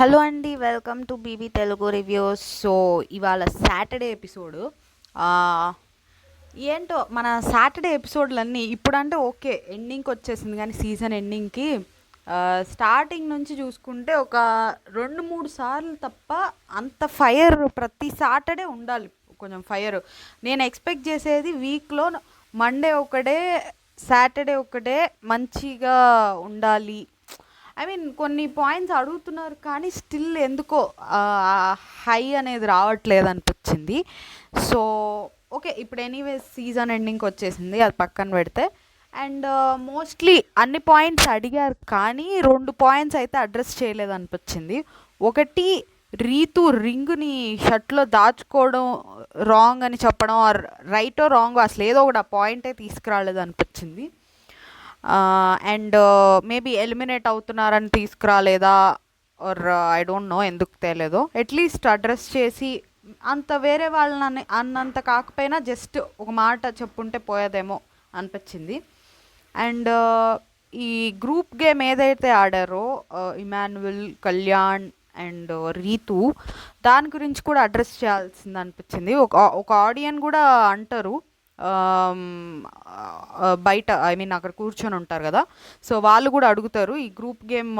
Hello అండి, welcome to BB Telugu reviews. So ఇవాళ Saturday episode. ఏంటో మన సాటర్డే ఎపిసోడ్లన్నీ ఇప్పుడంటే ఓకే ఎండింగ్కి వచ్చేసింది, కానీ సీజన్ ఎండింగ్కి స్టార్టింగ్ నుంచి చూసుకుంటే ఒక 2-3 సార్లు తప్ప అంత ఫైర్ ప్రతి సాటర్డే ఉండాలి. కొంచెం ఫైర్ నేను ఎక్స్పెక్ట్ చేసేది వీక్లో మండే ఒకటే, సాటర్డే ఒకటే మంచిగా ఉండాలి. ఐ మీన్ కొన్ని పాయింట్స్ అడుగుతున్నారు కానీ స్టిల్ ఎందుకో హై అనేది రావట్లేదు అనిపించింది. సో ఓకే, ఇప్పుడు ఎనీవేస్ సీజన్ ఎండింగ్కి వచ్చేసింది, అది పక్కన పెడితే. అండ్ మోస్ట్లీ అన్ని పాయింట్స్ అడిగారు కానీ 2 పాయింట్స్ అయితే అడ్రస్ చేయలేదు అనిపించింది. ఒకటి, రీతు రింగ్ని షర్ట్లో దాచుకోవడం రాంగ్ అని చెప్పడం, ఆర్ రైటో రాంగ్, అసలు ఏదో ఒకటి ఆ పాయింటే తీసుకురాలేదు అనిపించింది. అండ్ మేబీ ఎలిమినేట్ అవుతున్నారని తీసుకురాలేదా, ఆర్ ఐ డోంట్ నో ఎందుకు తేలేదో. అట్లీస్ట్ అడ్రస్ చేసి అంత వేరే వాళ్ళని అన్నంత కాకపోయినా జస్ట్ ఒక మాట చెప్పుంటే పోయేదేమో అనిపించింది. అండ్ ఈ గ్రూప్ గేమ్ ఏదైతే ఆడారో ఇమాన్యుయల్, కళ్యాణ్ అండ్ రీతు, దాని గురించి కూడా అడ్రస్ చేయాల్సింది అనిపించింది. ఒక ఆడియన్ కూడా అంటారు బయట, ఐ మీన్ అక్కడ కూర్చొని ఉంటారు కదా, సో వాళ్ళు కూడా అడుగుతారు ఈ గ్రూప్ గేమ్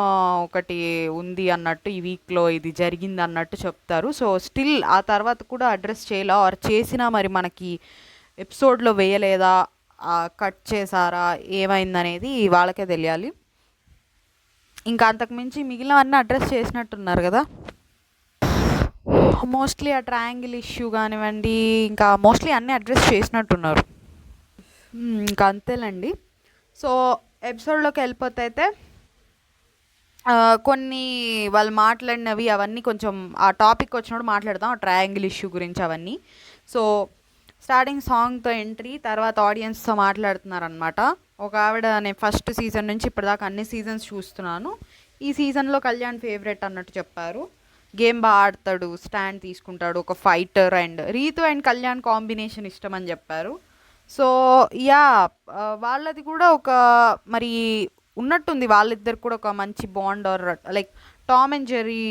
ఒకటి ఉంది అన్నట్టు, ఈ వీక్లో ఇది జరిగింది అన్నట్టు చెప్తారు. సో స్టిల్ ఆ తర్వాత కూడా అడ్రస్ చేయలా, ఆర్ చేసినా మరి మనకి ఎపిసోడ్లో వేయలేదా, కట్ చేశారా, ఏమైందనేది వాళ్ళకే తెలియాలి. ఇంకా అంతకుమించి మిగిలినవన్నీ అడ్రస్ చేసినట్టున్నారు కదా. మోస్ట్లీ ఆ ట్రయాంగిల్ ఇష్యూ కానివ్వండి, ఇంకా మోస్ట్లీ అన్నీ అడ్రస్ చేసినట్టున్నారు. ఇంకా అంతేనండి. సో ఎపిసోడ్లోకి వెళ్ళిపోతే అయితే కొన్ని వాళ్ళు మాట్లాడినవి అవన్నీ కొంచెం ఆ టాపిక్ వచ్చినప్పుడు మాట్లాడదాం, ఆ ట్రయాంగిల్ ఇష్యూ గురించి అవన్నీ. సో స్టార్టింగ్ సాంగ్తో ఎంట్రీ, తర్వాత ఆడియన్స్తో మాట్లాడుతున్నారనమాట. ఒక ఆవిడ, నేను ఫస్ట్ సీజన్ నుంచి ఇప్పటిదాకా అన్ని సీజన్స్ చూస్తున్నాను, ఈ సీజన్లో కళ్యాణ్ ఫేవరెట్ అన్నట్టు చెప్పారు. గేమ్ బాగా ఆడతాడు, స్టాండ్ తీసుకుంటాడు, ఒక fighter, and Ritu and Kalyan combination ఇష్టం అని చెప్పారు. సో యా, వాళ్ళది కూడా ఒక మరి ఉన్నట్టుంది, వాళ్ళిద్దరు కూడా ఒక మంచి bond, or like Tom and Jerry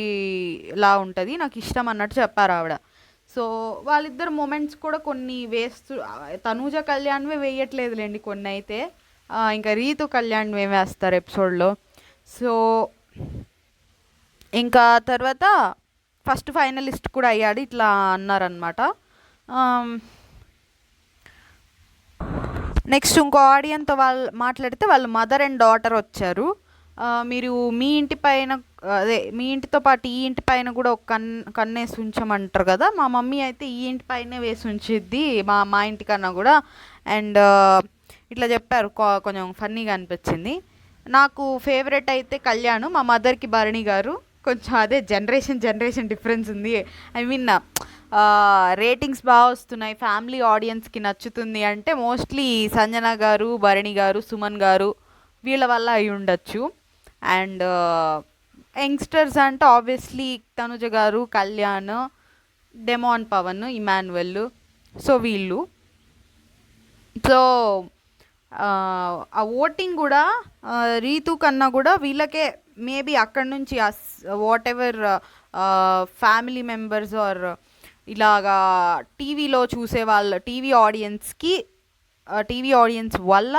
లా ఉంటుంది, నాకు ఇష్టం అన్నట్టు చెప్పారు ఆవిడ. సో వాళ్ళిద్దరు మూమెంట్స్ కూడా కొన్ని వేస్తూ, తనూజ కళ్యాణ్వే వేయట్లేదులేండి కొన్ని అయితే, ఇంకా రీతు కళ్యాణ్ వేస్తారు ఎపిసోడ్లో. సో ఇంకా తర్వాత ఫస్ట్ ఫైనలిస్ట్ కూడా అయ్యాడు, ఇట్లా అన్నారనమాట. నెక్స్ట్ ఇంకో ఆడియన్తో వాళ్ళు మాట్లాడితే వాళ్ళు మదర్ అండ్ డాటర్ వచ్చారు. మీరు మీ ఇంటి పైన, అదే మీ ఇంటితో పాటు ఈ ఇంటి పైన కూడా ఒక కన్నేసి ఉంచమంటారు కదా, మా మమ్మీ అయితే ఈ ఇంటి పైనే వేసి ఉంచిద్ది మా ఇంటికన్నా కూడా. అండ్ ఇట్లా చెప్పారు, కొంచెం ఫన్నీగా అనిపించింది. నాకు ఫేవరెట్ అయితే కళ్యాణ్, మా మదర్కి భరణి గారు. కొంచెం అదే జనరేషన్ డిఫరెన్స్ ఉంది. ఐ మీన్ రేటింగ్స్ బాగా వస్తున్నాయి, ఫ్యామిలీ ఆడియన్స్కి నచ్చుతుంది అంటే మోస్ట్లీ సంజన గారు, భరణి గారు, సుమన్ గారు, వీళ్ళ వల్ల అయి ఉండొచ్చు. అండ్ యంగ్స్టర్స్ అంటే ఆబ్వియస్లీ తనుజ గారు, Kalyan, Demon Pavan, Emmanuel, so వీళ్ళు. సో ఆ ఓటింగ్ కూడా రీతు కన్నా కూడా వీళ్ళకే మేబీ అక్కడ నుంచి whatever family members are ఇలాగా టీవీలో చూసే వాళ్ళ టీవీ ఆడియన్స్ వల్ల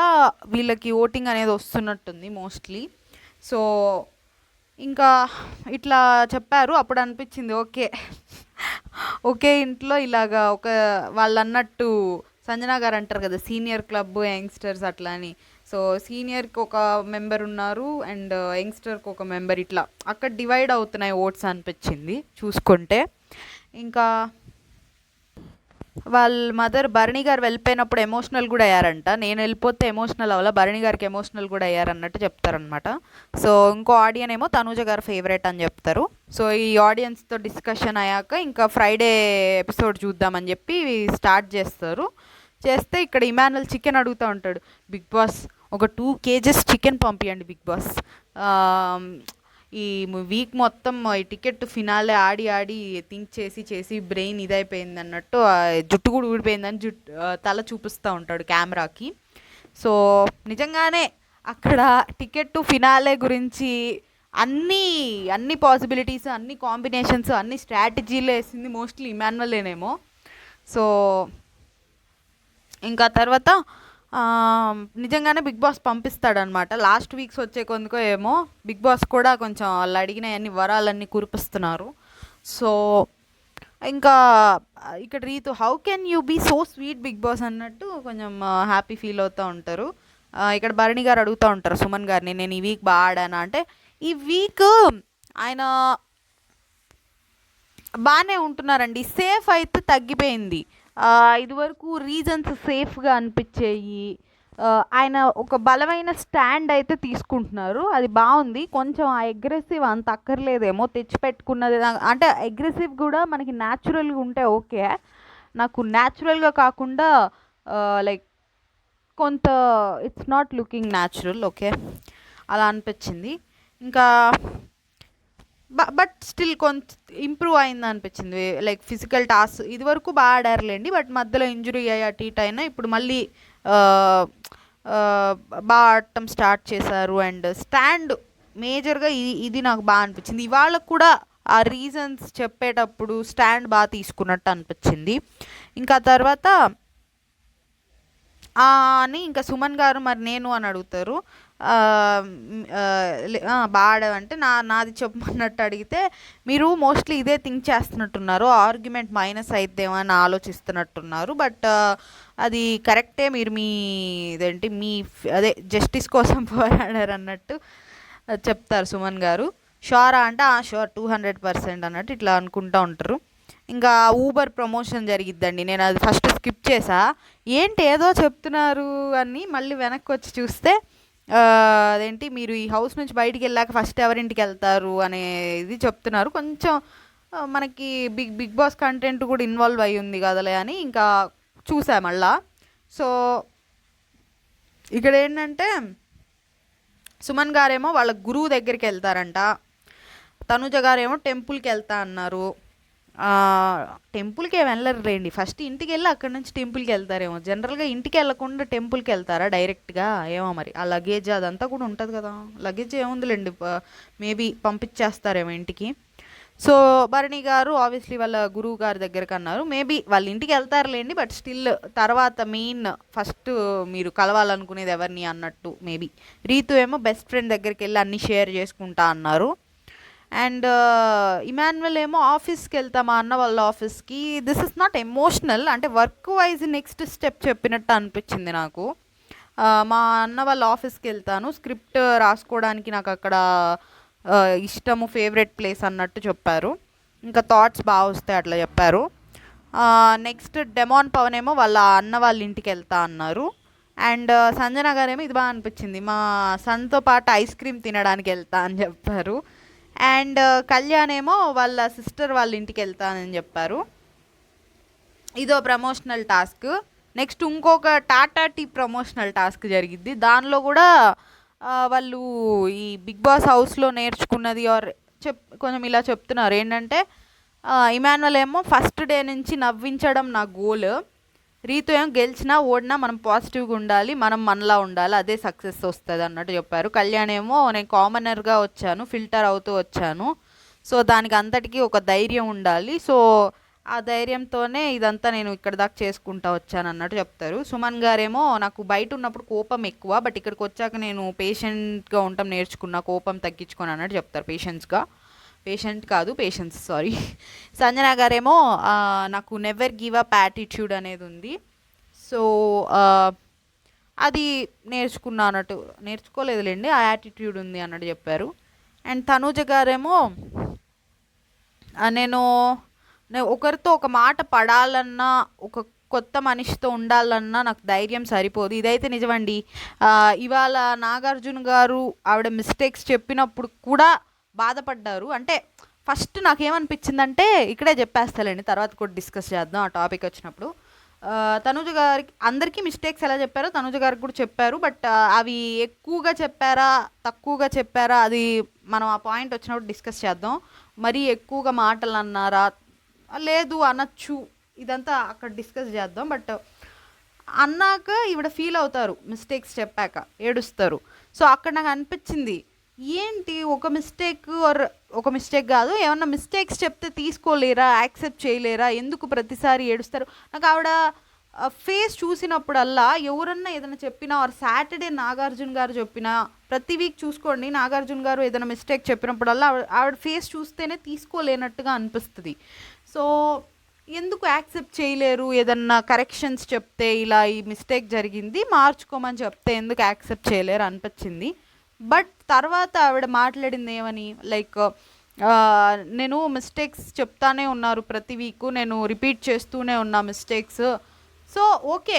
వీళ్ళకి ఓటింగ్ అనేది వస్తున్నట్టుంది మోస్ట్లీ. సో ఇంకా ఇట్లా చెప్పారు, అప్పుడు అనిపించింది ఓకే, ఒకే ఇంట్లో ఇలాగా ఒక వాళ్ళు అన్నట్టు సంజన గారు అంటారు కదా సీనియర్ క్లబ్ యంగ్స్టర్స్ అట్లా అని. సో సీనియర్కి ఒక మెంబర్ ఉన్నారు అండ్ యంగ్స్టర్కి ఒక మెంబర్, ఇట్లా అక్కడ డివైడ్ అవుతున్నాయి ఓట్స్ అనిపించింది చూసుకుంటే. ఇంకా వాళ్ళ మదర్ భరణి గారు వెళ్ళిపోయినప్పుడు ఎమోషనల్ కూడా అయ్యారంట, నేను వెళ్ళిపోతే ఎమోషనల్ అవ్వాల, భరణి గారికి ఎమోషనల్ కూడా అయ్యారన్నట్టు చెప్తారనమాట. సో ఇంకో ఆడియన్ ఏమో తనూజ గారు ఫేవరెట్ అని చెప్తారు. సో ఈ ఆడియన్స్తో డిస్కషన్ అయ్యాక ఇంకా ఫ్రైడే ఎపిసోడ్ చూద్దామని చెప్పి స్టార్ట్ చేస్తే ఇక్కడ ఇమాన్యుయల్ చికెన్ అడుగుతూ ఉంటాడు, బిగ్ బాస్ ఒక 2 kgs చికెన్ పంపించండి బిగ్ బాస్, ఈ వీక్ మొత్తం ఈ టికెట్ ఫినాలే ఆడి థింక్ చేసి బ్రెయిన్ ఇదైపోయింది అన్నట్టు, జుట్టు కూడా ఊడిపోయిందని తల చూపిస్తూ ఉంటాడు కెమెరాకి. సో నిజంగానే అక్కడ టికెట్ ఫినాలే గురించి అన్నీ అన్ని పాసిబిలిటీస్, అన్ని కాంబినేషన్స్, అన్ని స్ట్రాటజీలు వేసింది మోస్ట్లీ ఇమాన్యువలేనేమో. సో ఇంకా తర్వాత ఆ, నిజంగానే బిగ్ బాస్ పంపిస్తాడనమాట. లాస్ట్ వీక్స్ వచ్చే కొందుకో ఏమో బిగ్ బాస్ కూడా కొంచెం వాళ్ళు అడిగినవన్నీ వరాలన్నీ కురిపిస్తున్నారు. సో ఇంకా ఇక్కడ Ritu how can you be so sweet Bigg Boss అన్నట్టు కొంచెం హ్యాపీ ఫీల్ అవుతూ ఉంటారు. ఇక్కడ భరణి గారు అడుగుతూ ఉంటారు సుమన్ గారిని, నేను ఈ వీక్ బాగా ఆడానా అంటే, ఈ వీక్ ఆయన బాగానే ఉంటున్నారండి. సేఫ్ అయితే తగ్గిపోయింది. ఇదివరకు రీజన్స్ సేఫ్గా అనిపించేయి. ఆయన ఒక బలమైన స్టాండ్ అయితే తీసుకుంటున్నారు, అది బాగుంది. కొంచెం ఆ అగ్రెసివ్ అంత అక్కర్లేదేమో, తెచ్చిపెట్టుకున్నది అంటే అగ్రెసివ్ కూడా మనకి న్యాచురల్గా ఉంటే ఓకే. నాకు న్యాచురల్గా కాకుండా లైక్ కొంత it's not looking natural, okay అలా అనిపించింది. ఇంకా బట్ స్టిల్ కొంత ఇంప్రూవ్ అయింది అనిపించింది. లైక్ ఫిజికల్ టాస్క్ ఇదివరకు బాగా ఆడారులేండి, బట్ మధ్యలో ఇంజురీ అయ్యి అటు ఇటు అయినా ఇప్పుడు మళ్ళీ ఆ, ఆ, బాగా ఆడటం స్టార్ట్ చేశారు. అండ్ స్టాండ్ మేజర్గా ఇది నాకు బాగా అనిపించింది. ఇవాళ కూడా ఆ రీజన్స్ చెప్పేటప్పుడు స్టాండ్ బాగా తీసుకున్నట్టు అనిపించింది. ఇంకా తర్వాత అని ఇంకా సుమన్ గారు మరి నేను అని అడుగుతారు. బాగా ఆడావంటే నాది చెప్పమన్నట్టు అడిగితే, మీరు మోస్ట్లీ ఇదే థింక్ చేస్తున్నట్టున్నారు, ఆర్గ్యుమెంట్ మైనస్ అయిద్దేమో అని ఆలోచిస్తున్నట్టున్నారు. బట్ అది కరెక్టే, మీరు మీ ఇదేంటి మీ అదే జస్టిస్ కోసం పోరాడారు అన్నట్టు చెప్తారు సుమన్ గారు. షూరా అంటే షూర్ 200% అన్నట్టు ఇట్లా అనుకుంటూ ఉంటారు. ఇంకా ఊబర్ ప్రమోషన్ జరిగిద్దండి, నేను అది ఫస్ట్ స్కిప్ చేసా. ఏంటి ఏదో చెప్తున్నారు అని మళ్ళీ వెనక్కి వచ్చి చూస్తే అదేంటి మీరు ఈ హౌస్ నుంచి బయటికి వెళ్ళాక ఫస్ట్ ఎవరింటికి వెళ్తారు అనేది చెప్తున్నారు. కొంచెం మనకి బిగ్ బాస్ కంటెంట్ కూడా ఇన్వాల్వ్ అయ్యి ఉంది కదలే అని ఇంకా చూసా మళ్ళా. సో ఇక్కడ ఏంటంటే సుమన్ గారేమో వాళ్ళ గురువు దగ్గరికి వెళ్తారంట, తనుజ గారేమో టెంపుల్కి వెళ్తా అన్నారు. టెంపుల్కి వెళ్ళరు రండి, ఫస్ట్ ఇంటికి వెళ్ళి అక్కడ నుంచి టెంపుల్కి వెళ్తారేమో. జనరల్గా ఇంటికి వెళ్ళకుండా టెంపుల్కి వెళ్తారా డైరెక్ట్గా, ఏమో మరి. ఆ లగేజ్ అదంతా కూడా ఉంటుంది కదా, లగేజ్ ఏముందిలేండి, మేబీ పంపించేస్తారేమో ఇంటికి. సో భరణి గారు ఆబ్వియస్లీ వాళ్ళ గురువు గారి దగ్గరికి అన్నారు, మేబీ వాళ్ళ ఇంటికి వెళ్తారులేండి, బట్ స్టిల్ తర్వాత మెయిన్ ఫస్ట్ మీరు కలవాలనుకునేది ఎవరిని అన్నట్టు మేబీ. రీతు ఏమో బెస్ట్ ఫ్రెండ్ దగ్గరికి వెళ్ళి అన్నీ షేర్ చేసుకుంటా అన్నారు. అండ్ ఇమాన్యువల్ ఏమో ఆఫీస్కి వెళ్తామా అన్న వాళ్ళ ఆఫీస్కి. దిస్ ఇస్ నాట్ ఎమోషనల్, అంటే వర్క్ వైజ్ నెక్స్ట్ స్టెప్ చెప్పినట్టు అనిపించింది నాకు. మా అన్న వాళ్ళ ఆఫీస్కి వెళ్తాను, స్క్రిప్ట్ రాసుకోవడానికి నాకు అక్కడ ఇష్టము, ఫేవరెట్ ప్లేస్ అన్నట్టు చెప్పారు. ఇంకా థాట్స్ బాగా వస్తాయి అట్లా చెప్పారు. నెక్స్ట్ డెమాన్ పవన్ ఏమో వాళ్ళ అన్న వాళ్ళ ఇంటికి వెళ్తా అన్నారు. అండ్ సంజన గారేమో ఇది బాగా అనిపించింది, మా సన్తో పాటు ఐస్ క్రీమ్ తినడానికి వెళ్తా అని చెప్పారు. అండ్ కళ్యాణ్ ఏమో వాళ్ళ సిస్టర్ వాళ్ళ ఇంటికి వెళ్తానని చెప్పారు. ఇదో ప్రమోషనల్ టాస్క్. నెక్స్ట్ ఇంకొక టాటా టీ ప్రమోషనల్ టాస్క్ జరిగిద్ది, దానిలో కూడా వాళ్ళు ఈ బిగ్ బాస్ హౌస్లో నేర్చుకున్నది ఆర్ కొంచెం ఇలా చెప్తున్నారు. ఏంటంటే ఇమాన్యువల్ ఏమో ఫస్ట్ డే నుంచి నవ్వించడం నా గోల్, రీతు ఏమో గెలిచినా ఓడినా మనం పాజిటివ్గా ఉండాలి, మనం మనలా ఉండాలి, అదే సక్సెస్ వస్తుంది అన్నట్టు చెప్పారు. కళ్యాణ్ ఏమో నేను కామనర్గా వచ్చాను, ఫిల్టర్ అవుతూ వచ్చాను, సో దానికి అంతటికీ ఒక ధైర్యం ఉండాలి, సో ఆ ధైర్యంతోనే ఇదంతా నేను ఇక్కడ దాకా చేసుకుంటా వచ్చాను అన్నట్టు చెప్తారు. సుమన్ గారేమో నాకు బయట ఉన్నప్పుడు కోపం ఎక్కువ, బట్ ఇక్కడికి వచ్చాక నేను పేషెంట్గా ఉండటం నేర్చుకున్నా, కోపం తగ్గించుకొని అన్నట్టు చెప్తారు. పేషెంట్ కాదు పేషెన్స్, సారీ. సంజన గారేమో నాకు నెవర్ గివ్ అప్ యాటిట్యూడ్ అనేది ఉంది, సో అది నేర్చుకున్నా అన్నట్టు, నేర్చుకోలేదులేండి ఆ యాటిట్యూడ్ ఉంది అన్నట్టు చెప్పారు. అండ్ తనూజ గారేమో నేను ఒకరితో ఒక మాట పడాలన్నా, ఒక కొత్త మనిషితో ఉండాలన్నా నాకు ధైర్యం సరిపోదు, ఇదైతే నిజమండి. ఇవాళ నాగార్జున గారు ఆవిడ మిస్టేక్స్ చెప్పినప్పుడు కూడా బాధపడ్డారు. అంటే ఫస్ట్ నాకేమనిపించిందంటే, ఇక్కడే చెప్పేస్తాలేండి, తర్వాత కూడా డిస్కస్ చేద్దాం ఆ టాపిక్ వచ్చినప్పుడు. తనుజ గారికి అందరికీ మిస్టేక్స్ ఎలా చెప్పారో తనుజ గారికి కూడా చెప్పారు, బట్ అవి ఎక్కువగా చెప్పారా తక్కువగా చెప్పారా అది మనం ఆ పాయింట్ వచ్చినప్పుడు డిస్కస్ చేద్దాం. మరీ ఎక్కువగా మాటలు అన్నారా, లేదు అనొచ్చు, ఇదంతా అక్కడ డిస్కస్ చేద్దాం. బట్ అన్నాక ఈవిడ ఫీల్ అవుతారు, మిస్టేక్స్ చెప్పాక ఏడుస్తారు. సో అక్కడ నాకు అనిపించింది, ఏంటి ఒక మిస్టేక్ ఆర్ ఒక మిస్టేక్ కాదు, ఏమన్నా మిస్టేక్స్ చెప్తే తీసుకోలేరా, యాక్సెప్ట్ చేయలేరా, ఎందుకు ప్రతిసారి ఏడుస్తారు? నాకు ఆవిడ ఫేస్ చూసినప్పుడల్లా ఎవరన్నా ఏదైనా చెప్పినా ఆర్ సాటర్డే నాగార్జున గారు చెప్పినా, ప్రతి వీక్ చూసుకోండి నాగార్జున గారు ఏదైనా మిస్టేక్ చెప్పినప్పుడల్లా ఆవిడ ఫేస్ చూస్తేనే తీసుకోలేనట్టుగా అనిపిస్తుంది. సో ఎందుకు యాక్సెప్ట్ చేయలేరు? ఏదన్నా కరెక్షన్స్ చెప్తే ఇలా ఈ మిస్టేక్ జరిగింది మార్చుకోమని చెప్తే ఎందుకు యాక్సెప్ట్ చేయలేరు అనిపించింది. బట్ తర్వాత ఆవిడ మాట్లాడింది ఏమని, లైక్ నేను మిస్టేక్స్ చెప్తానే ఉన్నారు ప్రతి వీకు, నేను రిపీట్ చేస్తూనే ఉన్నా మిస్టేక్స్. సో ఓకే,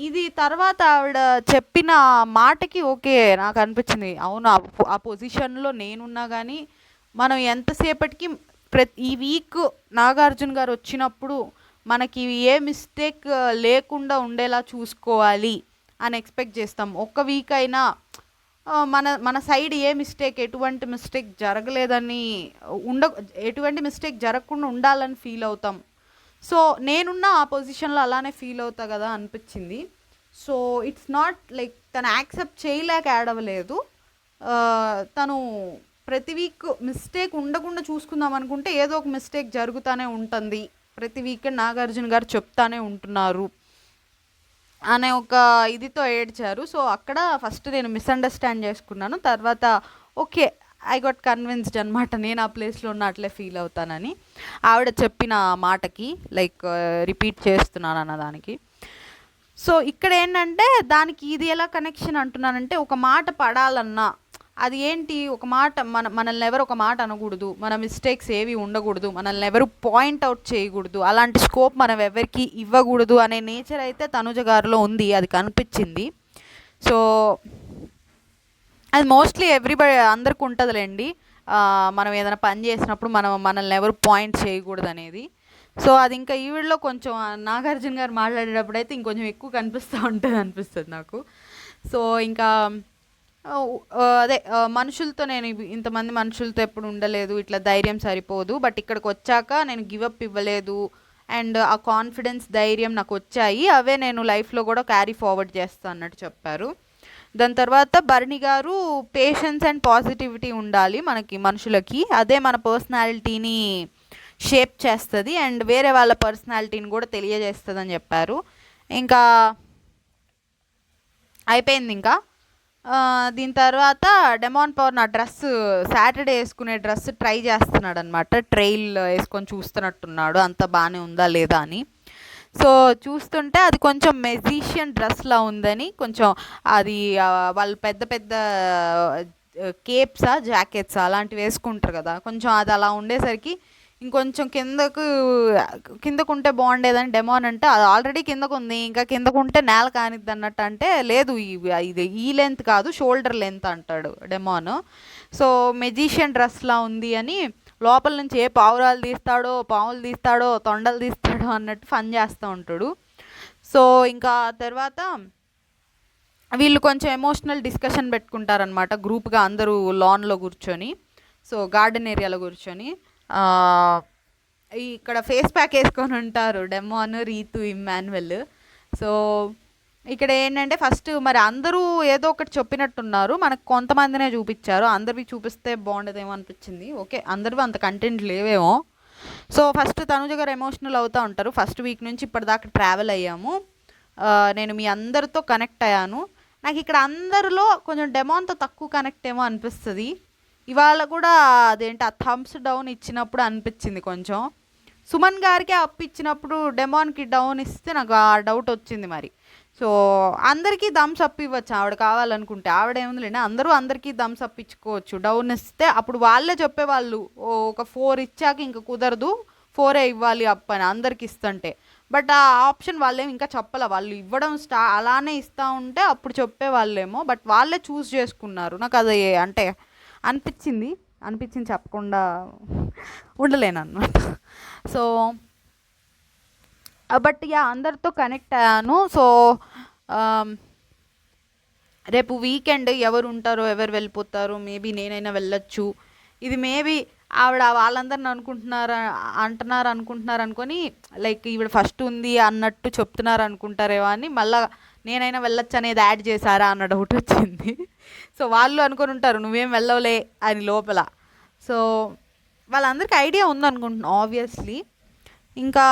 ఇది తర్వాత ఆవిడ చెప్పిన మాటకి ఓకే నాకు అనిపించింది, అవును ఆ పొజిషన్లో నేనున్నా కానీ మనం ఎంతసేపటికి ఈ వీక్ నాగార్జున గారు వచ్చినప్పుడు మనకి ఏ మిస్టేక్ లేకుండా ఉండేలా చూసుకోవాలి అని ఎక్స్పెక్ట్ చేస్తాం. ఒక్క వీక్ అయినా మన మన సైడ్ ఏ మిస్టేక్, ఎటువంటి మిస్టేక్ జరగలేదని ఎటువంటి మిస్టేక్ జరగకుండా ఉండాలని ఫీల్ అవుతాం. సో నేనున్న ఆ పొజిషన్లో అలానే ఫీల్ అవుతా కదా అనిపించింది. సో ఇట్స్ నాట్ లైక్ తను యాక్సెప్ట్ చేయలేక ఏడవలేదు. తను ప్రతి వీక్ మిస్టేక్ ఉండకుండా చూసుకుందాం అనుకుంటే ఏదో ఒక మిస్టేక్ జరుగుతూనే ఉంటుంది, ప్రతి వీక్ నాగార్జున గారు చెప్తానే ఉంటున్నారు అనే ఒక ఇదితో ఏడ్చారు. సో అక్కడ ఫస్ట్ నేను మిస్అండర్స్టాండ్ చేసుకున్నాను, తర్వాత ఓకే ఐ గట్ కన్విన్స్డ్ అనమాట, నేను ఆ ప్లేస్లో ఉన్న అట్లే ఫీల్ అవుతానని ఆవిడ చెప్పిన మాటకి, లైక్ రిపీట్ చేస్తున్నాను అన్నదానికి. సో ఇక్కడ ఏంటంటే దానికి ఇది ఎలా కనెక్షన్ అంటున్నానంటే, ఒక మాట పడాలన్నా అది ఏంటి, ఒక మాట మనల్ని ఎవరు ఒక మాట అనకూడదు, మన మిస్టేక్స్ ఏవి ఉండకూడదు, మనల్ని ఎవరు పాయింట్అవుట్ చేయకూడదు, అలాంటి స్కోప్ మనం ఎవరికి ఇవ్వకూడదు అనే నేచర్ అయితే తనుజ గారిలో ఉంది, అది కనిపించింది. సో అది మోస్ట్లీ ఎవ్రీబడి అందరికి ఉంటుందిలేండి, మనం ఏదైనా పని చేసినప్పుడు మనల్ని ఎవరు పాయింట్ చేయకూడదు అనేది. సో అది ఇంకా ఈవిడలో కొంచెం నాగార్జున గారు మాట్లాడేటప్పుడు అయితే ఇంకొంచెం ఎక్కువ కనిపిస్తూ ఉంటుంది అనిపిస్తుంది నాకు. సో ఇంకా అదే మనుషులతో నేను ఇంతమంది మనుషులతో ఎప్పుడు ఉండలేదు, ఇట్లా ధైర్యం సరిపోదు, బట్ ఇక్కడికి వచ్చాక నేను గివప్ ఇవ్వలేదు అండ్ ఆ కాన్ఫిడెన్స్ ధైర్యం నాకు వచ్చాయి, అవే నేను లైఫ్లో కూడా క్యారీ ఫార్వర్డ్ చేస్తాను అన్నట్టు చెప్పారు. దాని తర్వాత Bharani garu patience and positivity ఉండాలి మనకి మనుషులకి, అదే మన పర్సనాలిటీని షేప్ చేస్తుంది అండ్ వేరే వాళ్ళ పర్సనాలిటీని కూడా తెలియజేస్తుంది అని చెప్పారు. ఇంకా అయిపోయింది. ఇంకా దీని తర్వాత డెమాన్ పవర్ నా డ్రెస్, సాటర్డే వేసుకునే డ్రెస్ ట్రై చేస్తున్నాడు అనమాట, ట్రైల్ వేసుకొని చూస్తున్నట్టున్నాడు అంత బాగానే ఉందా లేదా అని. సో చూస్తుంటే అది కొంచెం మెజిషియన్ డ్రెస్లా ఉందని, కొంచెం అది వాళ్ళు పెద్ద పెద్ద కేప్సా జాకెట్స్ అలాంటివి వేసుకుంటారు కదా, కొంచెం అది అలా ఉండేసరికి ఇంకొంచెం కిందకు ఉంటే బాగుండేదని డెమాన్ అంటే, అది ఆల్రెడీ కిందకు ఉంది, ఇంకా కిందకు ఉంటే నేల కానిద్ది అన్నట్టు అంటే, లేదు ఇది ఈ లెంత్ కాదు షోల్డర్ లెంత్ అంటాడు డెమాన్. సో మెజిషియన్ డ్రెస్లా ఉంది అని లోపల నుంచి ఏ పావులు తీస్తాడో తొండలు తీస్తాడో అన్నట్టు ఫన్ చేస్తూ ఉంటాడు. సో ఇంకా తర్వాత వీళ్ళు కొంచెం ఎమోషనల్ డిస్కషన్ పెట్టుకుంటారనమాట గ్రూప్గా అందరూ లాన్లో కూర్చొని, సో గార్డెన్ ఏరియాలో కూర్చొని. ఇక్కడ ఫేస్ ప్యాక్ వేసుకొని ఉంటారు డెమాన్, రీతు, ఇమ్మాన్యువల్. సో ఇక్కడ ఏంటంటే ఫస్ట్ మరి అందరూ ఏదో ఒకటి చెప్పినట్టున్నారు, మనకు కొంతమందినే చూపించారు, అందరివి చూపిస్తే బాగుండదేమో అనిపించింది. ఓకే అందరివి అంత కంటెంట్ లేవేమో. సో ఫస్ట్ తనుజ గారు ఎమోషనల్ అవుతూ ఉంటారు, ఫస్ట్ వీక్ నుంచి ఇప్పటిదాకా ట్రావెల్ అయ్యాము, నేను మీ అందరితో కనెక్ట్ అయ్యాను, నాకు ఇక్కడ అందరిలో కొంచెం డెమాన్తో తక్కువ కనెక్ట్ ఏమో అనిపిస్తుంది. ఇవాళ కూడా అదేంటి ఆ థమ్స్ డౌన్ ఇచ్చినప్పుడు అనిపించింది కొంచెం, సుమన్ గారికి అప్ ఇచ్చినప్పుడు డెమాన్కి డౌన్ ఇస్తే నాకు ఆ డౌట్ వచ్చింది మరి. సో అందరికీ థమ్స్ అప్ ఇవ్వచ్చు ఆవిడ కావాలనుకుంటే, ఆవిడేముందిలేండి అందరూ అందరికీ థమ్స్ అప్ ఇచ్చుకోవచ్చు, డౌన్ ఇస్తే అప్పుడు వాళ్ళే చెప్పేవాళ్ళు ఒక 4 ఇచ్చాక ఇంక కుదరదు 4 ఇవ్వాలి అప్ అని అందరికి ఇస్తుంటే, బట్ ఆ ఆప్షన్ వాళ్ళేమి ఇంకా చెప్పలే, వాళ్ళు ఇవ్వడం అలానే ఇస్తూ ఉంటే అప్పుడు చెప్పేవాళ్ళేమో, బట్ వాళ్ళే చూస్ చేసుకున్నారు. నాకు అది అంటే అనిపించింది చెప్పకుండా ఉండలేను అన్నమాట. సో బట్ అందరితో కనెక్ట్ అయ్యాను. సో రేపు వీకెండ్ ఎవరు ఉంటారో ఎవరు వెళ్ళిపోతారో, మేబీ నేనైనా వెళ్ళొచ్చు, ఇది మేబీ ఆవిడ వాళ్ళందరిని అనుకుంటున్నారు అనుకొని లైక్ ఈవిడ ఫస్ట్ ఉంది అన్నట్టు చెప్తున్నారు అనుకుంటారేమో అని మళ్ళీ నేనైనా వెళ్ళొచ్చు అనేది యాడ్ చేశారా అన్న డౌట్ వచ్చింది. సో వాళ్ళు అనుకొని ఉంటారు నువ్వేం వెళ్ళవులే అని లోపల. సో వాళ్ళందరికీ ఐడియా ఉందనుకుంటున్నాను ఆబ్వియస్లీ. ఇంకా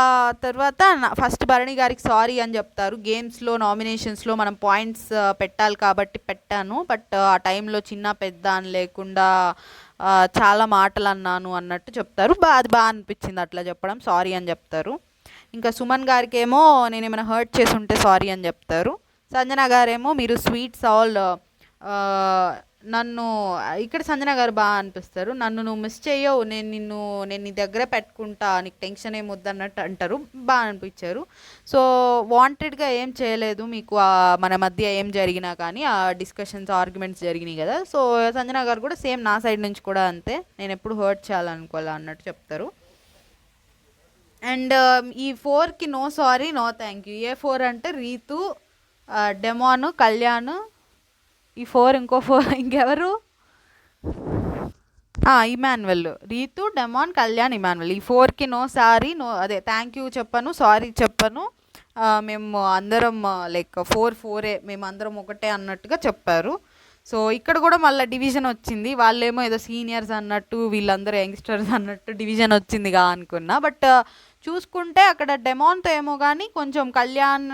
తర్వాత ఫస్ట్ భరణి గారికి సారీ అని చెప్తారు. గేమ్స్లో నామినేషన్స్లో మనం పాయింట్స్ పెట్టాలి కాబట్టి పెట్టాను, బట్ ఆ టైంలో చిన్న పెద్ద అని లేకుండా చాలా మాటలు అన్నాను అన్నట్టు చెప్తారు. అది బాగా అనిపించింది అట్లా చెప్పడం, సారీ అని చెప్తారు. ఇంకా సుమన్ గారికి ఏమో నేను ఏమైనా హర్ట్ చేసి ఉంటే సారీ అని చెప్తారు. సంజన గారేమో మీరు స్వీట్స్ ఆల్ నన్ను ఇక్కడ సంజన గారు బాగా అనిపిస్తారు. నన్ను నువ్వు మిస్ చేయవు, నేను నీ దగ్గరే పెట్టుకుంటా, నీకు టెన్షన్ ఏం వద్దన్నట్టు అంటారు. బాగా అనిపించారు. సో వాంటెడ్గా ఏం చేయలేదు మీకు, మన మధ్య ఏం జరిగినా కానీ ఆ డిస్కషన్స్ ఆర్గ్యుమెంట్స్ జరిగినాయి కదా. సో సంజన గారు కూడా సేమ్ నా సైడ్ నుంచి కూడా అంతే, నేను ఎప్పుడు హర్ట్ చేయాలనుకోవాలి అన్నట్టు చెప్తారు. అండ్ ఈ 4కి no sorry no thank you. ఏ 4 అంటే రీతు, డెమాన్, కళ్యాణ్, ఈ 4 ఇంకో 4 ఇంకెవరు, Emmanuel. Ritu, Demon, Kalyan, Emmanuel. ఈ 4కి నో సారీ నో అదే థ్యాంక్ యూ చెప్పను, సారీ చెప్పను, మేము అందరం లైక్ 4 మేము అందరం ఒకటే అన్నట్టుగా చెప్పారు. సో ఇక్కడ కూడా మళ్ళీ డివిజన్ వచ్చింది. వాళ్ళేమో ఏదో సీనియర్స్ అన్నట్టు వీళ్ళందరూ యంగ్స్టర్స్ అన్నట్టు డివిజన్ వచ్చిందిగా అనుకున్నా. బట్ చూసుకుంటే అక్కడ డెమాన్తో ఏమో కానీ కొంచెం కళ్యాణ్,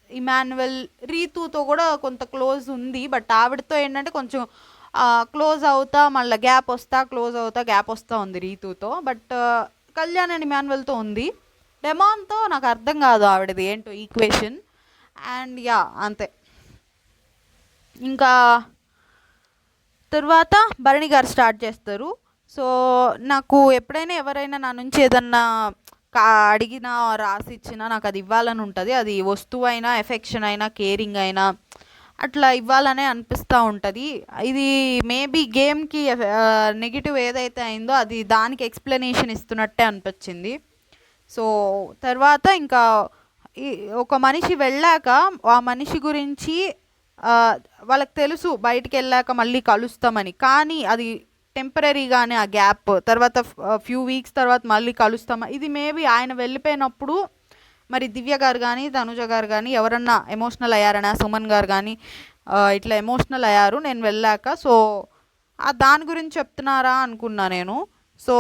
ఇమాన్యువల్, రీతుతో కూడా కొంత క్లోజ్ ఉంది. బట్ ఆవిడతో ఏంటంటే కొంచెం క్లోజ్ అవుతా మళ్ళీ గ్యాప్ వస్తా, క్లోజ్ అవుతా గ్యాప్ వస్తూ ఉంది రీతుతో. బట్ కళ్యాణ్ అండ్ ఇమాన్యువల్తో ఉంది. డెమాన్తో నాకు అర్థం కాదు ఆవిడది ఏంటో ఈక్వేషన్. అండ్ యా అంతే. ఇంకా తర్వాత భరణి గారు స్టార్ట్ చేస్తారు. సో నాకు ఎప్పుడైనా ఎవరైనా నా నుంచి ఏదన్నా అడిగినా రాసి ఇచ్చినా నాకు అది ఇవ్వాలని ఉంటుంది. అది వస్తువు అయినా, ఎఫెక్షన్ అయినా, కేరింగ్ అయినా అట్లా ఇవ్వాలనే అనిపిస్తూ ఉంటుంది. ఇది మేబీ గేమ్కి నెగిటివ్ ఏదైతే అయిందో అది దానికి ఎక్స్ప్లెనేషన్ ఇస్తున్నట్టే అనిపించింది. సో తర్వాత ఇంకా ఒక మనిషి వెళ్ళాక ఆ మనిషి గురించి వాళ్ళకి తెలుసు బయటికి వెళ్ళాక మళ్ళీ కలుస్తామని, కానీ అది టెంపరీగానే ఆ గ్యాప్, తర్వాత ఫ్యూ వీక్స్ తర్వాత మళ్ళీ కలుస్తామా, ఇది మేబీ ఆయన వెళ్ళిపోయినప్పుడు మరి దివ్య గారు కానీ, తనుజ గారు కానీ ఎవరన్నా ఎమోషనల్ అయ్యారనా, సుమన్ గారు కానీ ఇట్లా ఎమోషనల్ అయ్యారు నేను వెళ్ళాక. సో దాని గురించి చెప్తున్నారా అనుకున్నా నేను. సో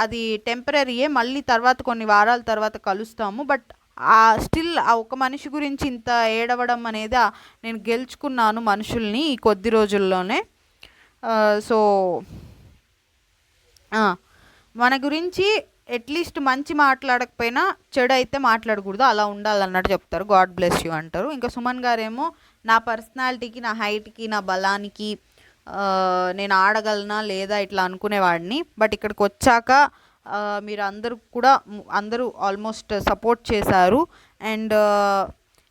అది టెంపరీయే, మళ్ళీ తర్వాత కొన్ని వారాల తర్వాత కలుస్తాము. బట్ స్టిల్ ఆ ఒక మనిషి గురించి ఇంత ఏడవడం అనేది నేను గెలుచుకున్నాను మనుషుల్ని ఈ కొద్ది రోజుల్లోనే. సో మన గురించి అట్లీస్ట్ మంచి మాట్లాడకపోయినా చెడు అయితే మాట్లాడకూడదు, అలా ఉండాలన్నట్టు చెప్తారు. గాడ్ బ్లెస్ యూ అంటారు. ఇంకా సుమన్ గారేమో నా పర్సనాలిటీకి, నా హైట్కి, నా బలానికి నేను ఆడగలనా లేదా ఇట్లా అనుకునేవాడిని. బట్ ఇక్కడికి వచ్చాక మీరు అందరూ ఆల్మోస్ట్ సపోర్ట్ చేశారు. అండ్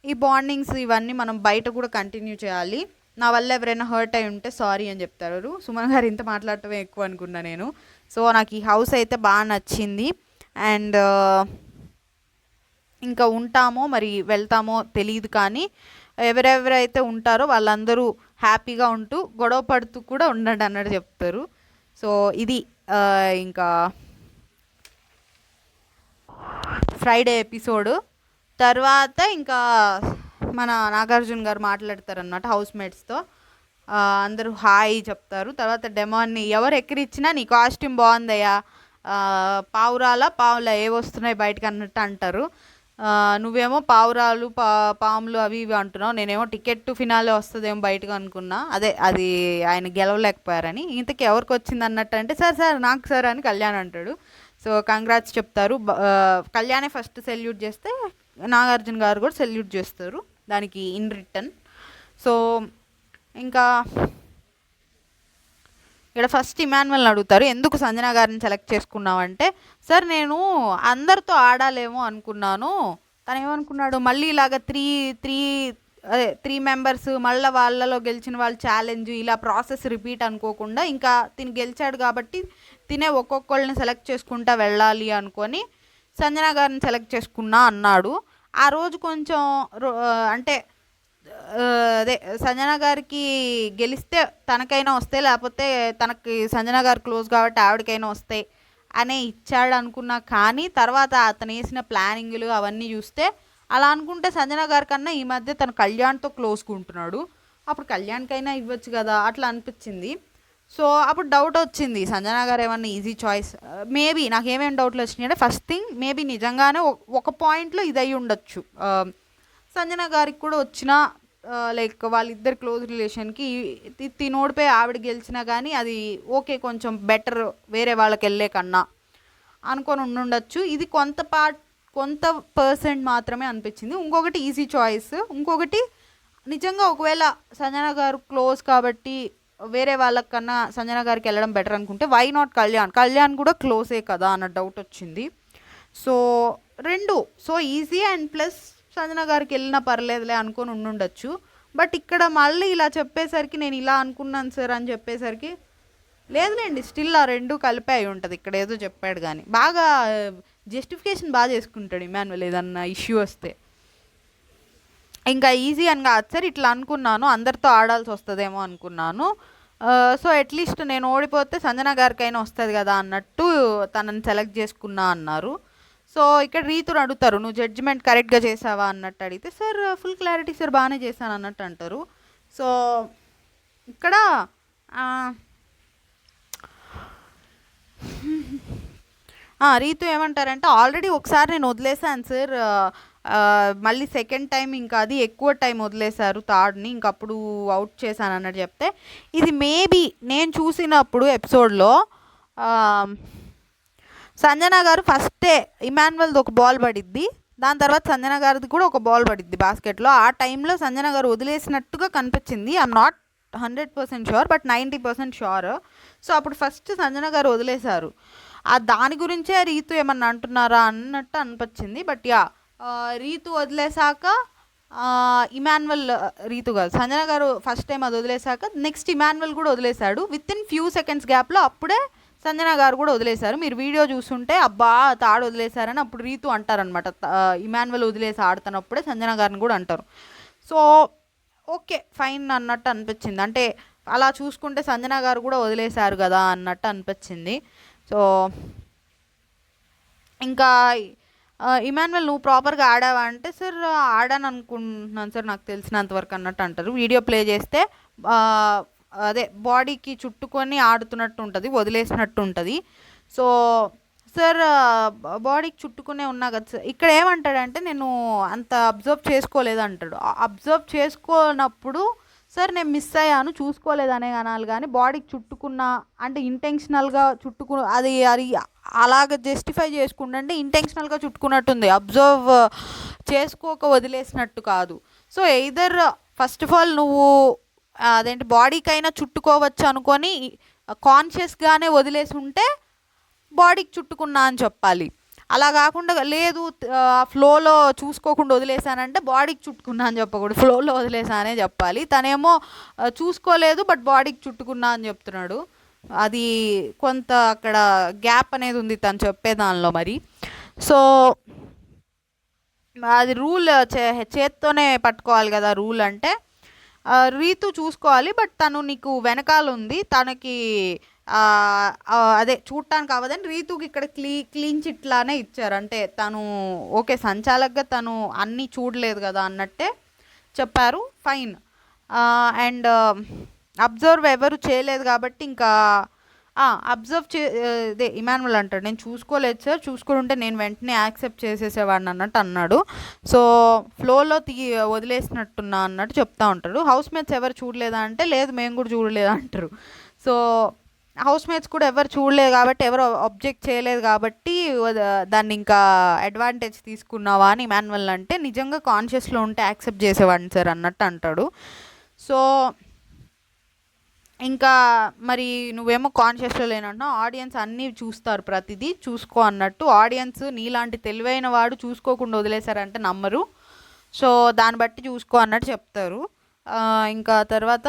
ఈ బాండింగ్స్ ఇవన్నీ మనం బయట కూడా కంటిన్యూ చేయాలి. నా వల్ల ఎవరైనా హర్ట్ అయి ఉంటే సారీ అని చెప్తారు. సుమన్ గారు ఇంత మాట్లాడటమే ఎక్కువ అనుకున్నా నేను. సో నాకు ఈ హౌస్ అయితే బాగా నచ్చింది. అండ్ ఇంకా ఉంటామో మరి వెళ్తామో తెలియదు, కానీ ఎవరెవరైతే ఉంటారో వాళ్ళందరూ హ్యాపీగా ఉంటూ గొడవ పడుతూ కూడా ఉండండి అన్నట్టు చెప్తారు. సో ఇది ఇంకా ఫ్రైడే ఎపిసోడ్. తర్వాత ఇంకా మన నాగార్జున గారు మాట్లాడతారన్నమాట హౌస్మేట్స్తో. అందరూ హాయ్ చెప్తారు. తర్వాత డెమాన్ని ఎవరు ఎక్కిరిచ్చినా నీ కాస్ట్యూమ్ బాగుందయ్యా, పావులా ఏవి వస్తున్నాయి బయటకు అన్నట్టు అంటారు. నువ్వేమో పావురాలు పాములు అవి ఇవి అంటున్నావు, నేనేమో టికెట్ ఫినాలే వస్తుందేమో బయటకు అనుకున్నా, అది ఆయన గెలవలేకపోయారని. ఇంతకీ ఎవరికి వచ్చింది అన్నట్టు అంటే సార్ నాకు సార్ అని కళ్యాణ్ అంటాడు. సో కంగ్రాట్స్ చెప్తారు. కళ్యాణే ఫస్ట్ సెల్యూట్ చేస్తే నాగార్జున గారు కూడా సెల్యూట్ చేస్తారు దానికి ఇన్ రిటర్న్. సో ఇంకా ఇక్కడ ఫస్ట్ ఇమాన్యువల్ని అడుగుతారు, ఎందుకు సంజన గారిని సెలెక్ట్ చేసుకున్నావంటే, సార్ నేను అందరితో ఆడాలేమో అనుకున్నాను. తను ఏమనుకున్నాడు, మళ్ళీ ఇలాగ త్రీ మెంబర్స్ మళ్ళీ వాళ్ళలో గెలిచిన వాళ్ళు ఛాలెంజ్ ఇలా ప్రాసెస్ రిపీట్ అనుకోకుండా ఇంకా తిని గెలిచాడు కాబట్టి తినే ఒక్కొక్కళ్ళని సెలెక్ట్ చేసుకుంటా వెళ్ళాలి అనుకొని సంజన గారిని సెలెక్ట్ చేసుకున్నా అన్నాడు. ఆ రోజు కొంచెం అంటే అదే సంజన గారికి గెలిస్తే తనకైనా వస్తాయి, లేకపోతే తనకి సంజన గారు క్లోజ్ కాబట్టి ఆవిడకైనా వస్తాయి అనే ఇచ్చాడు అనుకున్నా. కానీ తర్వాత అతను వేసిన ప్లానింగ్లు అవన్నీ చూస్తే అలా అనుకుంటే సంజన గారి కన్నా ఈ మధ్య తను కళ్యాణ్తో క్లోజ్గా ఉంటున్నాడు, అప్పుడు కళ్యాణ్కైనా ఇవ్వచ్చు కదా అట్లా అనిపించింది. సో అప్పుడు డౌట్ వచ్చింది సంజన గారు ఏమన్నా ఈజీ చాయిస్. మేబీ నాకేమేమి డౌట్లు వచ్చినాయి అంటే, ఫస్ట్ థింగ్ మేబీ నిజంగానే ఒక పాయింట్లో ఇది అయి ఉండొచ్చు. సంజన గారికి కూడా వచ్చిన లైక్ వాళ్ళిద్దరు క్లోజ్ రిలేషన్కి తినోడిపై ఆవిడ గెలిచినా కానీ అది ఓకే, కొంచెం బెటర్ వేరే వాళ్ళకి వెళ్ళే కన్నా అనుకొని ఉండుండొచ్చు. ఇది కొంత పర్సెంట్ మాత్రమే అనిపించింది. ఇంకొకటి ఈజీ చాయిస్, ఇంకొకటి నిజంగా ఒకవేళ సంజన గారు క్లోజ్ కాబట్టి వేరే వాళ్ళకన్నా సంజన గారికి వెళ్ళడం బెటర్ అనుకుంటే వై నాట్ కళ్యాణ్ కూడా క్లోజే కదా అన్న డౌట్ వచ్చింది. సో రెండు, so easy and plus Sanjana గారికి వెళ్ళినా పర్లేదులే అనుకొని ఉండుండొచ్చు. బట్ ఇక్కడ మళ్ళీ ఇలా చెప్పేసరికి నేను ఇలా అనుకున్నాను సార్ అని చెప్పేసరికి లేదులేండి, స్టిల్ ఆ రెండు కలిపే అయి ఉంటుంది. ఇక్కడ ఏదో చెప్పాడు కానీ బాగా జస్టిఫికేషన్ బాగా చేసుకుంటాడు ఇమాన్యుయల్ ఏదన్నా ఇష్యూ వస్తే. ఇంకా ఈజీ అని కాదు సార్, ఇట్లా అనుకున్నాను, అందరితో ఆడాల్సి వస్తుందేమో అనుకున్నాను. సో అట్లీస్ట్ నేను ఓడిపోతే సంజన గారికైనా వస్తుంది కదా అన్నట్టు తనని సెలెక్ట్ చేసుకున్నా అన్నారు. సో ఇక్కడ రీతుని అడుగుతారు, నువ్వు జడ్జిమెంట్ కరెక్ట్గా చేసావా అన్నట్టు అడిగితే, సార్ ఫుల్ క్లారిటీ సార్ బాగానే చేశాను అన్నట్టు అంటారు. సో ఇక్కడ రీతు ఏమంటారంటే, ఆల్రెడీ ఒకసారి నేను వదిలేసాను సార్, మళ్ళీ సెకండ్ టైం ఇంకా అది ఎక్కువ టైం వదిలేశారు థర్డ్ని, ఇంకప్పుడు అవుట్ చేశాను అన్నట్టు చెప్తే, ఇది మేబీ నేను చూసినప్పుడు ఎపిసోడ్లో సంజన గారు ఫస్టే ఇమాన్యుయల్ది ఒక బాల్ పడిద్ది, దాని తర్వాత సంజన గారిది కూడా ఒక బాల్ పడిద్ది బాస్కెట్లో. ఆ టైంలో సంజన గారు వదిలేసినట్టుగా కనిపించింది. I'm not 100% sure, but 90% sure. So అప్పుడు ఫస్ట్ సంజన గారు వదిలేశారు. దాని గురించే రీతు ఏమన్నా అంటున్నారా అన్నట్టు అనిపించింది. బట్ యా, రీతు వదిలేసాక ఇమాన్యుయల్, రీతు కాదు సంజన గారు ఫస్ట్ టైం అది వదిలేసాక నెక్స్ట్ ఇమాన్యుయల్ కూడా వదిలేశాడు. విత్ ఇన్ ఫ్యూ సెకండ్స్ గ్యాప్లో అప్పుడే సంజన గారు కూడా వదిలేశారు. మీరు వీడియో చూస్తుంటే అబ్బా తాడు వదిలేశారని అప్పుడు రీతు అంటారనమాట. ఇమాన్యుయల్ వదిలేసి ఆడుతున్నప్పుడే సంజన గారిని కూడా అంటారు. సో ఓకే ఫైన్ అన్నట్టు అనిపించింది. అంటే అలా చూసుకుంటే సంజన గారు కూడా వదిలేశారు కదా అన్నట్టు అనిపించింది. సో ఇంకా ఇమాన్యుయల్ నువ్వు ప్రాపర్గా ఆడావా అంటే, సార్ ఆడాను అనుకుంటున్నాను సార్ నాకు తెలిసినంతవరకు అన్నట్టు అంటారు. వీడియో ప్లే చేస్తే అదే బాడీకి చుట్టుకొని ఆడుతున్నట్టు ఉంటుంది, వదిలేసినట్టు ఉంటుంది. సో సార్ బాడీకి చుట్టుకునే ఉన్నా కదా సార్, ఇక్కడ ఏమంటాడంటే నేను అంత అబ్జర్వ్ చేసుకోలేదు అంటాడు. అబ్జర్వ్ చేసుకోనప్పుడు సార్ నేను మిస్ అయ్యాను చూసుకోలేదనే అనాలి, కానీ బాడీకి చుట్టుకున్నా అంటే ఇంటెన్షనల్గా అది అలాగ జస్టిఫై చేసుకుంటే ఇంటెన్షనల్గా చుట్టుకున్నట్టుంది, అబ్జర్వ్ చేసుకోక వదిలేసినట్టు కాదు. So either first of all నువ్వు అదేంటి బాడీకైనా చుట్టుకోవచ్చు అనుకొని కాన్షియస్గానే వదిలేసి ఉంటే బాడీకి చుట్టుకున్నా అని చెప్పాలి. అలా కాకుండా లేదు ఫ్లోలో చూసుకోకుండా వదిలేసానంటే బాడీకి చుట్టుకున్నా అని చెప్పకూడదు, ఫ్లోలో వదిలేసానే చెప్పాలి. తనేమో చూసుకోలేదు బట్ బాడీకి చుట్టుకున్నా అని చెప్తున్నాడు. అది కొంత అక్కడ గ్యాప్ అనేది ఉంది తను చెప్పే దానిలో మరి. సో అది రూల్ చేత్తోనే పట్టుకోవాలి కదా రూల్ అంటే. రీతు చూసుకోవాలి బట్ తను నీకు వెనకాల ఉంది, తనకి అదే చూడటానికి అవ్వదని రీతుకి ఇక్కడ క్లీన్ చిట్లానే ఇచ్చారు. అంటే తను ఓకే సంచాలకుగా తను అన్నీ చూడలేదు కదా అన్నట్టే చెప్పారు, ఫైన్. అండ్ అబ్జర్వ్ ఎవరు చేయలేదు కాబట్టి ఇంకా అబ్జర్వ్ ఇదే ఇమాన్యుయల్ అంటాడు, నేను చూసుకోలేదు సార్, చూసుకుని ఉంటే నేను వెంటనే యాక్సెప్ట్ చేసేసేవాడిని అన్నట్టు అన్నాడు. సో ఫ్లోలో వదిలేసినట్టున్నా అన్నట్టు చెప్తా ఉంటాడు. హౌస్ మేట్స్ ఎవరు చూడలేదా అంటే లేదు మేము కూడా చూడలేదా అంటారు. సో హౌస్ మేట్స్ కూడా ఎవరు చూడలేదు కాబట్టి, ఎవరు అబ్జెక్ట్ చేయలేదు కాబట్టి దాన్ని ఇంకా అడ్వాంటేజ్ తీసుకున్నావా అని ఇమాన్యుయల్ అంటే, నిజంగా కాన్షియస్లో ఉంటే యాక్సెప్ట్ చేసేవాడిని సార్ అన్నట్టు అంటాడు. సో ఇంకా మరి నువ్వేమో కాన్షియస్లో లేనన్నా, ఆడియన్స్ అన్నీ చూస్తారు ప్రతిదీ చూసుకో అన్నట్టు. ఆడియన్స్ నీలాంటి తెలివైన వాడు చూసుకోకుండా వదిలేశారంటే నమ్మరు, సో దాన్ని బట్టి చూసుకో అన్నట్టు చెప్తారు. ఇంకా తర్వాత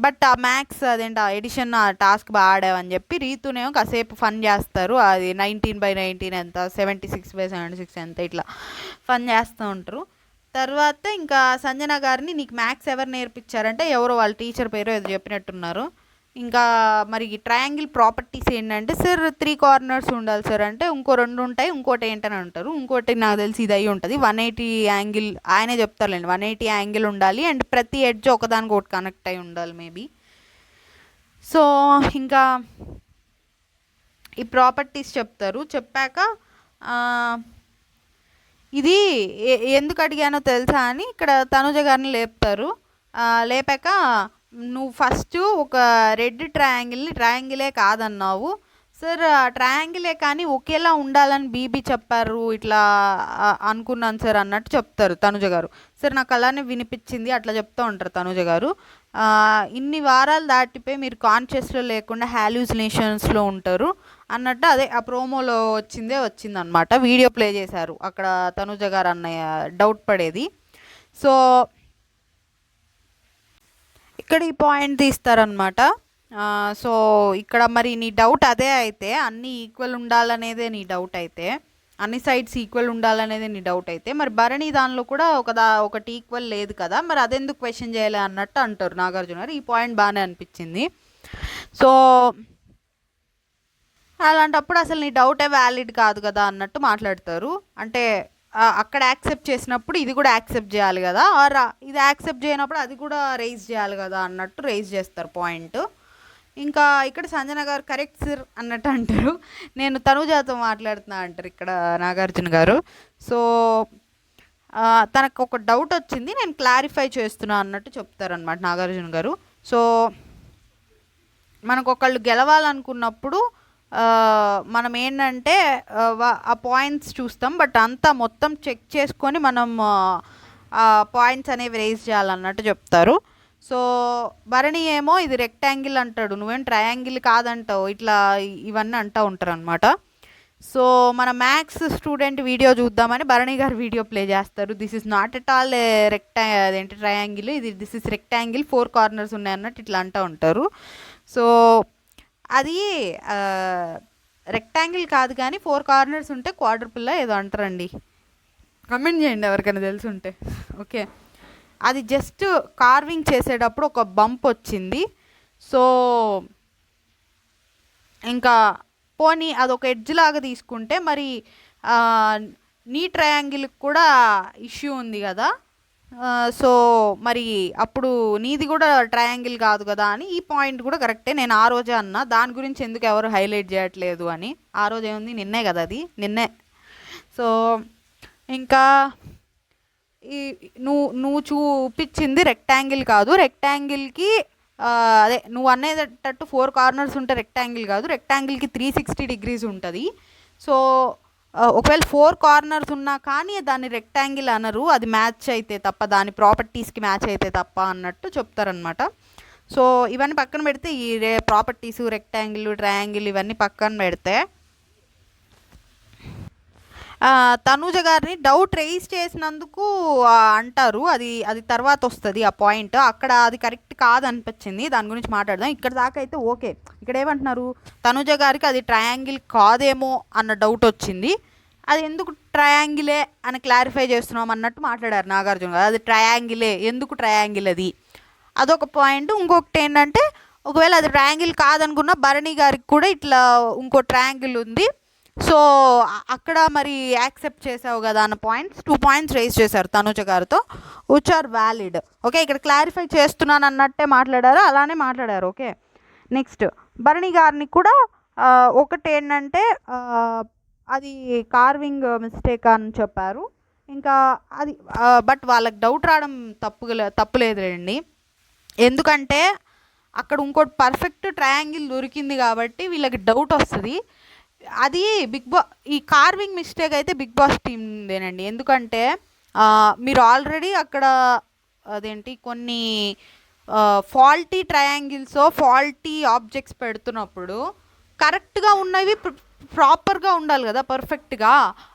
బట్ ఆ మ్యాథ్స్ అదేంటి ఎడిషన్ టాస్క్ బాగా ఆడావని చెప్పి రీతునేమో కాసేపు ఫన్ చేస్తారు. అది 19/19 ఎంత, 76/76 ఎంత, ఇట్లా ఫన్ చేస్తూ ఉంటారు. తర్వాత ఇంకా సంజన గారిని నీకు మ్యాథ్స్ ఎవరు నేర్పించారంటే ఎవరో వాళ్ళ టీచర్ పేరు ఏదో చెప్పినట్టున్నారు. ఇంకా మరి ట్రయాంగిల్ ప్రాపర్టీస్ ఏంటంటే సార్ 3 కార్నర్స్ ఉండాలి సార్ అంటే ఇంకో 2 ఉంటాయి, ఇంకోటి ఏంటని అంటారు. ఇంకోటి నాకు తెలిసి ఇది అయి ఉంటుంది 180 యాంగిల్, ఆయనే చెప్తారులేండి 180 యాంగిల్ ఉండాలి అండ్ ప్రతి ఎడ్జ్ ఒకదానికి ఒకటి కనెక్ట్ అయి ఉండాలి మేబీ. సో ఇంకా ఈ ప్రాపర్టీస్ చెప్తారు. చెప్పాక ఇది ఎందుకు అడిగానో తెలుసా అని ఇక్కడ తనుజ గారిని లేపుతారు. లేపాక నువ్వు ఫస్ట్ ఒక రెడ్ ట్రయాంగిలే కాదన్నావు సార్, ట్రయాంగిలే కానీ ఒకేలా ఉండాలని బీబీ చెప్పారు, ఇట్లా అనుకున్నాను సార్ అన్నట్టు చెప్తారు తనుజ గారు. సార్ నాకు అలానే వినిపించింది అట్లా చెప్తూ ఉంటారు తనుజ గారు. ఇన్ని వారాలు దాటిపోయి మీరు కాన్షియస్లో లేకుండా హాల్యూసినేషన్స్లో ఉంటారు అన్నట్టు అదే ఆ ప్రోమోలో వచ్చిందనమాట. వీడియో ప్లే చేశారు అక్కడ తనుజ గారు అన్నయ్య డౌట్ పడేది. సో ఇక్కడ ఈ పాయింట్ తీస్తారనమాట. సో ఇక్కడ మరి నీ డౌట్ అదే అయితే, అన్నీ ఈక్వల్ ఉండాలనేదే నీ డౌట్ అయితే, అన్ని సైడ్స్ ఈక్వల్ ఉండాలనేదే నీ డౌట్ అయితే, మరి భరణి దానిలో కూడా ఒకటి ఈక్వల్ లేదు కదా, మరి అదెందుకు క్వశ్చన్ చేయాలి అన్నట్టు అంటారు నాగార్జున గారు. ఈ పాయింట్ బాగానే అనిపించింది. సో అలాంటప్పుడు అసలు నీ డౌటే వ్యాలిడ్ కాదు కదా అన్నట్టు మాట్లాడతారు. అంటే అక్కడ యాక్సెప్ట్ చేసినప్పుడు ఇది కూడా యాక్సెప్ట్ చేయాలి కదా, ఆర్ ఇది యాక్సెప్ట్ చేయనప్పుడు అది కూడా రైజ్ చేయాలి కదా అన్నట్టు రైజ్ చేస్తారు పాయింట్. ఇంకా ఇక్కడ సంజన గారు కరెక్ట్ సార్ అన్నట్టు అంటారు. నేను తనుజాతో మాట్లాడుతున్నా అంటారు ఇక్కడ నాగార్జున గారు. సో తనకు ఒక డౌట్ వచ్చింది, నేను క్లారిఫై చేస్తున్నా అన్నట్టు చెప్తారనమాట నాగార్జున గారు. సో మనకు ఒకళ్ళు గెలవాలనుకున్నప్పుడు మనం ఏంటంటే ఆ పాయింట్స్ చూస్తాం, బట్ అంతా మొత్తం చెక్ చేసుకొని మనం ఆ పాయింట్స్ అనేవి రేజ్ చేయాలన్నట్టు చెప్తారు. సో భరణి ఏమో ఇది రెక్టాంగిల్ అంటాడు, నువ్వేం ట్రయాంగిల్ కాదంటావు, ఇట్లా ఇవన్నీ అంటూ ఉంటారు అనమాట. సో మన మ్యాథ్స్ స్టూడెంట్ వీడియో చూద్దామని భరణి గారు వీడియో ప్లే చేస్తారు. This is not at all అదేంటి triangle, this is rectangle 4 corners ఉన్నాయి అన్నట్టు ఇట్లా అంటూ ఉంటారు. సో అది రెక్టాంగిల్ కాదు కానీ 4 కార్నర్స్ ఉంటే క్వాడ్రపుల్లా ఏదో అంటారండి, కమెంట్ చేయండి ఎవరికైనా తెలిసి ఉంటే. ఓకే, అది జస్ట్ కార్వింగ్ చేసేటప్పుడు ఒక బంప్ వచ్చింది. సో ఇంకా పోనీ అదొక ఎడ్జ్ లాగా తీసుకుంటే మరి నీ ట్రయాంగిల్కి కూడా ఇష్యూ ఉంది కదా, సో మరి అప్పుడు నీది కూడా ట్రయాంగిల్ కాదు కదా అని ఈ పాయింట్ కూడా కరెక్టే. నేను ఆ రోజే అన్నా దాని గురించి ఎందుకు ఎవరు హైలైట్ చేయట్లేదు అని. ఆ రోజు ఏముంది, నిన్నే కదా, అది నిన్నే. సో ఇంకా నువ్వు చూపించింది రెక్టాంగిల్ కాదు, రెక్టాంగిల్కి అదే నువ్వు అనేటట్టు 4 కార్నర్స్ ఉంటే రెక్టాంగిల్ కాదు, రెక్టాంగిల్కి 360 degrees ఉంటుంది. సో ఒకవేళ 4 కార్నర్స్ ఉన్నా కానీ దాన్ని రెక్టాంగిల్ అనరు, అది మ్యాచ్ అయితే తప్ప, దాని ప్రాపర్టీస్కి మ్యాచ్ అయితే తప్ప అన్నట్టు చెప్తారనమాట. సో ఇవన్నీ పక్కన పెడితే ఈ ప్రాపర్టీస్ రెక్టాంగిల్ ట్రయాంగిల్ ఇవన్నీ పక్కన పెడితే తనూజ గారిని డౌట్ రైజ్ చేసినందుకు అంటారు, అది తర్వాత వస్తుంది ఆ పాయింట్, అక్కడ అది కరెక్ట్ కాదనిపించింది, దాని గురించి మాట్లాడదాం. ఇక్కడ దాకా అయితే ఓకే. ఇక్కడ ఏమంటున్నారు, తనూజ గారికి అది ట్రయాంగిల్ కాదేమో అన్న డౌట్ వచ్చింది, అది ఎందుకు ట్రయాంగిలే అని క్లారిఫై చేస్తున్నాం అన్నట్టు మాట్లాడారు నాగార్జున గారు. అది ట్రయాంగిలే, ఎందుకు ట్రయాంగిల్ అదొక పాయింట్. ఇంకొకటి ఏంటంటే ఒకవేళ అది ట్రయాంగిల్ కాదనుకున్న భరణి గారికి కూడా ఇట్లా ఇంకో ట్రయాంగిల్ ఉంది, సో అక్కడ మరి యాక్సెప్ట్ చేసావు కదా అన్న పాయింట్స్ 2 పాయింట్స్ రైజ్ చేశారు తనూజ గారితో, విచ్ ఆర్ వ్యాలిడ్. ఓకే, ఇక్కడ క్లారిఫై చేస్తున్నాను అన్నట్టే మాట్లాడారు, అలానే మాట్లాడారు. ఓకే, నెక్స్ట్ భరణి గారిని కూడా ఒకటి ఏంటంటే అది కార్వింగ్ మిస్టేక్ అని చెప్పారు. ఇంకా అది బట్ వాళ్ళకి డౌట్ రావడం తప్పులేదులేండి, ఎందుకంటే అక్కడ ఇంకోటి పర్ఫెక్ట్ ట్రయాంగిల్ దొరికింది కాబట్టి వీళ్ళకి డౌట్ వస్తుంది. అది ఈ కార్వింగ్ మిస్టేక్ అయితే బిగ్ బాస్ టీమ్దేనండి, ఎందుకంటే మీరు ఆల్రెడీ అక్కడ అదేంటి కొన్ని ఫాల్టీ ట్రయాంగిల్స్ ఫాల్టీ ఆబ్జెక్ట్స్ పెడుతున్నప్పుడు కరెక్ట్గా ఉన్నవి ప్రాపర్గా ఉండాలి కదా, పర్ఫెక్ట్గా.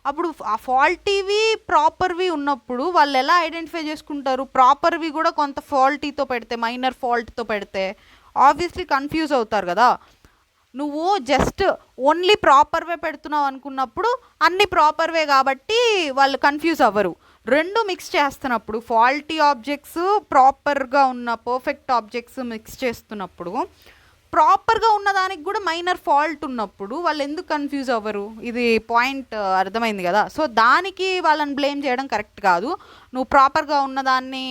అప్పుడు ఆ ఫాల్టీవి ప్రాపర్వి ఉన్నప్పుడు వాళ్ళు ఎలా ఐడెంటిఫై చేసుకుంటారు? ప్రాపర్వి కూడా కొంత ఫాల్టీతో పెడితే, మైనర్ ఫాల్ట్తో పెడితే ఆబ్వియస్లీ కన్ఫ్యూజ్ అవుతారు కదా. నువ్వు జస్ట్ ఓన్లీ ప్రాపర్వే పెడుతున్నావు అనుకున్నప్పుడు అన్ని ప్రాపర్వే కాబట్టి వాళ్ళు కన్ఫ్యూజ్ అవ్వరు. 2 మిక్స్ చేస్తున్నప్పుడు ఫాల్టీ ఆబ్జెక్ట్స్ ప్రాపర్గా ఉన్న పర్ఫెక్ట్ ఆబ్జెక్ట్స్ మిక్స్ చేస్తున్నప్పుడు ప్రాపర్గా ఉన్నదానికి కూడా మైనర్ ఫాల్ట్ ఉన్నప్పుడు వాళ్ళు ఎందుకు కన్ఫ్యూజ్ అవ్వరు? ఇది పాయింట్ అర్థమైంది కదా. సో దానికి వాళ్ళని బ్లేమ్ చేయడం కరెక్ట్ కాదు. నువ్వు ప్రాపర్గా ఉన్నదాన్ని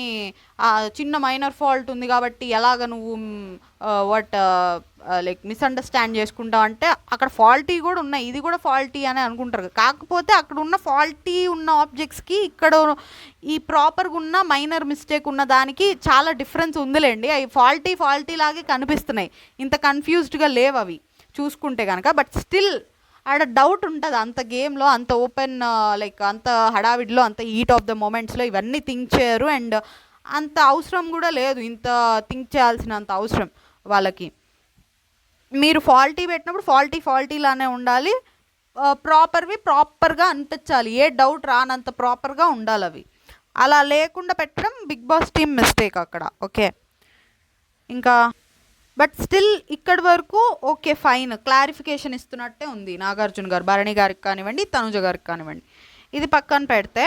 చిన్న మైనర్ ఫాల్ట్ ఉంది కాబట్టి ఎలాగ నువ్వు వాట్ లైక్ మిస్అండర్స్టాండ్ చేసుకుంటావు అంటే అక్కడ ఫాల్టీ కూడా ఉన్నాయి, ఇది కూడా ఫాల్టీ అని అనుకుంటారు. కాకపోతే అక్కడ ఉన్న ఫాల్టీ ఉన్న ఆబ్జెక్ట్స్కి ఇక్కడ ఈ ప్రాపర్గా ఉన్న మైనర్ మిస్టేక్ ఉన్న దానికి చాలా డిఫరెన్స్ ఉందిలేండి. అవి ఫాల్టీ లాగే కనిపిస్తున్నాయి, ఇంత కన్ఫ్యూజ్డ్గా లేవు అవి చూసుకుంటే కనుక. బట్ స్టిల్ ఆడ డౌట్ ఉంటుంది అంత గేమ్లో, అంత ఓపెన్ లైక్ అంత హడావిడిలో, అంత హీట్ ఆఫ్ ద మూమెంట్స్లో ఇవన్నీ థింక్ చేయరు. అండ్ అంత అవసరం కూడా లేదు, ఇంత థింక్ చేయాల్సినంత అవసరం వాళ్ళకి. మీరు ఫాల్టీ పెట్టినప్పుడు ఫాల్టీలానే ఉండాలి, ప్రాపర్గా అనిపించాలి, ఏ డౌట్ రానంత ప్రాపర్గా ఉండాలి అవి. అలా లేకుండా పెట్టడం బిగ్ బాస్ టీమ్ మిస్టేక్ అక్కడ. ఓకే, ఇంకా బట్ స్టిల్ ఇక్కడి వరకు ఓకే ఫైన్, క్లారిఫికేషన్ ఇస్తున్నట్టే ఉంది నాగార్జున గారు, భరణి గారికి కానివ్వండి, తనుజ గారికి కానివ్వండి. ఇది పక్కన పెడితే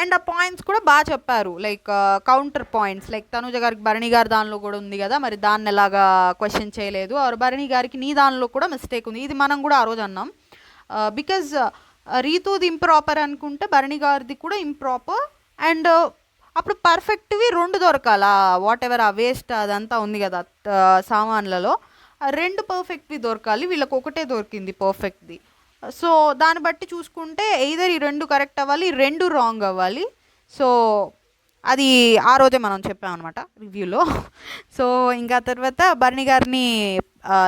అండ్ ఆ పాయింట్స్ కూడా బాగా చెప్పారు, like counter points, like Tanuja గారికి భరణి గారి దానిలో కూడా ఉంది కదా, మరి దాన్ని ఎలాగా క్వశ్చన్ చేయలేదు, ఆర్ భరణి గారికి నీ దానిలో కూడా మిస్టేక్ ఉంది. ఇది మనం కూడా ఆ రోజు అన్నాం. బికాజ్ రీతూది ఇంప్రాపర్ అనుకుంటే భరణి గారిది కూడా ఇంప్రాపర్. అండ్ అప్పుడు పర్ఫెక్ట్వి రెండు దొరకాల, వాట్ ఎవర్ ఆ వేస్ట్ అదంతా ఉంది కదా సామాన్లలో, రెండు పర్ఫెక్ట్వి దొరకాలి, వీళ్ళకి ఒకటే దొరికింది పర్ఫెక్ట్ది. సో దాన్ని బట్టి చూసుకుంటే ఎయిదర్ ఈ రెండు కరెక్ట్ అవ్వాలి, ఈ రెండు రాంగ్ అవ్వాలి. సో అది ఆ రోజే మనం చెప్పామన్నమాట రివ్యూలో. సో ఇంకా తర్వాత భరణి గారిని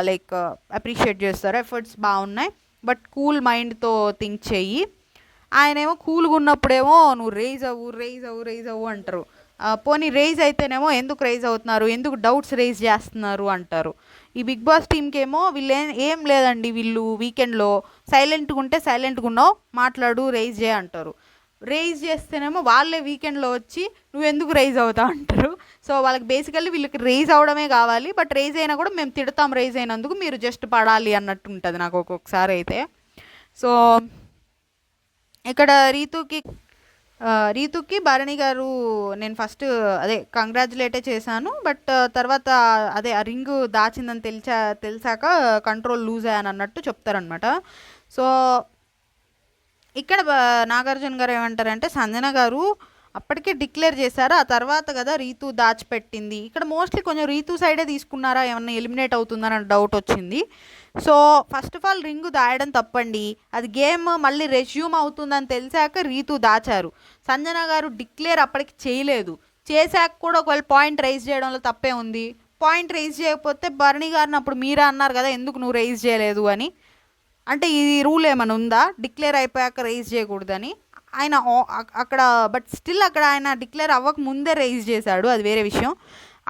లైక్ అప్రిషియేట్ చేస్తారు, ఎఫర్ట్స్ బాగున్నాయి, బట్ కూల్ మైండ్తో థింక్ చెయ్యి. ఆయనేమో కూల్గా ఉన్నప్పుడేమో నువ్వు రైజ్ అవ్వు అంటారు. పోనీ రైజ్ అయితేనేమో ఎందుకు రైజ్ అవుతున్నారు, ఎందుకు డౌట్స్ రైజ్ చేస్తున్నారు అంటారు. ఈ బిగ్ బాస్ టీంకి ఏమో వీళ్ళు ఏం లేదండి, వీళ్ళు వీకెండ్లో సైలెంట్గా ఉంటే సైలెంట్గా ఉన్నావు, మాట్లాడు, రైజ్ చేయ అంటారు. రైజ్ చేస్తేనేమో వాళ్ళే వీకెండ్లో వచ్చి నువ్వు ఎందుకు రైజ్ అవుతావు అంటారు. సో వాళ్ళకి బేసికల్లీ వీళ్ళకి రైజ్ అవడమే కావాలి, బట్ రైజ్ అయినా కూడా మేము తిడతాం రైజ్ అయినందుకు, మీరు జస్ట్ పడాలి అన్నట్టు ఉంటుంది నాకు ఒక్కొక్కసారి అయితే. సో ఇక్కడ రీతుకి భరణి గారు నేను ఫస్ట్ అదే కంగ్రాచులేటే చేశాను, బట్ తర్వాత అదే ఆ రింగ్ దాచిందని తెలిసాక కంట్రోల్ లూజ్ అయ్యాను అన్నట్టు చెప్తారనమాట. సో ఇక్కడ నాగార్జున గారు ఏమంటారంటే సంజన గారు అప్పటికే డిక్లేర్ చేశారు, ఆ తర్వాత కదా రీతు దాచిపెట్టింది. ఇక్కడ మోస్ట్లీ కొంచెం రీతు సైడే తీసుకున్నారా, ఏమన్నా ఎలిమినేట్ అవుతుందని డౌట్ వచ్చింది. So first of all ring దాయడం తప్పండి, అది గేమ్ మళ్ళీ రెజ్యూమ్ అవుతుందని తెలిసాక రీతు దాచారు. సంజన గారు డిక్లేర్ అప్పటికి చేయలేదు, చేశాక కూడా ఒకవేళ పాయింట్ రైజ్ చేయడంలో తప్పే ఉంది. పాయింట్ రైజ్ చేయకపోతే భరణి గారిని అప్పుడు మీరే అన్నారు కదా ఎందుకు నువ్వు రైజ్ చేయలేదు అని, అంటే ఈ రూల్ ఏమైనా ఉందా డిక్లేర్ అయిపోయాక రైజ్ చేయకూడదని ఆయన అక్కడ. బట్ స్టిల్ అక్కడ ఆయన డిక్లేర్ అవ్వక ముందే రైజ్ చేశాడు, అది వేరే విషయం.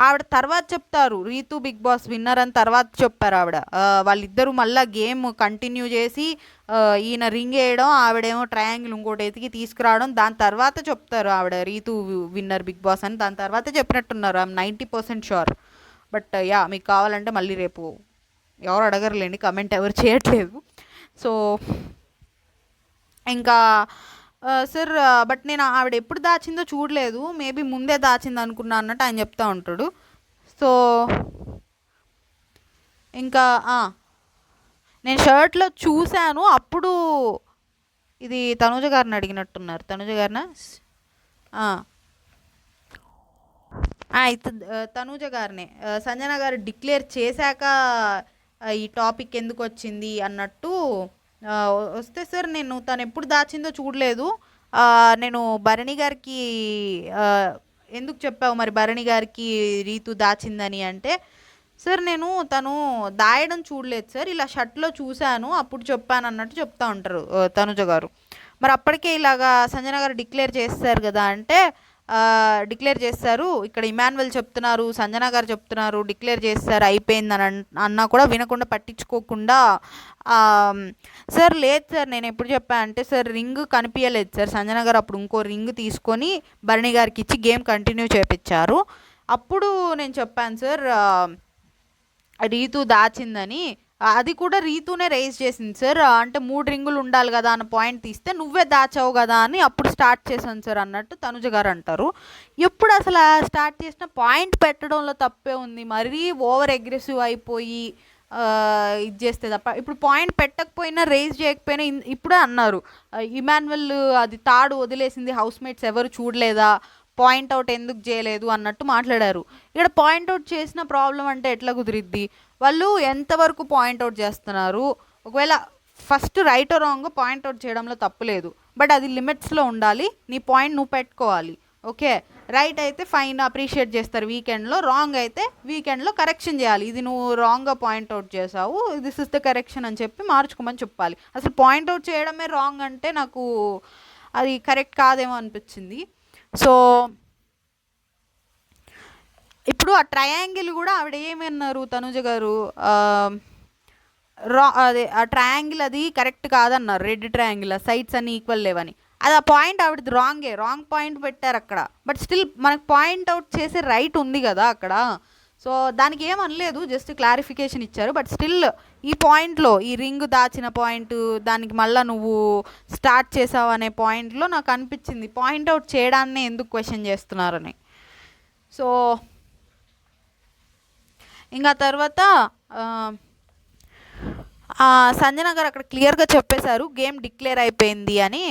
ఆవిడ తర్వాత చెప్తారు రీతు బిగ్ బాస్ విన్నర్ అని తర్వాత చెప్పారు ఆవిడ. వాళ్ళిద్దరూ మళ్ళీ గేమ్ కంటిన్యూ చేసి ఈయన రింగ్ వేయడం, ఆవిడేమో ట్రయాంగిల్ ఇంకోటి ఎతికి తీసుకురావడం, దాని తర్వాత చెప్తారు ఆవిడ రీతు విన్నర్ బిగ్ బాస్ అని, దాని తర్వాతే చెప్పినట్టున్నారు. I'm 90% sure. బట్ యా మీకు కావాలంటే మళ్ళీ రేపు ఎవరు అడగరులేండి, కమెంట్ ఎవరు చేయట్లేదు. సో ఇంకా సార్ బట్ నేను ఆవిడ ఎప్పుడు దాచిందో చూడలేదు, మేబీ ముందే దాచింది అనుకున్నా అన్నట్టు ఆయన చెప్తా ఉంటాడు. సో ఇంకా నేను షర్ట్లో చూశాను అప్పుడు, ఇది తనుజ గారిని అడిగినట్టున్నారు, తనుజ గారిన తనుజ గారినే సంజన గారు డిక్లేర్ చేశాక ఈ టాపిక్ ఎందుకు వచ్చింది అన్నట్టు వస్తే, సార్ నేను తను ఎప్పుడు దాచిందో చూడలేదు, నేను భరణి గారికి ఎందుకు చెప్పావు మరి భరణి గారికి రీతు దాచిందని అంటే, సార్ నేను తను దాయడం చూడలేదు సార్, ఇలా షర్ట్లో చూశాను అప్పుడు చెప్పాను అన్నట్టు చెప్తా ఉంటారు తనుజ గారు. మరి అప్పటికే ఇలాగా సంజన గారు డిక్లేర్ చేస్తారు కదా అంటే, డిక్లేర్ చేస్తారు, ఇక్కడ ఇమాన్యువల్ చెప్తున్నారు, సంజన గారు చెప్తున్నారు డిక్లేర్ చేస్తారు అయిపోయిందని అన్నా కూడా వినకుండా పట్టించుకోకుండా, సార్ లేదు సార్ నేను ఎప్పుడు చెప్పాను అంటే, సార్ రింగ్ కనిపించలేదు సార్, సంజన గారు అప్పుడు ఇంకో రింగ్ తీసుకొని భరణి గారికి ఇచ్చి గేమ్ కంటిన్యూ చేయించారు, అప్పుడు నేను చెప్పాను సార్ రీతు దాచిందని, అది కూడా రీతూనే రేజ్ చేసింది సార్. అంటే 3 రింగులు ఉండాలి కదా అన్న పాయింట్ తీస్తే నువ్వే దాచావు కదా అని అప్పుడు స్టార్ట్ చేశాను సార్ అన్నట్టు తనుజ గారు అంటారు. ఎప్పుడు అసలు స్టార్ట్ చేసిన పాయింట్ పెట్టడంలో తప్పే ఉంది, మరీ ఓవర్ అగ్రెసివ్ అయిపోయి ఇది చేస్తే తప్ప. ఇప్పుడు పాయింట్ పెట్టకపోయినా రేజ్ చేయకపోయినా ఇప్పుడే అన్నారు ఇమాన్యువల్ అది తాడు వదిలేసింది హౌస్ మేట్స్ ఎవరు చూడలేదా, పాయింట్అవుట్ ఎందుకు చేయలేదు అన్నట్టు మాట్లాడారు. ఇక్కడ పాయింట్అవుట్ చేసిన ప్రాబ్లం అంటే ఎట్లా కుదిరిద్ది? వాళ్ళు ఎంతవరకు పాయింట్అవుట్ చేస్తున్నారు? ఒకవేళ ఫస్ట్ రైట్ రాంగ్ పాయింట్అవుట్ చేయడంలో తప్పు లేదు, బట్ అది లిమిట్స్లో ఉండాలి. నీ పాయింట్ నువ్వు పెట్టుకోవాలి. ఓకే, రైట్ అయితే ఫైన్ అప్రిషియేట్ చేస్తారు వీకెండ్లో, రాంగ్ అయితే వీకెండ్లో కరెక్షన్ చేయాలి. ఇది నువ్వు రాంగ్గా పాయింట్అవుట్ చేసావు, దిస్ ఇస్ ద కరెక్షన్ అని చెప్పి మార్చుకోమని చెప్పాలి. అసలు పాయింట్అవుట్ చేయడమే రాంగ్ అంటే నాకు అది కరెక్ట్ కాదేమో అనిపించింది. సో ఇప్పుడు ఆ ట్రయాంగిల్ కూడా ఆవిడ ఏమన్నారు తనుజ గారు, అదే ఆ ట్రయాంగిల్ అది కరెక్ట్ కాదన్నారు. రెడ్ ట్రయాంగిల్ సైడ్స్ అన్ని ఈక్వల్ లేవని. అది ఆ పాయింట్ ఆవిడది రాంగ్ పాయింట్ పెట్టారు అక్కడ. బట్ స్టిల్ మనకు పాయింట్ అవుట్ చేసే రైట్ ఉంది కదా అక్కడ. సో దానికి ఏమనలేదు, జస్ట్ క్లారిఫికేషన్ ఇచ్చారు. బట్ స్టిల్ ఈ పాయింట్లో, ఈ రింగ్ దాచిన పాయింట్, దానికి మళ్ళీ నువ్వు స్టార్ట్ చేసావు అనే పాయింట్లో నాకు అనిపించింది పాయింట్ అవుట్ చేయడాన్ని ఎందుకు క్వశ్చన్ చేస్తున్నారని. సో ఇంకా తర్వాత సంజన గారు అక్కడ క్లియర్గా చెప్పేశారు గేమ్ డిక్లేర్ అయిపోయింది అని.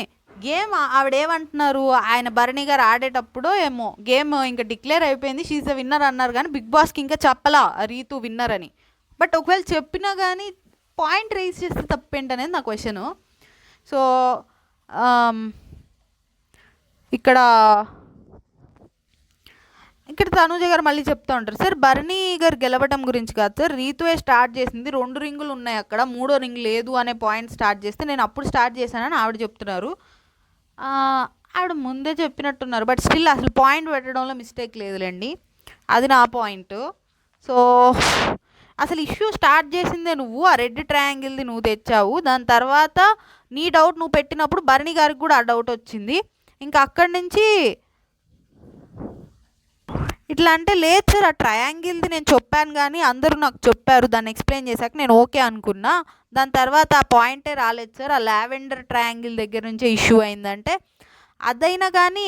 గేమ్ ఆవిడేమంటున్నారు, ఆయన భరణి గారు ఆడేటప్పుడు ఏమో గేమ్ ఇంకా డిక్లేర్ అయిపోయింది, షీజ్ ద విన్నర్ అన్నారు, కానీ బిగ్ బాస్కి ఇంకా చెప్పలా రీతు విన్నర్ అని. బట్ ఒకవేళ చెప్పినా కానీ పాయింట్ రేస్ చేస్తే తప్పేంటనేది నా క్వశ్చను. సో ఇక్కడ తనూజ గారు మళ్ళీ చెప్తూ ఉంటారు, సార్ భరణి గారు గెలవడం గురించి కాదు సార్, రీతువే స్టార్ట్ చేసింది, 2 రింగులు ఉన్నాయి అక్కడ, 3వ రింగ్ లేదు అనే పాయింట్ స్టార్ట్ చేస్తే నేను అప్పుడు స్టార్ట్ చేశానని ఆవిడ చెప్తున్నారు. ఆవిడ ముందే చెప్పినట్టున్నారు, బట్ స్టిల్ అసలు పాయింట్ పెట్టడంలో మిస్టేక్ లేదులేండి, అది నా పాయింట్. సో అసలు ఇష్యూ స్టార్ట్ చేసిందే నువ్వు, ఆ రెడ్ ట్రయాంగిల్ది నువ్వు తెచ్చావు, దాని తర్వాత నీ డౌట్ నువ్వు పెట్టినప్పుడు భరణి గారికి కూడా ఆ డౌట్ వచ్చింది. ఇంకా అక్కడి నుంచి ఇట్లా అంటే లేదు సార్, ఆ ట్రయాంగిల్ది నేను చెప్పాను కానీ అందరూ నాకు చెప్పారు, దాన్ని ఎక్స్ప్లెయిన్ చేశాక నేను ఓకే అనుకున్నా, దాని తర్వాత ఆ పాయింటే రాలేదు సార్, ఆ లావెండర్ ట్రయాంగిల్ దగ్గర నుంచే ఇష్యూ అయిందంటే, అదైనా కానీ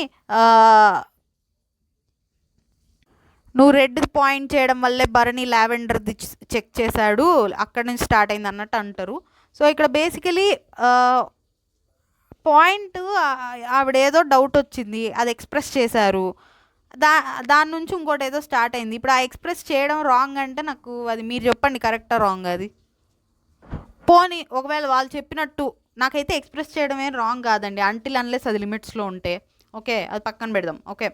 నువ్వు రెడ్ పాయింట్ చేయడం వల్లే భరణి లావెండర్ది చెక్ చేశాడు, అక్కడి నుంచి స్టార్ట్ అయింది అన్నట్టు అంటారు. సో ఇక్కడ బేసికలీ పాయింట్ ఆవిడేదో డౌట్ వచ్చింది, అది ఎక్స్ప్రెస్ చేశారు, దాని నుంచి ఇంకోటి ఏదో స్టార్ట్ అయింది. ఇప్పుడు ఆ ఎక్స్ప్రెస్ చేయడం రాంగ్ అంటే నాకు అది మీరు చెప్పండి కరెక్టా రాంగ్ అది. పోనీ ఒకవేళ వాళ్ళు చెప్పినట్టు నాకైతే ఎక్స్ప్రెస్ చేయడం ఏం రాంగ్ కాదండి, అంటిల్ అన్లెస్ అది లిమిట్స్లో ఉంటే ఓకే, అది పక్కన పెడదాం ఓకే.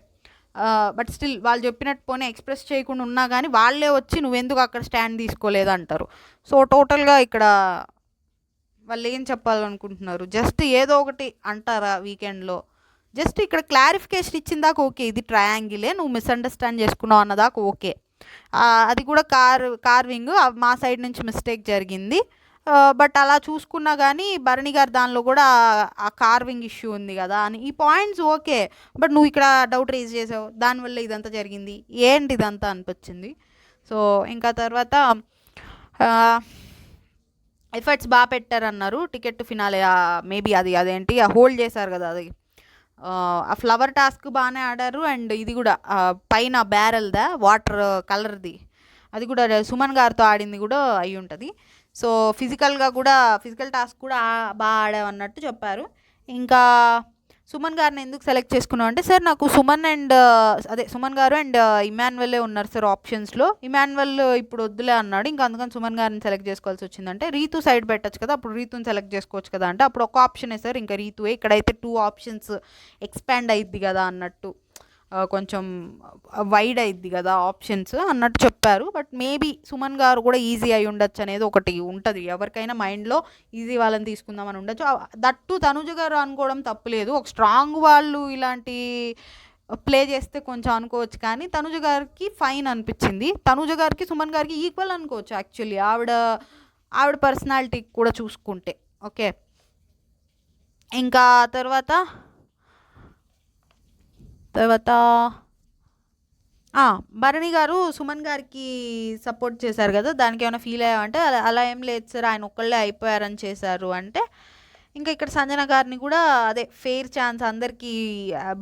బట్ స్టిల్ వాళ్ళు చెప్పినట్టు పోనీ ఎక్స్ప్రెస్ చేయకుండా ఉన్నా కానీ వాళ్ళే వచ్చి నువ్వెందుకు అక్కడ స్టాండ్ తీసుకోలేదు అంటారు. సో టోటల్గా ఇక్కడ వాళ్ళు ఏం చెప్పాలనుకుంటున్నారు, జస్ట్ ఏదో ఒకటి అంటారా వీకెండ్లో? జస్ట్ ఇక్కడ క్లారిఫికేషన్ ఇచ్చిందాక ఓకే, ఇది ట్రయాంగిలే, నువ్వు మిస్అండర్స్టాండ్ చేసుకున్నావు అన్నదాకా ఓకే. అది కూడా కార్వింగ్ మా సైడ్ నుంచి మిస్టేక్ జరిగింది, బట్ అలా చూసుకున్నా కానీ భరణి గారు దానిలో కూడా ఆ కార్వింగ్ ఇష్యూ ఉంది కదా అని ఈ పాయింట్స్ ఓకే. బట్ నువ్వు ఇక్కడ డౌట్ రేజ్ చేసావు, దానివల్ల ఇదంతా జరిగింది, ఏంటి ఇదంతా అనిపించింది. సో ఇంకా తర్వాత ఎఫర్ట్స్ బాగా పెట్టారన్నారు, టికెట్ టు ఫినాలే మేబీ అదేంటి హోల్డ్ చేశారు కదా, అది ఆ ఫ్లవర్ టాస్క్ బాగానే ఆడారు. అండ్ ఇది కూడా పైన బ్యారెల్దా వాటర్ కలర్ది, అది కూడా సుమన్ గారితో ఆడింది కూడా అయి ఉంటుంది. సో ఫిజికల్ టాస్క్ కూడా బాగా ఆడామన్నట్టు చెప్పారు. ఇంకా సుమన్ గారిని ఎందుకు సెలెక్ట్ చేసుకున్నాం అంటే, సార్ నాకు సుమన్ గారు అండ్ ఇమాన్యువలే ఉన్నారు సార్ ఆప్షన్స్లో, ఇమాన్యువల్ ఇప్పుడు వద్దులే అన్నాడు, ఇంకా అందుకని సుమన్ గారిని సెలెక్ట్ చేసుకోవాల్సి వచ్చిందంటే, రీతు సైడ్ పెట్టచ్చు కదా, అప్పుడు రీతుని సెలెక్ట్ చేసుకోవచ్చు కదా అంటే, అప్పుడు ఒక ఆప్షనే సార్ ఇంకా రీతువే, ఇక్కడైతే 2 ఆప్షన్స్ ఎక్స్పాండ్ అయ్యిద్ది కదా అన్నట్టు, కొంచెం వైడ్ అయ్యిద్ది కదా ఆప్షన్స్ అన్నట్టు చెప్పారు. బట్ మేబీ సుమన్ గారు కూడా ఈజీ అయి ఉండొచ్చు అనేది ఒకటి ఉంటుంది, ఎవరికైనా మైండ్లో ఈజీ వాళ్ళని తీసుకుందామని ఉండొచ్చు. దట్టు తనుజ గారు అనుకోవడం తప్పులేదు, ఒక స్ట్రాంగ్ వాళ్ళు ఇలాంటి ప్లే చేస్తే కొంచెం అనుకోవచ్చు, కానీ తనుజ గారికి ఫైన్ అనిపించింది. తనుజ గారికి సుమన్ గారికి ఈక్వల్ అనుకోవచ్చు యాక్చువల్లీ, ఆవిడ పర్సనాలిటీ కూడా చూసుకుంటే ఓకే. ఇంకా తర్వాత భరణి గారు సుమన్ గారికి సపోర్ట్ చేశారు కదా, దానికి ఏమైనా ఫీల్ అయ్యామంటే అలా ఏం లేదు సార్, ఆయన ఒక్కళ్ళే అయిపోయారని చేశారు అంటే, ఇంకా ఇక్కడ సంజన గారిని కూడా అదే ఫెయిర్ ఛాన్స్ అందరికీ,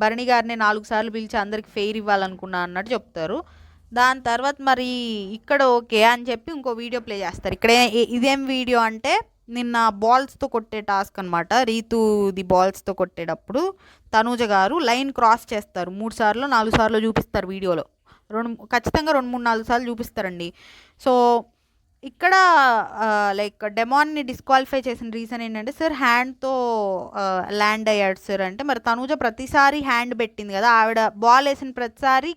భరణి గారిని 4 సార్లు పిలిచి అందరికి ఫెయిర్ ఇవ్వాలనుకున్నా అన్నట్టు చెప్తారు. దాని తర్వాత మరి ఇక్కడ ఓకే అని చెప్పి ఇంకో వీడియో ప్లే చేస్తారు. ఇక్కడ ఇదేం వీడియో అంటే నిన్న బాల్స్తో కొట్టే టాస్క్ అనమాట. రీతుది బాల్స్తో కొట్టేటప్పుడు తనూజ గారు లైన్ క్రాస్ చేస్తారు. 3 సార్లు 4 సార్లు చూపిస్తారు వీడియోలో, ఖచ్చితంగా 2 3 4 సార్లు చూపిస్తారండి. సో ఇక్కడ లైక్ డెమాన్ని డిస్క్వాలిఫై చేసిన రీజన్ ఏంటంటే, సార్ హ్యాండ్తో ల్యాండ్ అయ్యాడు సార్ అంటే, మరి తనూజ ప్రతిసారి హ్యాండ్ పెట్టింది కదా, ఆవిడ బాల్ వేసిన ప్రతిసారి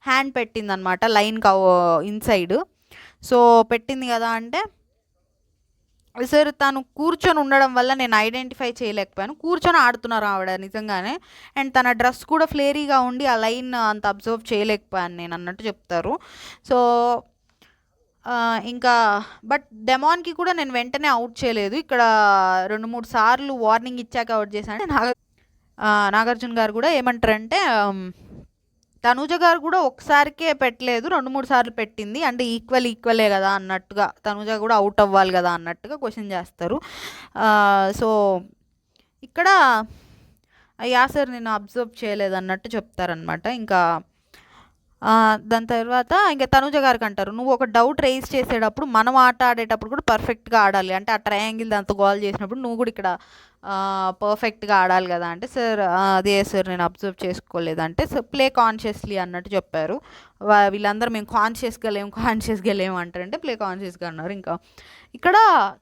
హ్యాండ్ పెట్టింది అనమాట లైన్ ఇన్సైడ్. సో పెట్టింది కదా అంటే, సార్ తను కూర్చొని ఉండడం వల్ల నేను ఐడెంటిఫై చేయలేకపోయాను, కూర్చొని ఆడుతున్నారు ఆవిడ నిజంగానే, అండ్ తన డ్రెస్ కూడా ఫ్లేరీగా ఉండి ఆ లైన్ అంత అబ్జర్వ్ చేయలేకపోయాను నేను అన్నట్టు చెప్తారు. సో ఇంకా బట్ డెమాన్కి కూడా నేను వెంటనే అవుట్ చేయలేదు, ఇక్కడ 2-3 సార్లు వార్నింగ్ ఇచ్చాక అవుట్ చేశాను. నాగార్జున గారు కూడా ఏమంటారంటే, తనూజ గారు కూడా ఒకసారికే పెట్టలేదు, 2-3 సార్లు పెట్టింది అంటే ఈక్వలే కదా అన్నట్టుగా, తనూజ కూడా అవుట్ అవ్వాలి కదా అన్నట్టుగా క్వశ్చన్ చేస్తారు. సో ఇక్కడ యా సార్ నేను అబ్జర్వ్ చేయలేదు అన్నట్టు చెప్తారనమాట. ఇంకా దాని తర్వాత ఇంకా తనూజ గారికి అంటారు, నువ్వు ఒక డౌట్ రైజ్ చేసేటప్పుడు మనం ఆట ఆడేటప్పుడు కూడా పర్ఫెక్ట్గా ఆడాలి, అంటే ఆ ట్రయాంగిల్ దాంతో గోల్ చేసినప్పుడు నువ్వు కూడా ఇక్కడ పర్ఫెక్ట్గా ఆడాలి కదా అంటే, సార్ అదే సార్ నేను అబ్జర్వ్ చేసుకోలేదు అంటే, సార్ ప్లే కాన్షియస్లీ అన్నట్టు చెప్పారు. వీళ్ళందరూ మేము కాన్షియస్గా లేము అంటారంటే ప్లే కాన్షియస్గా అన్నారు. ఇంకా ఇక్కడ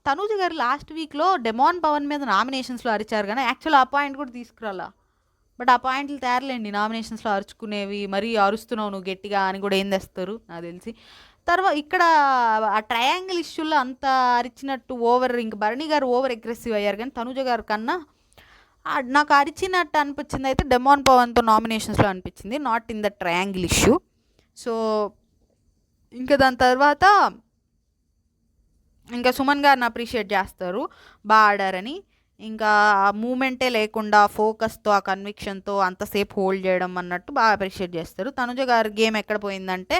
తనూజ గారు లాస్ట్ వీక్లో డెమాన్ పవన్ మీద నామినేషన్స్లో అరిచారు కానీ యాక్చువల్ ఆ పాయింట్ కూడా తీసుకురాలా, బట్ ఆ పాయింట్లు తేరలేండి నామినేషన్స్లో అరుచుకునేవి, మరీ అరుస్తున్నావు నువ్వు గట్టిగా అని కూడా ఏం తెస్తారు నాకు తెలిసి. తర్వాత ఇక్కడ ఆ ట్రయాంగిల్ ఇష్యూలో అంత అరిచినట్టు ఇంక భరణి గారు ఓవర్ అగ్రెసివ్ అయ్యారు, కానీ తనూజ గారు కన్నా నాకు అరిచినట్టు అనిపించింది అయితే డెమాన్ పవన్తో నామినేషన్స్లో అనిపించింది, not in the triangle issue. So ఇంకా దాని తర్వాత ఇంకా సుమన్ గారిని అప్రిషియేట్ చేస్తారు, బాగా ఆడారని. ఇంకా ఆ మూమెంటే లేకుండా ఫోకస్తో ఆ కన్విక్షన్తో అంతసేపు హోల్డ్ చేయడం అన్నట్టు బాగా అప్రిషియేట్ చేస్తారు. తనుజ గారి గేమ్ ఎక్కడ పోయిందంటే,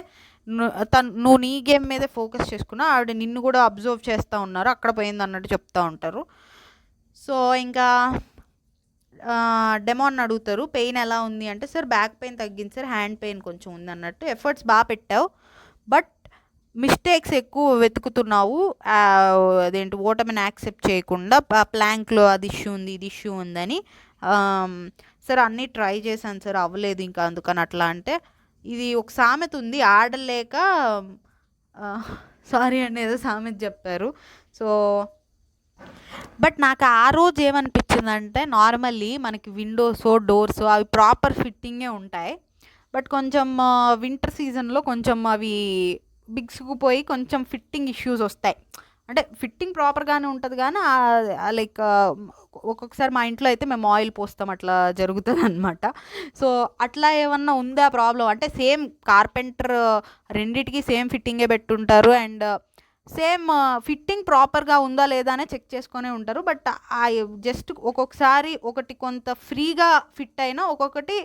నువ్వు నీ గేమ్ మీదే ఫోకస్ చేసుకున్నా, ఆవిడ నిన్ను కూడా అబ్జర్వ్ చేస్తూ ఉన్నారు, అక్కడ పోయింది అన్నట్టు చెప్తూ ఉంటారు. సో ఇంకా డెమాన్ అడుగుతారు పెయిన్ ఎలా ఉంది అంటే, సార్ బ్యాక్ పెయిన్ తగ్గింది సార్, హ్యాండ్ పెయిన్ కొంచెం ఉంది అన్నట్టు. ఎఫర్ట్స్ బాగా పెట్టావు బట్ మిస్టేక్స్ ఎక్కువ వెతుకుతున్నావు, అదేంటి ఓటమిని యాక్సెప్ట్ చేయకుండా ప్లాంక్లో అది ఇష్యూ ఉందని. సార్ అన్నీ ట్రై చేశాను సార్ అవ్వలేదు ఇంకా అందుకని అట్లా అంటే, ఇది ఒక సామెత ఉంది, ఆడలేక సారీ అండి ఏదో సామెత చెప్పారు. సో బట్ నాకు ఆ రోజు ఏమనిపించిందంటే, నార్మల్లీ మనకి విండోస్ డోర్స్ అవి ప్రాపర్ ఫిట్టింగే ఉంటాయి, బట్ కొంచెం వింటర్ సీజన్లో కొంచెం అవి బిగ్సుకుపోయి కొంచెం ఫిట్టింగ్ ఇష్యూస్ వస్తాయి. అంటే ఫిట్టింగ్ ప్రాపర్గానే ఉంటుంది కానీ లైక్ ఒక్కొక్కసారి మా ఇంట్లో అయితే మేము ఆయిల్ పోస్తాం, అట్లా జరుగుతుంది అనమాట. సో అట్లా ఏమన్నా ఉందా ప్రాబ్లం అంటే, సేమ్ కార్పెంటర్ రెండిటికి సేమ్ ఫిట్టింగే పెట్టుంటారు అండ్ సేమ్ ఫిట్టింగ్ ప్రాపర్గా ఉందా లేదా అనే చెక్ చేసుకునే ఉంటారు. బట్ జస్ట్ ఒక్కొక్కసారి ఒకటి కొంత ఫ్రీగా ఫిట్ అయినా, ఒక్కొక్కటి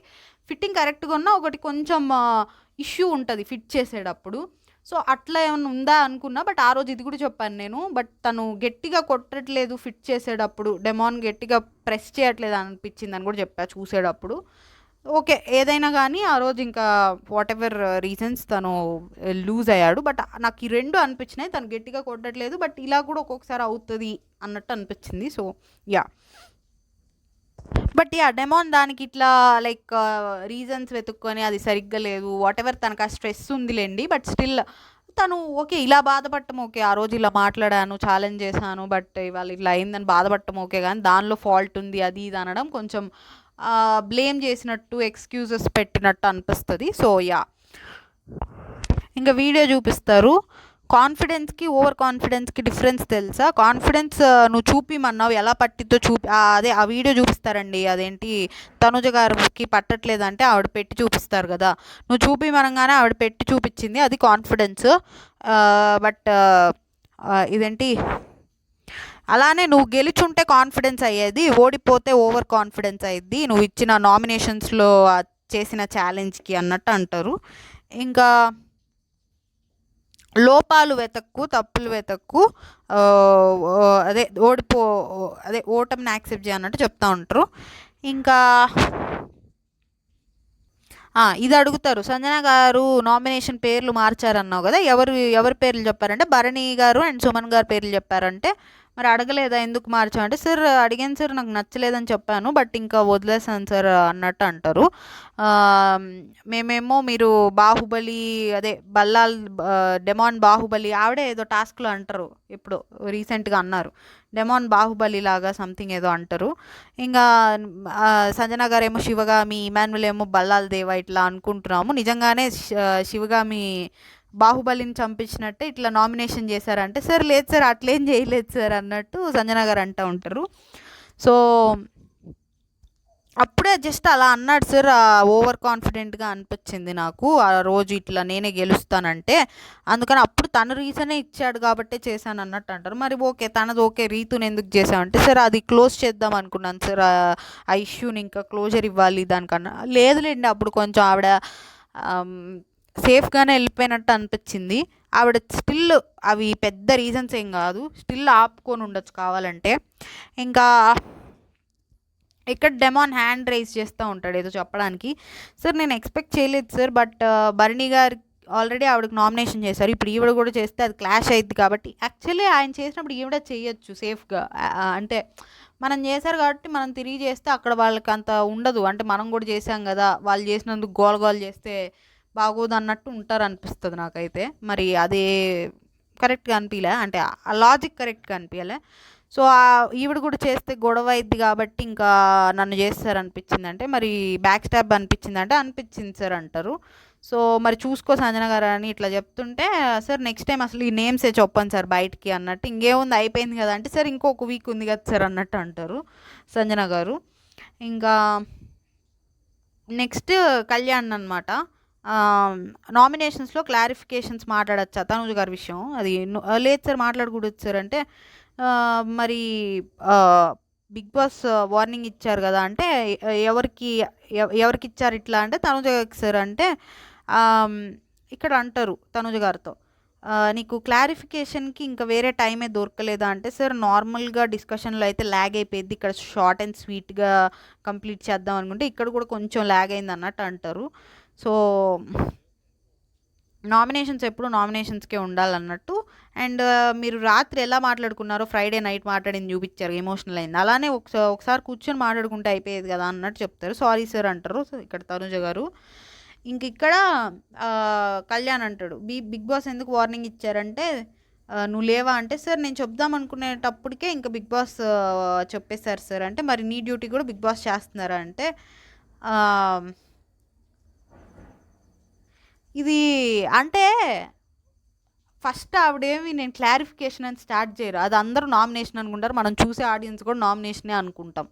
ఫిట్టింగ్ కరెక్ట్గా ఉన్నా, ఒకటి కొంచెం ఇష్యూ ఉంటుంది ఫిట్ చేసేటప్పుడు. సో అట్లా ఏమైనా ఉందా అనుకున్నా, బట్ ఆ రోజు ఇది కూడా చెప్పాను నేను, బట్ తను గట్టిగా కొట్టట్లేదు ఫిట్ చేసేటప్పుడు, డెమాన్ గట్టిగా ప్రెస్ చేయట్లేదు అనిపించింది అని కూడా చెప్పా చూసేటప్పుడు. ఓకే ఏదైనా కానీ ఆ రోజు ఇంకా వాట్ ఎవర్ రీజన్స్ తను లూజ్ అయ్యాడు, బట్ నాకు ఈ రెండు అనిపించినాయి, తను గట్టిగా కొట్టట్లేదు బట్ ఇలా కూడా ఒక్కొక్కసారి అవుతుంది అన్నట్టు అనిపించింది. So yeah but yeah demon దానికి ఇట్లా లైక్ రీజన్స్ వెతుక్కొని అది సరిగ్గా లేదు వాట్ ఎవర్, తనకు ఆ స్ట్రెస్ ఉందిలేండి, బట్ స్టిల్ తను ఓకే ఇలా బాధపడటం ఓకే, ఆ రోజు ఇలా మాట్లాడాను ఛాలెంజ్ చేశాను బట్ ఇవాళ ఇట్లా అయిందని బాధపడటం ఓకే, కానీ దానిలో ఫాల్ట్ ఉంది అది ఇది అనడం కొంచెం బ్లేమ్ చేసినట్టు, ఎక్స్క్యూజెస్ పెట్టినట్టు అనిపిస్తుంది. సో యా ఇంకా వీడియో చూపిస్తారు. కాన్ఫిడెన్స్కి ఓవర్ కాన్ఫిడెన్స్కి డిఫరెన్స్ తెలుసా? కాన్ఫిడెన్స్ నువ్వు చూపిమన్నావు ఎలా పట్టిద్దో అదే ఆ వీడియో చూపిస్తారండి, అదేంటి తనుజ గారికి పట్టట్లేదంటే ఆవిడ పెట్టి చూపిస్తారు కదా, నువ్వు చూపిమనగానే ఆవిడ పెట్టి చూపించింది, అది కాన్ఫిడెన్స్. బట్ ఇదేంటి అలానే నువ్వు గెలుచుంటే కాన్ఫిడెన్స్ అయ్యేది, ఓడిపోతే ఓవర్ కాన్ఫిడెన్స్ అయ్యిద్ది నువ్వు ఇచ్చిన నామినేషన్స్లో చేసిన ఛాలెంజ్కి అన్నట్టు అంటారు. ఇంకా లోపాలు వెతక్కు, తప్పులు వెతక్కు, అదే అదే ఓటమిని యాక్సెప్ట్ చేయన్నట్టు చెప్తా ఉంటారు. ఇంకా ఇది అడుగుతారు, సంజన గారు నామినేషన్ పేర్లు మార్చారన్నావు కదా, ఎవరి పేర్లు చెప్పారంటే భరణి గారు అండ్ సుమన్ గారు పేర్లు చెప్పారంటే, మరి అడగలేదా ఎందుకు మార్చామంటే, సార్ అడిగాను సార్, నాకు నచ్చలేదని చెప్పాను, బట్ ఇంకా వదిలేసాను సార్ అన్నట్టు అంటారు. మేమేమో మీరు బాహుబలి, అదే బల్లాల్, డెమాన్ బాహుబలి, ఆవిడే ఏదో టాస్క్లో అంటారు, ఇప్పుడు రీసెంట్గా అన్నారు, డెమాన్ బాహుబలి లాగా సంథింగ్ ఏదో అంటారు. ఇంకా సంజన గారు ఏమో శివగామి, ఇమాన్యుల్ ఏమో బల్లాల్ దేవా ఇట్లా అనుకుంటున్నాము, నిజంగానే శివగామి బాహుబలిని చంపించినట్టే ఇట్లా నామినేషన్ చేశారంటే, సార్ లేదు సార్ అట్లేం చేయలేదు సార్ అన్నట్టు సంజన గారు అంటూ ఉంటారు. సో అప్పుడే జస్ట్ అలా అన్నాడు సార్, ఓవర్ కాన్ఫిడెంట్గా అనిపించింది నాకు ఆ రోజు, ఇట్లా నేనే గెలుస్తానంటే, అందుకని అప్పుడు తను రీజనే ఇచ్చాడు కాబట్టే చేశాను అన్నట్టు అంటారు. మరి ఓకే, తనది ఓకే, రీతుని ఎందుకు చేశామంటే, సార్ అది క్లోజ్ చేద్దాం అనుకున్నాను సార్, ఆ ఇష్యూని ఇంకా క్లోజర్ ఇవ్వాలి దానికన్నా, లేదులేండి అప్పుడు కొంచెం ఆవిడ సేఫ్గానే వెళ్ళిపోయినట్టు అనిపించింది, ఆవిడ స్టిల్ అవి పెద్ద రీజన్స్ ఏం కాదు, స్టిల్ ఆపుకొని ఉండొచ్చు కావాలంటే. ఇంకా ఇక్కడ డెమాన్ హ్యాండ్ రైజ్ చేస్తూ ఉంటాడు ఏదో చెప్పడానికి, సార్ నేను ఎక్స్పెక్ట్ చేయలేదు sir, but Bharani garu already ఆవిడకి నామినేషన్ చేశారు, ఇప్పుడు ఈవిడ కూడా చేస్తే అది క్లాష్ అయ్యిద్ది కాబట్టి, యాక్చువల్లీ ఆయన చేసినప్పుడు ఈవిడ చేయొచ్చు సేఫ్గా, అంటే మనం చేశారు కాబట్టి మనం తిరిగి చేస్తే అక్కడ వాళ్ళకి అంత ఉండదు, అంటే మనం కూడా చేసాం కదా, వాళ్ళు చేసినందుకు గోల చేస్తే బాగోదు అన్నట్టు ఉంటారు అనిపిస్తుంది నాకైతే. మరి అదే కరెక్ట్గా అనిపించలే, అంటే ఆ లాజిక్ కరెక్ట్గా అనిపించలే. సో ఈవిడ కూడా చేస్తే గొడవ అయింది కాబట్టి ఇంకా నన్ను చేస్తారు అనిపించింది అంటే, మరి బ్యాక్ స్టాప్ అనిపించింది అంటే అనిపించింది సార్ అంటారు. సో మరి చూసుకో సంజన గారు అని ఇట్లా చెప్తుంటే, సార్ నెక్స్ట్ టైం అసలు ఈ నేమ్సే చెప్పండి సార్ బయటికి అన్నట్టు, ఇంకేముంది అయిపోయింది కదా అంటే, సార్ ఇంకొక వీక్ ఉంది కదా సార్ అన్నట్టు అంటారు సంజన గారు. ఇంకా నెక్స్ట్ కళ్యాణ్ అనమాట, నామినేషన్స్లో క్లారిఫికేషన్స్ మాట్లాడచ్చా తనుజ గారి విషయం, అది లేదు సార్ మాట్లాడకూడదు సార్ అంటే, మరి బిగ్ బాస్ వార్నింగ్ ఇచ్చారు కదా అంటే, ఎవరికి ఇచ్చారు ఇట్లా అంటే తనుజ సార్ అంటే, ఇక్కడ అంటారు తనుజ గారితో, నీకు క్లారిఫికేషన్కి ఇంకా వేరే టైమే దొరకలేదా అంటే, సార్ నార్మల్గా డిస్కషన్లో అయితే ల్యాగ్ అయిపోయింది, ఇక్కడ షార్ట్ అండ్ స్వీట్గా కంప్లీట్ చేద్దాం అనుకుంటే ఇక్కడ కూడా కొంచెం ల్యాగ్ అయింది అన్నట్టు అంటారు. సో నామినేషన్స్ ఎప్పుడు నామినేషన్స్కే ఉండాలన్నట్టు, అండ్ మీరు రాత్రి ఎలా మాట్లాడుకున్నారో ఫ్రైడే నైట్ మాట్లాడింది చూపించారు, ఎమోషనల్ అయింది, అలానే ఒకసారి కూర్చొని మాట్లాడుకుంటే అయిపోయేది కదా అన్నట్టు చెప్తారు. సారీ సార్ అంటారు ఇక్కడ తనుజ గారు. ఇంక ఇక్కడ కళ్యాణ్ అంటాడు, బిగ్ బాస్ ఎందుకు వార్నింగ్ ఇచ్చారంటే, నువ్వు లేవా అంటే, సార్ నేను చెప్దాం అనుకునేటప్పటికే ఇంకా బిగ్ బాస్ చెప్పేశారు సార్ అంటే, మరి నీ డ్యూటీ కూడా బిగ్ బాస్ చేస్తున్నారా అంటే, ఇది అంటే ఫస్ట్ ఆవిడేమి నేను క్లారిఫికేషన్ అని స్టార్ట్ చేయరు, అది అందరూ నామినేషన్ అనుకుంటారు, మనం చూసే ఆడియన్స్ కూడా నామినేషనే అనుకుంటాం.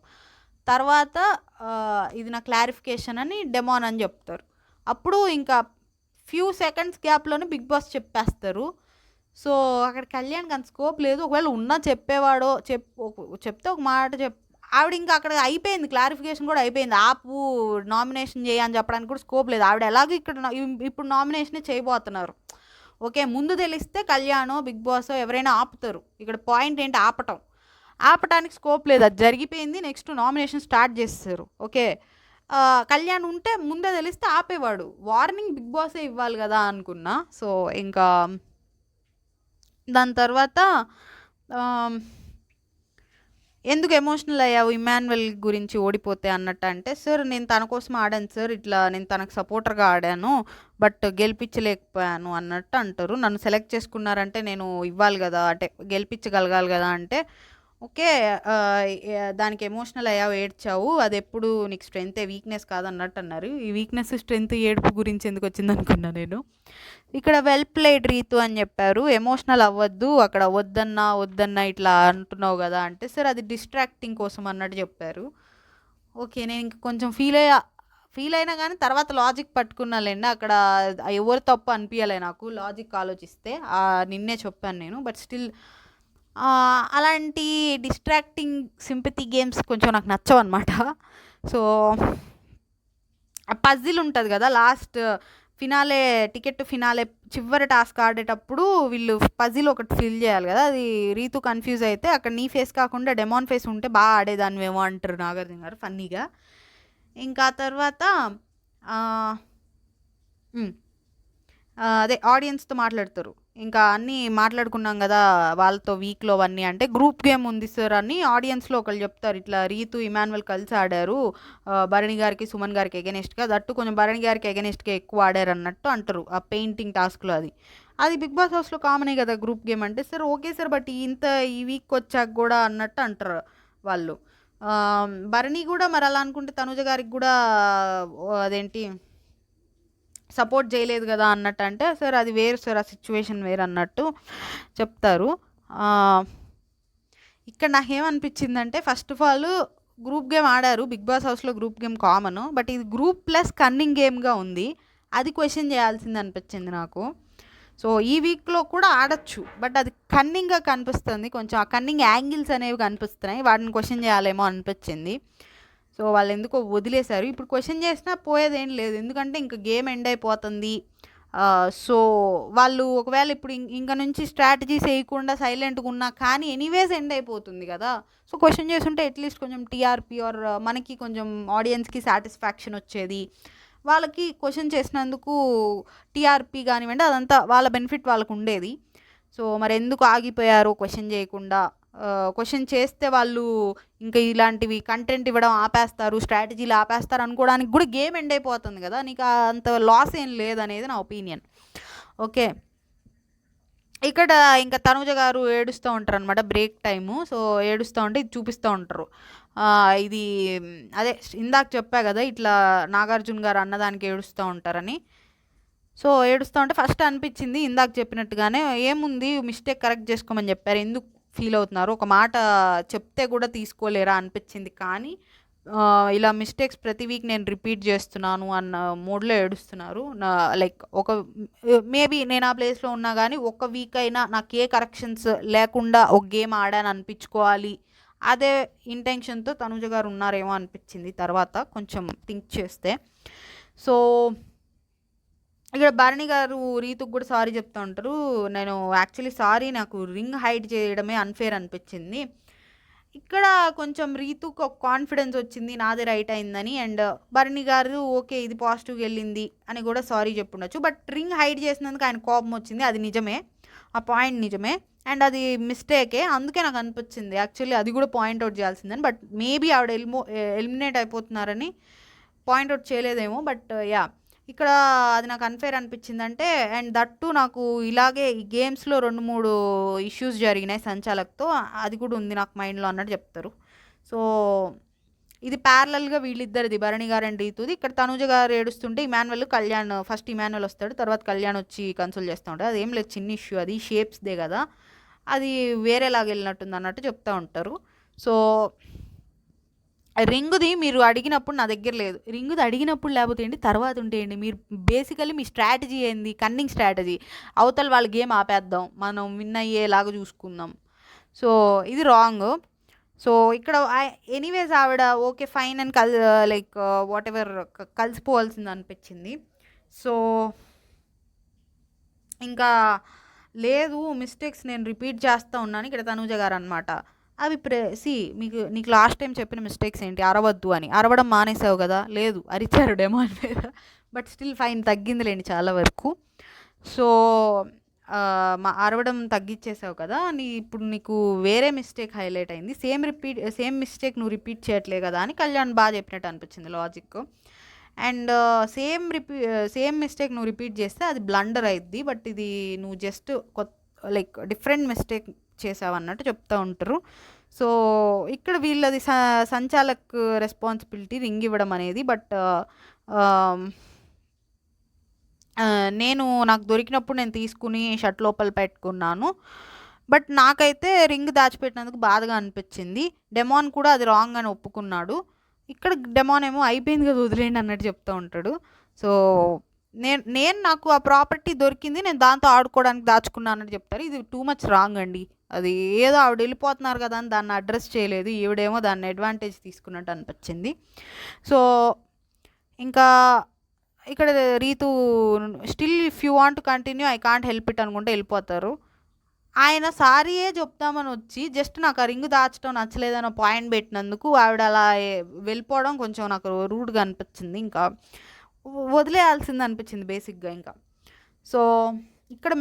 తర్వాత ఇది నా క్లారిఫికేషన్ అని డెమాన్ అని చెప్తారు, అప్పుడు ఇంకా ఫ్యూ సెకండ్స్ గ్యాప్లోనే బిగ్ బాస్ చెప్పేస్తారు. సో అక్కడ కళ్యాణ్కి అంత స్కోప్ లేదు, ఒకవేళ ఉన్నా చెప్పేవాడో చెప్తే ఒక మాట ఆవిడ ఇంకా అక్కడ అయిపోయింది, క్లారిఫికేషన్ కూడా అయిపోయింది, ఆపు నామినేషన్ చేయని చెప్పడానికి కూడా స్కోప్ లేదు, ఆవిడ ఎలాగో ఇక్కడ ఇప్పుడు నామినేషనే చేయబోతున్నారు. ఓకే, ముందు తెలిస్తే కళ్యాణో బిగ్ బాస్ ఎవరైనా ఆపుతారు, ఇక్కడ పాయింట్ ఏంటి ఆపటానికి స్కోప్ లేదు, అది జరిగిపోయింది, నెక్స్ట్ నామినేషన్ స్టార్ట్ చేస్తారు. ఓకే, కళ్యాణ్ ఉంటే ముందే తెలిస్తే ఆపేవాడు, వార్నింగ్ బిగ్ బాసే ఇవ్వాలి కదా అనుకున్నా. సో ఇంకా దాని తర్వాత ఎందుకు ఎమోషనల్ అయ్యావు ఇమాన్యుల్ గురించి ఓడిపోతే అన్నట్టు అంటే, సార్ నేను తన కోసం ఆడాను సార్, ఇట్లా నేను తనకు సపోర్టర్గా ఆడాను, బట్ గెలిపించలేకపోయాను అన్నట్టు అంటారు. నన్ను సెలెక్ట్ చేసుకున్నారంటే నేను ఇవ్వాలి కదా, అంటే గెలిపించగలగాలి కదా అంటే, ఓకే దానికి ఎమోషనల్ అయ్యావు, ఏడ్చావు, అది ఎప్పుడు నీకు స్ట్రెంతే, వీక్నెస్ కాదన్నట్టు అన్నారు. ఈ వీక్నెస్ స్ట్రెంత్ ఏడుపు గురించి ఎందుకు వచ్చింది అనుకున్నా నేను. ఇక్కడ వెల్ ప్లేడ్ రీతు అని చెప్పారు, ఎమోషనల్ అవ్వద్దు అక్కడ, వద్దన్నా ఇట్లా అంటున్నావు కదా అంటే, సార్ అది డిస్ట్రాక్టింగ్ కోసం అన్నట్టు చెప్పారు. ఓకే, నేను ఇంక కొంచెం ఫీల్ అయినా కానీ తర్వాత లాజిక్ పట్టుకున్నాలేండి, అక్కడ ఎవరు తప్పు అనిపించలే నాకు, లాజిక్ ఆలోచిస్తే నిన్నే చెప్పాను నేను, బట్ స్టిల్ అలాంటి డిస్ట్రాక్టింగ్ సింపతి గేమ్స్ కొంచెం నాకు నచ్చవు అనమాట. సో పజిల్ ఉంటుంది కదా, last finale ticket to finale చివరి టాస్క్ ఆడేటప్పుడు వీళ్ళు పజిల్ ఒకటి ఫిల్ చేయాలి కదా, అది రీతు కన్ఫ్యూజ్ అయితే అక్కడ నీ ఫేస్ కాకుండా డెమాన్ ఫేస్ ఉంటే బాగా ఆడేదానివేమో అంటారు నాగార్జున గారు ఫన్నీగా. ఇంకా తర్వాత అదే ఆడియన్స్తో మాట్లాడతారు. ఇంకా అన్నీ మాట్లాడుకున్నాం కదా వాళ్ళతో వీక్లో అన్నీ, అంటే గ్రూప్ గేమ్ ఉంది సార్ అని ఆడియన్స్లో ఒకళ్ళు చెప్తారు, ఇట్లా రీతు ఇమాన్యువల్ కలిసి ఆడారు భరణి గారికి సుమన్ గారికి ఎగెనెస్ట్గా, దట్టు కొంచెం భరణి గారికి ఎగెనెస్ట్గా ఎక్కువ ఆడారు అన్నట్టు అంటారు ఆ పెయింటింగ్ టాస్క్లో. అది బిగ్ బాస్ హౌస్లో కామనే కదా గ్రూప్ గేమ్ అంటే. సార్ ఓకే సార్, బట్ ఈ వీక్ వచ్చాక కూడా అన్నట్టు అంటారు వాళ్ళు. భరణి కూడా మరి అలా అనుకుంటే తనుజ గారికి కూడా అదేంటి సపోర్ట్ చేయలేదు కదా అన్నట్టు అంటే, సార్ అది వేరు సార్, ఆ సిచ్యువేషన్ వేరు అన్నట్టు చెప్తారు. ఇక్కడ నాకేమనిపించిందంటే, first of all group game ఆడారు బిగ్ బాస్ హౌస్లో, గ్రూప్ గేమ్ కామన్, బట్ ఇది గ్రూప్ ప్లస్ కన్నింగ్ గేమ్గా ఉంది, అది క్వశ్చన్ చేయాల్సింది అనిపించింది నాకు. సో ఈ వీక్లో కూడా ఆడచ్చు, బట్ అది కన్నింగ్గా కనిపిస్తుంది, కొంచెం ఆ కన్నింగ్ యాంగిల్స్ అనేవి కనిపిస్తున్నాయి, వాటిని క్వశ్చన్ చేయాలేమో అనిపించింది. సో వాళ్ళు ఎందుకో వదిలేశారు. ఇప్పుడు క్వశ్చన్ చేసినా పోయేదేం లేదు, ఎందుకంటే ఇంకా గేమ్ ఎండ్ అయిపోతుంది. సో వాళ్ళు ఒకవేళ ఇప్పుడు ఇంక నుంచి స్ట్రాటజీస్ వేయకుండా సైలెంట్గా ఉన్నా కానీ ఎనీవేస్ ఎండ్ అయిపోతుంది కదా. సో క్వశ్చన్ చేస్తుంటే అట్లీస్ట్ కొంచెం టీఆర్పీ ఆర్ మనకి కొంచెం ఆడియన్స్కి సాటిస్ఫాక్షన్ వచ్చేది. వాళ్ళకి క్వశ్చన్ చేసినందుకు టీఆర్పీ కానివ్వండి అదంతా వాళ్ళ బెనిఫిట్ వాళ్ళకు ఉండేది. సో మరి ఎందుకు ఆగిపోయారు క్వశ్చన్ చేయకుండా? క్వశ్చన్ చేస్తే వాళ్ళు ఇంకా ఇలాంటివి కంటెంట్ ఇవ్వడం ఆపేస్తారు, స్ట్రాటజీలు ఆపేస్తారు అనుకోవడానికి కూడా గేమ్ ఎండ్ అయిపోతుంది కదా, నీకు అంత లాస్ ఏం లేదనేది నా ఒపీనియన్. ఓకే, ఇక్కడ ఇంకా తనుజ గారు ఏడుస్తూ ఉంటారు అనమాట బ్రేక్ టైము. సో ఏడుస్తూ ఉంటే ఇది చూపిస్తూ ఉంటారు, ఇది అదే ఇందాక చెప్పా కదా ఇట్లా నాగార్జున గారు అన్నదానికి ఏడుస్తూ ఉంటారని. సో ఏడుస్తూ ఉంటే ఫస్ట్ అనిపించింది ఇందాక చెప్పినట్టుగానే, ఏముంది మిస్టేక్ కరెక్ట్ చేసుకోమని చెప్పారు, ఎందుకు ఫీల్ అవుతున్నారు, ఒక మాట చెప్తే కూడా తీసుకోలేరా అనిపించింది. కానీ ఇలా మిస్టేక్స్ ప్రతి వీక్ నేను రిపీట్ చేస్తున్నాను అన్న మూడ్లో ఏడుస్తున్నారు. లైక్ మేబీ నేను ఆ ప్లేస్లో ఉన్నా కానీ ఒక వీక్ అయినా నాకు ఏ కరెక్షన్స్ లేకుండా ఒక గేమ్ ఆడాను అనిపించుకోవాలి, అదే ఇంటెన్షన్తో తనుజ గారు ఉన్నారేమో అనిపించింది తర్వాత కొంచెం థింక్ చేస్తే. సో ఇక్కడ భరణి గారు రీతుకు కూడా సారీ చెప్తూ ఉంటారు, నేను యాక్చువల్లీ సారీ, నాకు రింగ్ హైడ్ చేయడమే అన్ఫేర్ అనిపించింది. ఇక్కడ కొంచెం రీతుకు ఒక కాన్ఫిడెన్స్ వచ్చింది నాదే రైట్ అయిందని, అండ్ భరణి గారు ఓకే ఇది పాజిటివ్గా వెళ్ళింది అని కూడా సారీ చెప్పుండొచ్చు. బట్ రింగ్ హైడ్ చేసినందుకు ఆయన కోపం వచ్చింది, అది నిజమే, ఆ పాయింట్ నిజమే, అండ్ అది మిస్టేకే, అందుకే నాకు అనిపించింది యాక్చువల్లీ అది కూడా పాయింట్అవుట్ చేయాల్సిందని. బట్ మేబీ ఆవిడ ఎలిమినేట్ అయిపోతున్నారని పాయింట్అవుట్ చేయలేదేమో. బట్ యా, ఇక్కడ అది నాకు అన్ఫేర్ అనిపించిందంటే, అండ్ దట్టు నాకు ఇలాగే ఈ గేమ్స్లో 2-3 ఇష్యూస్ జరిగినాయి సంచాలక్తో, అది కూడా ఉంది నాకు మైండ్లో అన్నట్టు చెప్తారు. సో ఇది ప్యారలల్గా వీళ్ళిద్దరిది భరణి గారు అండ్ రీతుది. ఇక్కడ తనుజ గారు ఏడుస్తుంటే ఇమాన్యువల్ కళ్యాణ్, ఫస్ట్ ఇమాన్యువల్ వస్తాడు, తర్వాత కళ్యాణ్ వచ్చి కన్సోల్ చేస్తూ ఉంటాడు. అదేం లేదు, చిన్న ఇష్యూ, అది షేప్స్దే కదా, అది వేరేలాగా వెళ్ళినట్టుంది అన్నట్టు చెప్తూ ఉంటారు. సో రింగుది మీరు అడిగినప్పుడు నా దగ్గర లేదు, రింగుది అడిగినప్పుడు లేకపోతే ఏంటి తర్వాత ఉంటేయండి, మీరు బేసికలీ మీ స్ట్రాటజీ ఏంది, కన్నింగ్ స్ట్రాటజీ, అవతల వాళ్ళ గేమ్ ఆపేద్దాం మనం విన్ అయ్యేలాగా చూసుకుందాం. సో ఇది రాంగ్. సో ఇక్కడ ఎనీవేస్ ఆవిడ ఓకే ఫైన్ అని లైక్ వాట్ ఎవర్ కలిసిపోవాల్సింది అనిపించింది. సో ఇంకా లేదు మిస్టేక్స్ నేను రిపీట్ చేస్తూ ఉన్నాను ఇక్కడ తనూజ గారు అనమాట. అవి నీకు లాస్ట్ టైం చెప్పిన మిస్టేక్స్ ఏంటి, అరవద్దు అని, అరవడం మానేసావు కదా, లేదు అరిచారు డెమాన్ మీద, బట్ స్టిల్ ఫైన్ తగ్గిందిలేండి చాలా వరకు. సో అరవడం తగ్గించేసావు కదా, ఇప్పుడు నీకు వేరే మిస్టేక్ హైలైట్ అయింది, సేమ్ మిస్టేక్ నువ్వు రిపీట్ చేయట్లే కదా అని కళ్యాణ్ బాగా చెప్పినట్టు అనిపించింది లాజిక్. అండ్ సేమ్ మిస్టేక్ నువ్వు రిపీట్ చేస్తే అది బ్లండర్ అయిద్ది, బట్ ఇది నువ్వు జస్ట్ లైక్ డిఫరెంట్ మిస్టేక్ చేసావు అన్నట్టు చెప్తూ ఉంటారు. సో ఇక్కడ వీళ్ళది సంచాలక్ రెస్పాన్సిబిలిటీ రింగ్ ఇవ్వడం అనేది. బట్ నాకు దొరికినప్పుడు నేను తీసుకుని షర్ట్ లోపల పెట్టుకున్నాను, బట్ నాకైతే రింగ్ దాచిపెట్టినందుకు బాధగా అనిపించింది. డెమాన్ కూడా అది రాంగ్ అని ఒప్పుకున్నాడు. ఇక్కడ డెమాన్ ఏమో అయిపోయింది కదా వదిలేండి అన్నట్టు చెప్తూ ఉంటాడు. సో నాకు ఆ ప్రాపర్టీ దొరికింది, నేను దాంతో ఆడుకోవడానికి దాచుకున్నాను అన్నట్టు చెప్తారు. ఇది టూ మచ్ రాంగ్ అండి. అది ఏదో ఆవిడ వెళ్ళిపోతున్నారు కదా అని దాన్ని అడ్రస్ చేయలేదు, ఈవిడేమో దాన్ని అడ్వాంటేజ్ తీసుకున్నట్టు అనిపించింది. సో ఇంకా ఇక్కడ Ritu still if you want continue I can't help it అనుకుంటే వెళ్ళిపోతారు. ఆయన సారీయే చెప్తామని వచ్చి జస్ట్ నాకు ఆ రింగ్ దాచడం నచ్చలేదన్న పాయింట్ పెట్టినందుకు ఆవిడ అలా వెళ్ళిపోవడం కొంచెం నాకు రూడ్గా అనిపించింది. ఇంకా వదిలేయాల్సింది అనిపించింది బేసిక్గా. ఇంకా సో ఇక్కడ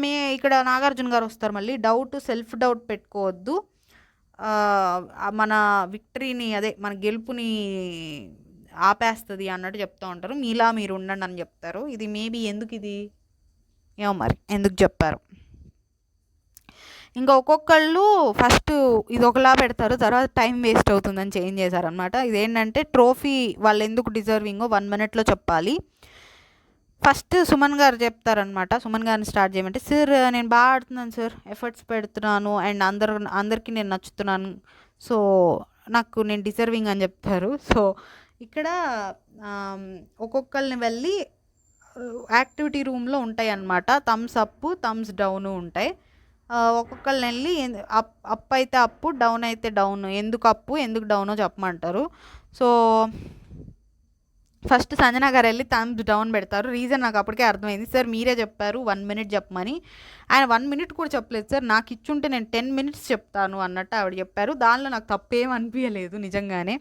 నాగార్జున గారు వస్తారు మళ్ళీ. సెల్ఫ్ డౌట్ పెట్టుకోవద్దు, మన విక్టరీని అదే మన గెలుపుని ఆపేస్తుంది అన్నట్టు చెప్తూ ఉంటారు. మీలా మీరు ఉండండి అని చెప్తారు. ఇది మేబీ ఏమో మరి ఎందుకు చెప్పారు. ఇంకా ఒక్కొక్కళ్ళు ఫస్ట్ ఇది ఒకలా పెడతారు, తర్వాత టైం వేస్ట్ అవుతుందని చేంజ్ చేశారనమాట. ఇదేంటంటే ట్రోఫీ వాళ్ళు ఎందుకు డిజర్వింగో 1 minute చెప్పాలి. ఫస్ట్ సుమన్ గారు చెప్తారనమాట. సుమన్ గారిని స్టార్ట్ చేయమంటే, సార్ నేను బాగా ఆడుతున్నాను సార్, ఎఫర్ట్స్ పెడుతున్నాను అండ్ అందరికీ నేను నచ్చుతున్నాను, సో నేను డిజర్వింగ్ అని చెప్తారు. సో ఇక్కడ ఒక్కొక్కరిని వెళ్ళి యాక్టివిటీ రూమ్లో ఉంటాయి అన్నమాట. థమ్స్ అప్ థమ్స్ డౌన్ ఉంటాయి. ఒక్కొక్కరిని వెళ్ళి అప్ అయితే అప్పు, డౌన్ అయితే డౌన్, ఎందుకు అప్పు ఎందుకు డౌనో చెప్పమంటారు. సో ఫస్ట్ సంజన గారు వెళ్ళి థమ్స్ డౌన్ పెడతారు. రీజన్ నాకు అప్పటికే అర్థమైంది. సార్ మీరే చెప్పారు 1 minute చెప్పమని, ఆయన 1 minute కూడా చెప్పలేదు సార్, నాకు ఇచ్చుంటే నేను 10 minutes చెప్తాను అన్నట్టు ఆవిడ చెప్పారు. దానిలో నాకు తప్పేం అనిపించలేదు నిజంగానే.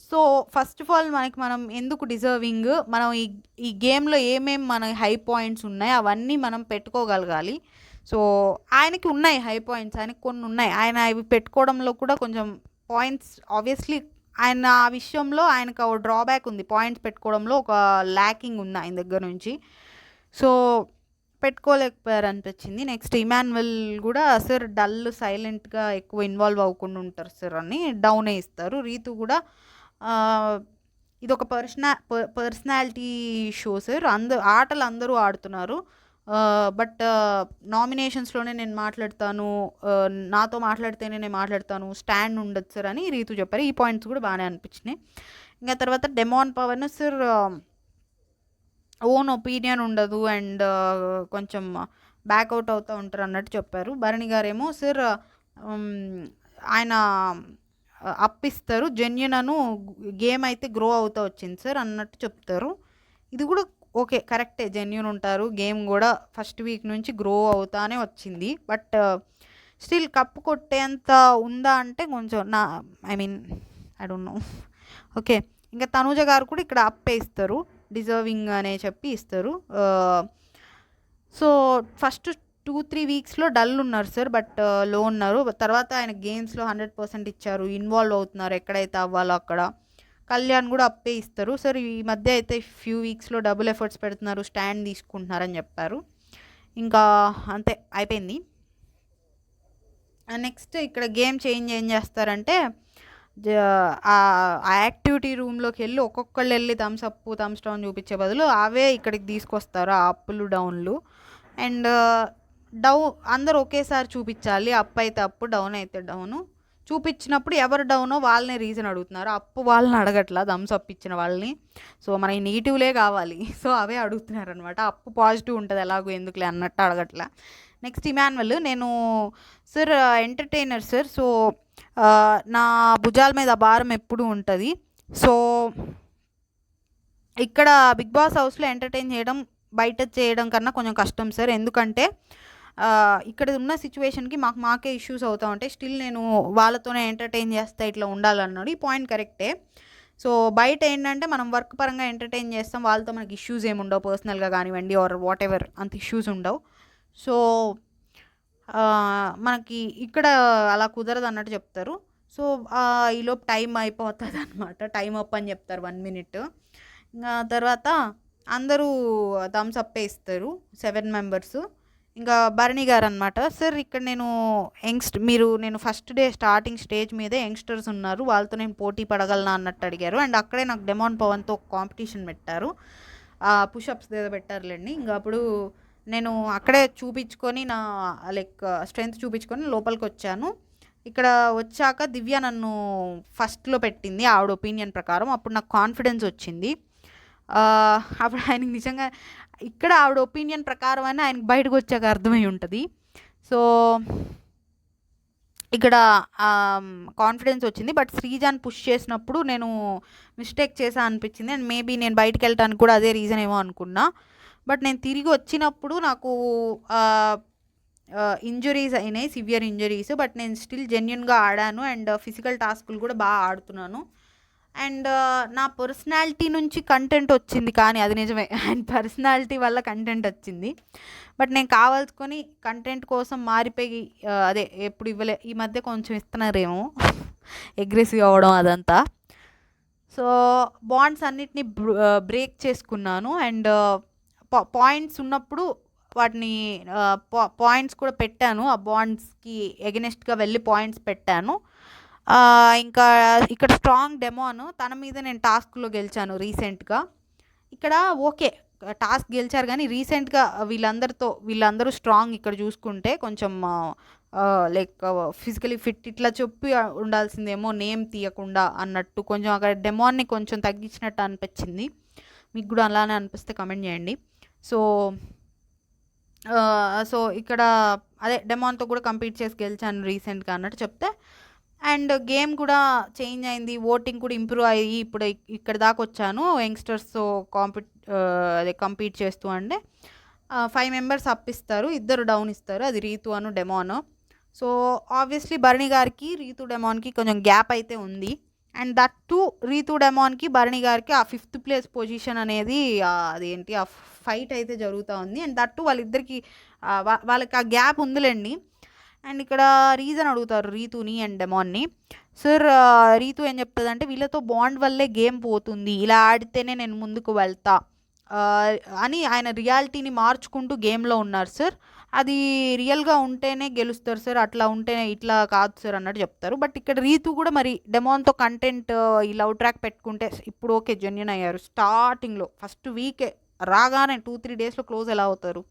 సో ఫస్ట్ ఆఫ్ ఆల్ మనం ఎందుకు డిజర్వింగ్, మనం ఈ గేమ్లో ఏమేమి మన హై పాయింట్స్ ఉన్నాయి అవన్నీ మనం పెట్టుకోగలగాలి. సో ఆయనకి ఉన్నాయి హై పాయింట్స్, ఆయనకి కొన్ని ఉన్నాయి. ఆయన ఇవి పెట్టుకోవడంలో కూడా కొంచెం పాయింట్స్ ఆబ్వియస్లీ ఆయన ఆ విషయంలో ఆయనకు ఒక డ్రాబ్యాక్ ఉంది, పాయింట్స్ పెట్టుకోవడంలో ఒక ల్యాకింగ్ ఉంది ఆయన దగ్గర నుంచి. సో పెట్టుకోలేకపోయారు అనిపించింది. నెక్స్ట్ ఇమాన్యువల్ కూడా సార్ డల్ సైలెంట్గా ఎక్కువ ఇన్వాల్వ్ అవ్వకుండా ఉంటారు సార్ అని డౌనే ఇస్తారు. రీతు కూడా ఇది ఒక పర్సనాలిటీ షో సార్, ఆటలు అందరూ ఆడుతున్నారు, బట్ నామినేషన్స్లోనే నేను మాట్లాడతాను, నాతో మాట్లాడితేనే నేను మాట్లాడతాను, స్టాండ్ ఉండదు సార్ అని రీతు చెప్పారు. ఈ పాయింట్స్ కూడా బాగానే అనిపించినాయి. ఇంకా తర్వాత Demon Pavan sir own opinion ఉండదు అండ్ కొంచెం బ్యాక్అవుట్ అవుతూ ఉంటారు అన్నట్టు చెప్పారు. భరణి గారేమో సార్ ఆయన అప్పిస్తారు, జెన్యున్ అను గేమ్ అయితే గ్రో అవుతూ వచ్చింది సార్ అన్నట్టు చెప్తారు. ఇది కూడా ఓకే కరెక్టే, జెన్యున్ ఉంటారు, గేమ్ కూడా ఫస్ట్ వీక్ నుంచి గ్రో అవుతానే వచ్చింది. బట్ స్టిల్ కప్పు కొట్టేంత ఉందా అంటే కొంచెం ఐ డోంట్ నో. ఓకే ఇంకా తనూజ గారు కూడా ఇక్కడ అప్పే ఇస్తారు, డిజర్వింగ్ అనే చెప్పి ఇస్తారు. సో ఫస్ట్ 2-3 వీక్స్లో డల్ ఉన్నారు సార్, బట్ లో ఉన్నారు. తర్వాత ఆయన గేమ్స్లో 100% ఇచ్చారు, ఇన్వాల్వ్ అవుతున్నారు ఎక్కడైతే అవ్వాలో అక్కడ. కళ్యాణ్ కూడా అప్పే ఇస్తారు సార్. ఈ మధ్య అయితే ఫ్యూ వీక్స్లో డబుల్ ఎఫర్ట్స్ పెడుతున్నారు, స్టాండ్ తీసుకుంటున్నారని చెప్పారు. ఇంకా అంతే అయిపోయింది. నెక్స్ట్ ఇక్కడ గేమ్ ఏం చేస్తారంటే ఆ యాక్టివిటీ రూమ్లోకి వెళ్ళి ఒక్కొక్కళ్ళు వెళ్ళి థమ్స్ అప్ థమ్స్ డౌన్ చూపించే బదులు అవే ఇక్కడికి తీసుకొస్తారు, ఆ అప్పులు డౌన్లు. అండ్ అందరూ ఒకేసారి చూపించాలి, అప్ అయితే అప్పు డౌన్ అయితే డౌను. చూపించినప్పుడు ఎవరు డౌనో వాళ్ళనే రీజన్ అడుగుతున్నారు, అప్పు వాళ్ళని అడగట్లా, థమ్స్ అప్ ఇచ్చిన వాళ్ళని. సో మనకి నెగిటివ్లే కావాలి, సో అవే అడుగుతున్నారు అనమాట. అప్పు పాజిటివ్ ఉంటుంది ఎలాగో ఎందుకులే అన్నట్టు అడగట్లా. నెక్స్ట్ ఇమాన్యువల్, నేను సార్ ఎంటర్టైనర్ సార్, సో నా భుజాల మీద భారం ఎప్పుడూ ఉంటుంది. సో ఇక్కడ బిగ్ బాస్ హౌస్లో ఎంటర్టైన్ చేయడం బయట చేయడం కన్నా కొంచెం కష్టం సార్, ఎందుకంటే ఇక్కడ ఉన్న సిచ్యువేషన్కి మాకే ఇష్యూస్ అవుతూ ఉంటాయి. స్టిల్ నేను వాళ్ళతోనే ఎంటర్టైన్ చేస్తా ఇట్లా ఉండాలన్నాడు. ఈ పాయింట్ కరెక్టే. సో బయట ఏంటంటే మనం వర్క్ పరంగా ఎంటర్టైన్ చేస్తాం, వాళ్ళతో మనకి ఇష్యూస్ ఏమి ఉండవు, పర్సనల్గా కానివ్వండి ఆర్ వాట్ ఎవర్ అంత ఇష్యూస్ ఉండవు. సో మనకి ఇక్కడ అలా కుదరదు అన్నట్టు చెప్తారు. సో ఈలోపు టైం అయిపోతుంది అనమాట, టైం అప్ అని చెప్తారు 1 minute. ఇంకా తర్వాత అందరూ థమ్స్ అప్ ఇస్తారు 7 members. ఇంకా భరణి గారు అనమాట, సార్ ఇక్కడ నేను ఫస్ట్ డే స్టార్టింగ్ స్టేజ్ మీదే యంగ్స్టర్స్ ఉన్నారు, వాళ్ళతో నేను పోటీ పడగలనా అన్నట్టు అడిగారు. అండ్ అక్కడే నాకు డెమాన్ పవన్తో ఒక కాంపిటీషన్ పెట్టారు, పుషప్స్ ఏదో పెట్టారులేండి. ఇంకా అప్పుడు నేను అక్కడే చూపించుకొని నా స్ట్రెంగ్త్ చూపించుకొని లోపలికి వచ్చాను. ఇక్కడ వచ్చాక దివ్య నన్ను ఫస్ట్లో పెట్టింది ఆవిడ ఒపీనియన్ ప్రకారం, అప్పుడు నాకు కాన్ఫిడెన్స్ వచ్చింది. అప్పుడు ఆయనకి నిజంగా ఇక్కడ ఆవిడ ఒపీనియన్ ప్రకారం అని ఆయనకి బయటకు వచ్చాక అర్థమై ఉంటుంది. సో ఇక్కడ కాన్ఫిడెన్స్ వచ్చింది. బట్ శ్రీజాన్ పుష్ చేసినప్పుడు నేను మిస్టేక్ చేశా అనిపించింది. అండ్ మేబీ నేను బయటికి వెళ్ళటానికి కూడా అదే రీజన్ ఏమో అనుకున్నా. బట్ నేను తిరిగి వచ్చినప్పుడు నాకు ఇంజురీస్ అయినాయి, సివియర్ ఇంజురీస్. బట్ నేను స్టిల్ జెన్యున్గా ఆడాను అండ్ ఫిజికల్ టాస్కులు కూడా బాగా ఆడుతున్నాను. అండ్ నా పర్సనాలిటీ నుంచి కంటెంట్ వచ్చింది, కానీ అది నిజమే, అండ్ పర్సనాలిటీ వల్ల కంటెంట్ వచ్చింది. బట్ నేను కావాల్సుకొని కంటెంట్ కోసం మారిపోయి అదే ఎప్పుడు ఇవ్వలే, ఈ మధ్య కొంచెం ఇస్తున్నారేమో అగ్రెసివ్ అవ్వడం అదంతా. సో బాండ్స్ అన్నిటిని బ్రేక్ చేసుకున్నాను. అండ్ పాయింట్స్ ఉన్నప్పుడు వాటిని పాయింట్స్ కూడా పెట్టాను. ఆ బాండ్స్కి ఎగనెస్ట్గా వెళ్ళి పాయింట్స్ పెట్టాను. ఇంకా ఇక్కడ స్ట్రాంగ్ డెమోను తన మీద నేను టాస్క్లో గెలిచాను రీసెంట్గా. ఇక్కడ ఓకే టాస్క్ గెలిచారు, కానీ రీసెంట్గా వీళ్ళందరూ స్ట్రాంగ్. ఇక్కడ చూసుకుంటే కొంచెం లైక్ ఫిజికలీ ఫిట్ ఇట్లా చెప్పి ఉండాల్సిందేమో, నేమ్ తీయకుండా అన్నట్టు కొంచెం అక్కడ డెమోని కొంచెం తగ్గించినట్టు అనిపించింది. మీకు కూడా అలానే అనిపిస్తే కమెంట్ చేయండి. సో ఇక్కడ అదే డెమోన్తో కూడా కంపీట్ చేసి గెలిచాను రీసెంట్గా అన్నట్టు చెప్తే. అండ్ గేమ్ కూడా చేంజ్ అయింది, ఓటింగ్ కూడా ఇంప్రూవ్ అయ్యి ఇప్పుడు ఇక్కడ దాకా వచ్చాను యంగ్స్టర్స్తో కంపీట్ చేస్తూ. అంటే 5 మెంబర్స్ అప్ ఇస్తారు, 2 డౌన్ ఇస్తారు, అది రీతు అను డెమోన్. సో ఆబ్వియస్లీ భరణి గారికి రీతు డెమోన్కి కొంచెం గ్యాప్ అయితే ఉంది. అండ్ దట్ టు రీతు డెమోన్కి భరణి గారికి ఆ 5th ప్లేస్ పొజిషన్ అనేది అదేంటి ఆ ఫైట్ అయితే జరుగుతూ ఉంది. అండ్ దట్ టు వాళ్ళిద్దరికి వాళ్ళకి ఆ గ్యాప్ ఉందిలేండి. అండ్ ఇక్కడ రీజన్ అడుగుతారు రీతుని అండ్ డెమాన్ని. సార్ రీతు ఏం చెప్తుందంటే వీళ్ళతో బాండ్ వల్లే గేమ్ పోతుంది, ఇలా ఆడితేనే నేను ముందుకు వెళ్తా అని ఆయన రియాలిటీని మార్చుకుంటూ గేమ్లో ఉన్నారు సార్. అది రియల్గా ఉంటేనే గెలుస్తారు సార్, అట్లా ఉంటేనే ఇట్లా కాదు సార్ అన్నట్టు చెప్తారు. బట్ ఇక్కడ రీతు కూడా మరి డెమాన్తో కంటెంట్ ఈ లవ్ ట్రాక్ పెట్టుకుంటే ఇప్పుడు ఓకే జెన్యున్ అయ్యారు. స్టార్టింగ్లో ఫస్ట్ వీకే రాగానే 2-3 డేస్లో క్లోజ్ ఎలా అవుతారు?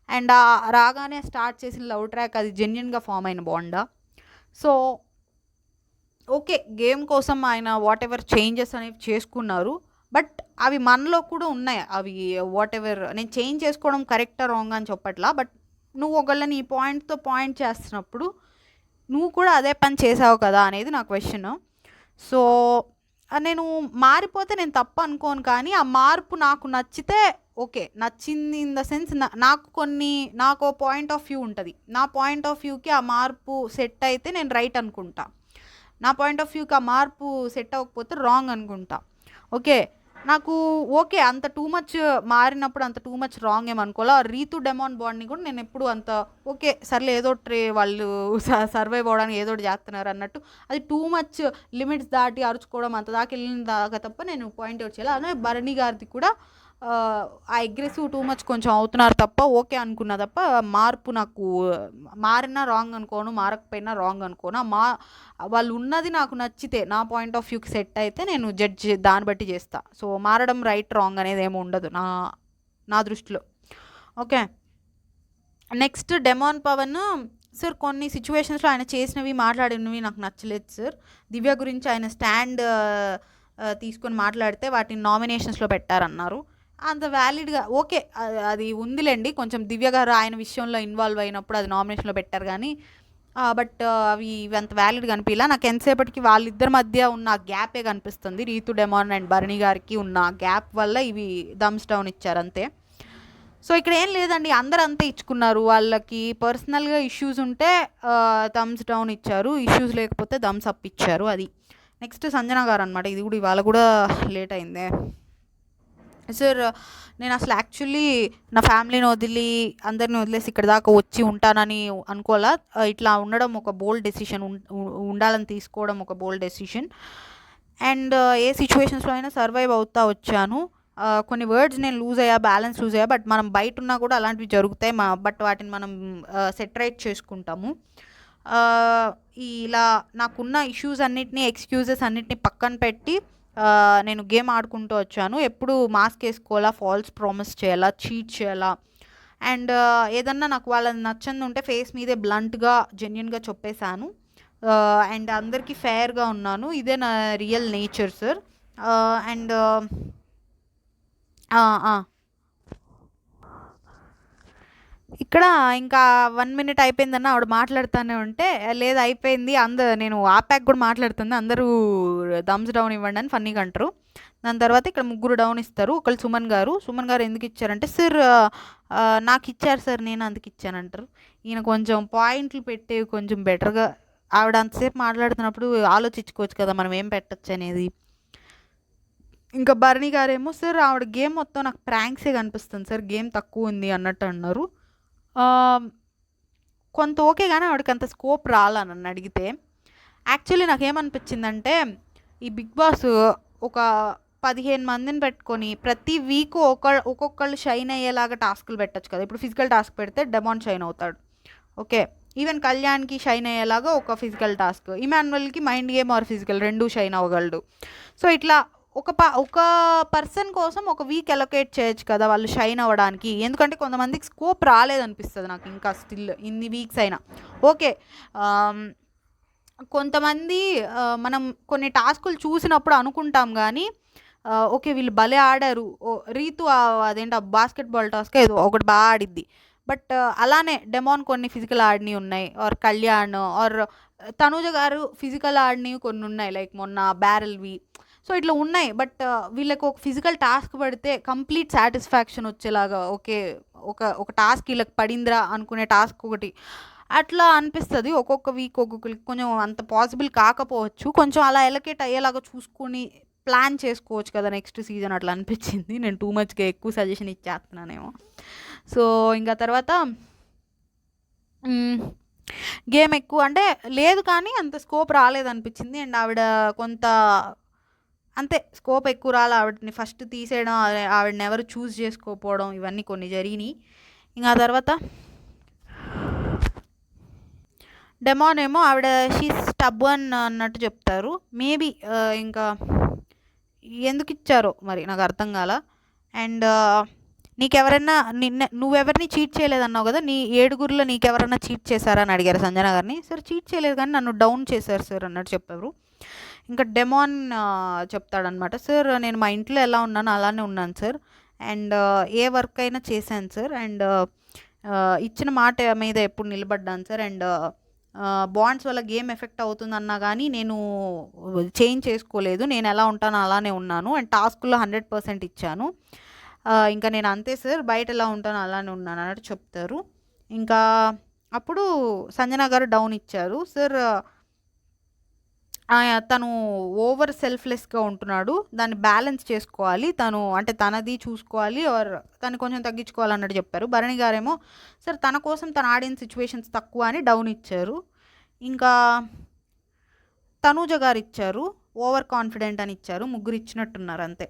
అండ్ రాగానే స్టార్ట్ చేసిన లవ్ ట్రాక్ అది జెన్యున్గా ఫామ్ అయిన బాండా? సో ఓకే గేమ్ కోసం ఆయన వాట్ ఎవర్ చేంజెస్ అనేవి చేసుకున్నారు. బట్ అవి మనలో కూడా ఉన్నాయి. అవి వాట్ ఎవర్ నేను చేంజ్ చేసుకోవడం కరెక్టా రాంగ్ అని చెప్పట్లా. బట్ నువ్వు ఒకళ్ళని ఈ పాయింట్తో పాయింట్ చేస్తున్నప్పుడు నువ్వు కూడా అదే పని చేసావు కదా అనేది నా క్వశ్చన్. సో నేను మారిపోతే నేను తప్పు అనుకోను, కానీ ఆ మార్పు నాకు నచ్చితే ఓకే, నచ్చింది ఇన్ ద సెన్స్ నాకు పాయింట్ ఆఫ్ వ్యూ ఉంటుంది. నా పాయింట్ ఆఫ్ వ్యూకి ఆ మార్పు సెట్ అయితే నేను రైట్ అనుకుంటా, నా పాయింట్ ఆఫ్ వ్యూకి ఆ మార్పు సెట్ అవ్వకపోతే రాంగ్ అనుకుంటా. ఓకే నాకు ఓకే అంత టూ మచ్ మారినప్పుడు అంత టూ మచ్ రాంగ్ ఏమనుకోవాలా. రీతు డెమాన్ బాండ్ని కూడా నేను ఎప్పుడు అంత ఓకే సర్లే ఏదో వాళ్ళు సర్వైవ్ అవ్వడానికి ఏదో చేస్తున్నారు అన్నట్టు, అది టూ మచ్ లిమిట్స్ దాటి అరుచుకోవడం అంత దాకా వెళ్ళిన దాకా తప్ప నేను పాయింట్ అవుట్ చేయాలి. అలానే భరణి గారిది కూడా ఆ అగ్రెసివ్ టూ మచ్ కొంచెం అవుతున్నారు తప్ప ఓకే అనుకున్నా తప్ప మార్పు నాకు మారినా రాంగ్ అనుకోను, మారకపోయినా రాంగ్ అనుకోను. వాళ్ళు ఉన్నది నాకు నచ్చితే నా పాయింట్ ఆఫ్ వ్యూకి సెట్ అయితే నేను జడ్జ్ దాన్ని బట్టి చేస్తా. సో మారడం రైట్ రాంగ్ అనేది ఏమి ఉండదు నా దృష్టిలో. Okay next Demon Pavan sir కొన్ని సిచ్యువేషన్స్లో ఆయన చేసినవి మాట్లాడినవి నాకు నచ్చలేదు సార్. దివ్య గురించి ఆయన స్టాండ్ తీసుకొని మాట్లాడితే వాటిని నామినేషన్స్లో పెట్టారన్నారు. అంత వ్యాలిడ్గా ఓకే అది ఉందిలేండి, కొంచెం దివ్య గారు ఆయన విషయంలో ఇన్వాల్వ్ అయినప్పుడు అది నామినేషన్లో పెట్టారు, కానీ బట్ ఇవి అంత వ్యాలిడ్ కనిపించలా నాకు. ఎంతసేపటికి వాళ్ళిద్దరి మధ్య ఉన్న గ్యాపే కనిపిస్తుంది, రీతు డెమాన్ అండ్ భరణి గారికి ఉన్న గ్యాప్ వల్ల ఇవి థమ్స్ డౌన్ ఇచ్చారు అంతే. సో ఇక్కడ ఏం లేదండి, అందరూ అంతే ఇచ్చుకున్నారు. వాళ్ళకి పర్సనల్గా ఇష్యూస్ ఉంటే థమ్స్ డౌన్ ఇచ్చారు, ఇష్యూస్ లేకపోతే థమ్స్ అప్ ఇచ్చారు. అది నెక్స్ట్ సంజన గారు అనమాట. ఇది కూడా ఇవాళ కూడా లేట్ అయిందే సార్. నేను అసలు యాక్చువల్లీ నా ఫ్యామిలీని వదిలి అందరిని వదిలేసి ఇక్కడ దాకా వచ్చి ఉంటానని అనుకోవాలా. ఇట్లా ఉండడం ఒక బోల్డ్ డెసిషన్, ఉండాలని తీసుకోవడం ఒక బోల్డ్ డెసిషన్. అండ్ ఏ సిచ్యువేషన్స్లో అయినా సర్వైవ్ అవుతా వచ్చాను. కొన్ని వర్డ్స్ నేను బ్యాలెన్స్ లూజ్ అయ్యా. బట్ మనం బయట ఉన్నా కూడా అలాంటివి జరుగుతాయి, బట్ వాటిని మనం సెటరేట్ చేసుకుంటాము. ఇలా నాకున్న ఇష్యూస్ అన్నిటినీ ఎక్స్క్యూజెస్ అన్నిటినీ పక్కన పెట్టి నేను గేమ్ ఆడుకుంటూ వచ్చాను. ఎప్పుడు మాస్క్ వేసుకోవాలా, ఫాల్స్ ప్రామిస్ చేయాలా, చీట్ చేయాలా, అండ్ ఏదన్నా నాకు వాళ్ళని నచ్చంది ఉంటే ఫేస్ మీదే బ్లంట్గా జెన్యున్గా చెప్పేశాను. అండ్ అందరికీ ఫెయిర్గా ఉన్నాను. ఇదే నా రియల్ నేచర్ సార్. అండ్ ఇక్కడ ఇంకా 1 మినిట్ అయిపోయిందన్న ఆవిడ మాట్లాడుతానే ఉంటే, లేదు అయిపోయింది నేను ఆపాక కూడా మాట్లాడుతుంది. అందరూ థమ్స్ డౌన్ ఇవ్వండి అని ఫన్నీగా అంటారు. దాని తర్వాత ఇక్కడ ముగ్గురు డౌన్ ఇస్తారు. ఒకళ్ళు సుమన్ గారు. సుమన్ గారు ఎందుకు ఇచ్చారంటే, సార్ నాకు ఇచ్చారు సార్ నేను అందుకు ఇచ్చానంటారు. ఈయన కొంచెం పాయింట్లు పెట్టి కొంచెం బెటర్గా ఆవిడ అంతసేపు మాట్లాడుతున్నప్పుడు ఆలోచించుకోవచ్చు కదా మనం ఏం పెట్టచ్చు అనేది. ఇంకా భరణి గారేమో సార్ ఆవిడ గేమ్ మొత్తం నాకు ప్రాంక్సే కనిపిస్తుంది సార్, గేమ్ తక్కువ ఉంది అన్నట్టు అన్నారు. కొంత ఓకే కానీ ఆవిడకి అంత స్కోప్ రాలా నన్ను అడిగితే. యాక్చువల్లీ నాకేమనిపించిందంటే ఈ బిగ్ బాస్ ఒక 15 మందిని పెట్టుకొని ప్రతి వీక్ ఒక్కొక్కళ్ళు షైన్ అయ్యేలాగా టాస్కులు పెట్టచ్చు కదా. ఇప్పుడు ఫిజికల్ టాస్క్ పెడితే డెమాన్ షైన్ అవుతాడు, ఓకే. ఈవెన్ కళ్యాణ్కి షైన్ అయ్యేలాగా ఒక ఫిజికల్ టాస్క్, ఇమాన్యువల్కి మైండ్ గేమ్ ఆర్ ఫిజికల్ రెండు షైన్ అవ్వగలడు. సో ఇట్లా ఒక పర్సన్ కోసం ఒక వీక్ అలొకేట్ చేయొచ్చు కదా వాళ్ళు షైన్ అవ్వడానికి. ఎందుకంటే కొంతమందికి స్కోప్ రాలేదనిపిస్తుంది నాకు ఇంకా స్టిల్ ఇన్ని వీక్స్ అయినా. ఓకే, కొంతమంది మనం కొన్ని టాస్కులు చూసినప్పుడు అనుకుంటాం కానీ ఓకే వీళ్ళు భలే ఆడారు, రీతు అదేంటి బాస్కెట్బాల్ టాస్క్ ఏదో ఒకటి బాగా ఆడిద్ది. బట్ అలానే డెమాన్ కొన్ని ఫిజికల్ ఆడినవి ఉన్నాయి, ఆర్ కళ్యాణ్ ఆర్ తనూజ గారు ఫిజికల్ ఆడినవి కొన్ని ఉన్నాయి, లైక్ మొన్న బ్యారెల్వి. సో ఇట్లా ఉన్నాయి. బట్ వీళ్ళకి ఒక ఫిజికల్ టాస్క్ పడితే కంప్లీట్ సాటిస్ఫాక్షన్ వచ్చేలాగా, ఓకే ఒక టాస్క్ వీళ్ళకి పడిందిరా అనుకునే టాస్క్ ఒకటి అట్లా అనిపిస్తుంది. ఒక్కొక్క వీక్ ఒక్కొక్కరికి కొంచెం అంత పాసిబుల్ కాకపోవచ్చు. కొంచెం అలా ఎలకేట్ అయ్యేలాగా చూసుకొని ప్లాన్ చేసుకోవచ్చు కదా నెక్స్ట్ సీజన్ అట్లా అనిపించింది. నేను టూ మచ్గా ఎక్కువ సజెషన్ ఇచ్చేస్తున్నానేమో. సో ఇంకా తర్వాత గేమ్ ఎక్కువ అంటే లేదు కానీ అంత స్కోప్ రాలేదనిపించింది. అండ్ ఆవిడ కొంత అంతే స్కోప్ ఎక్కువ రాలే, ఆవిడని ఫస్ట్ తీసేయడం, ఆవిడని ఎవరు చూస్ చేసుకోకపోవడం, ఇవన్నీ కొన్ని జరిగినాయి. ఇంకా తర్వాత డెమాన్ ఏమో ఆవిడ షీ స్టబ్బర్న్ అన్నట్టు చెప్తారు. మేబీ ఇంకా ఎందుకు ఇచ్చారో మరి నాకు అర్థం కాల. అండ్ నీకెవరైనా నువ్వెవరిని చీట్ చేయలేదన్నావు కదా, నీ 7గురిలో నీకెవరైనా చీట్ చేశారని అడిగారు సంజన గారిని. సార్ చీట్ చేయలేదు కానీ నన్ను డౌన్ చేశారు సార్ అన్నట్టు చెప్పారు. ఇంకా డెమాన్ చెప్తాడనమాట, సార్ నేను మా ఇంట్లో ఎలా ఉన్నానో అలానే ఉన్నాను సార్, అండ్ ఏ వర్క్ అయినా చేశాను సార్, అండ్ ఇచ్చిన మాట మీద ఎప్పుడు నిలబడ్డాను సార్, అండ్ బాండ్స్ వల్ల గేమ్ ఎఫెక్ట్ అవుతుందన్నా కానీ నేను చేంజ్ చేసుకోలేదు, నేను ఎలా ఉంటానో అలానే ఉన్నాను, అండ్ టాస్క్లో 100% ఇచ్చాను, ఇంకా నేను అంతే సార్, బయట ఎలా ఉంటానో అలానే ఉన్నాను అన్నట్టు చెప్తారు. ఇంకా అప్పుడు సంజన గారు డౌన్ ఇచ్చారు, సార్ తను ఓవర్ సెల్ఫ్లెస్గా ఉంటున్నాడు, దాన్ని బ్యాలెన్స్ చేసుకోవాలి తను, అంటే తనది చూసుకోవాలి ఆర్ తను కొంచెం తగ్గించుకోవాలి అన్నట్టు చెప్పారు. భరణి గారేమో సార్ తన కోసం తను ఆడిన సిచ్యువేషన్స్ తక్కువ అని డౌన్ ఇచ్చారు. ఇంకా తనూజ గారు ఇచ్చారు ఓవర్ కాన్ఫిడెంట్ అని ఇచ్చారు. ముగ్గురు ఇచ్చినట్టున్నారు అంతే.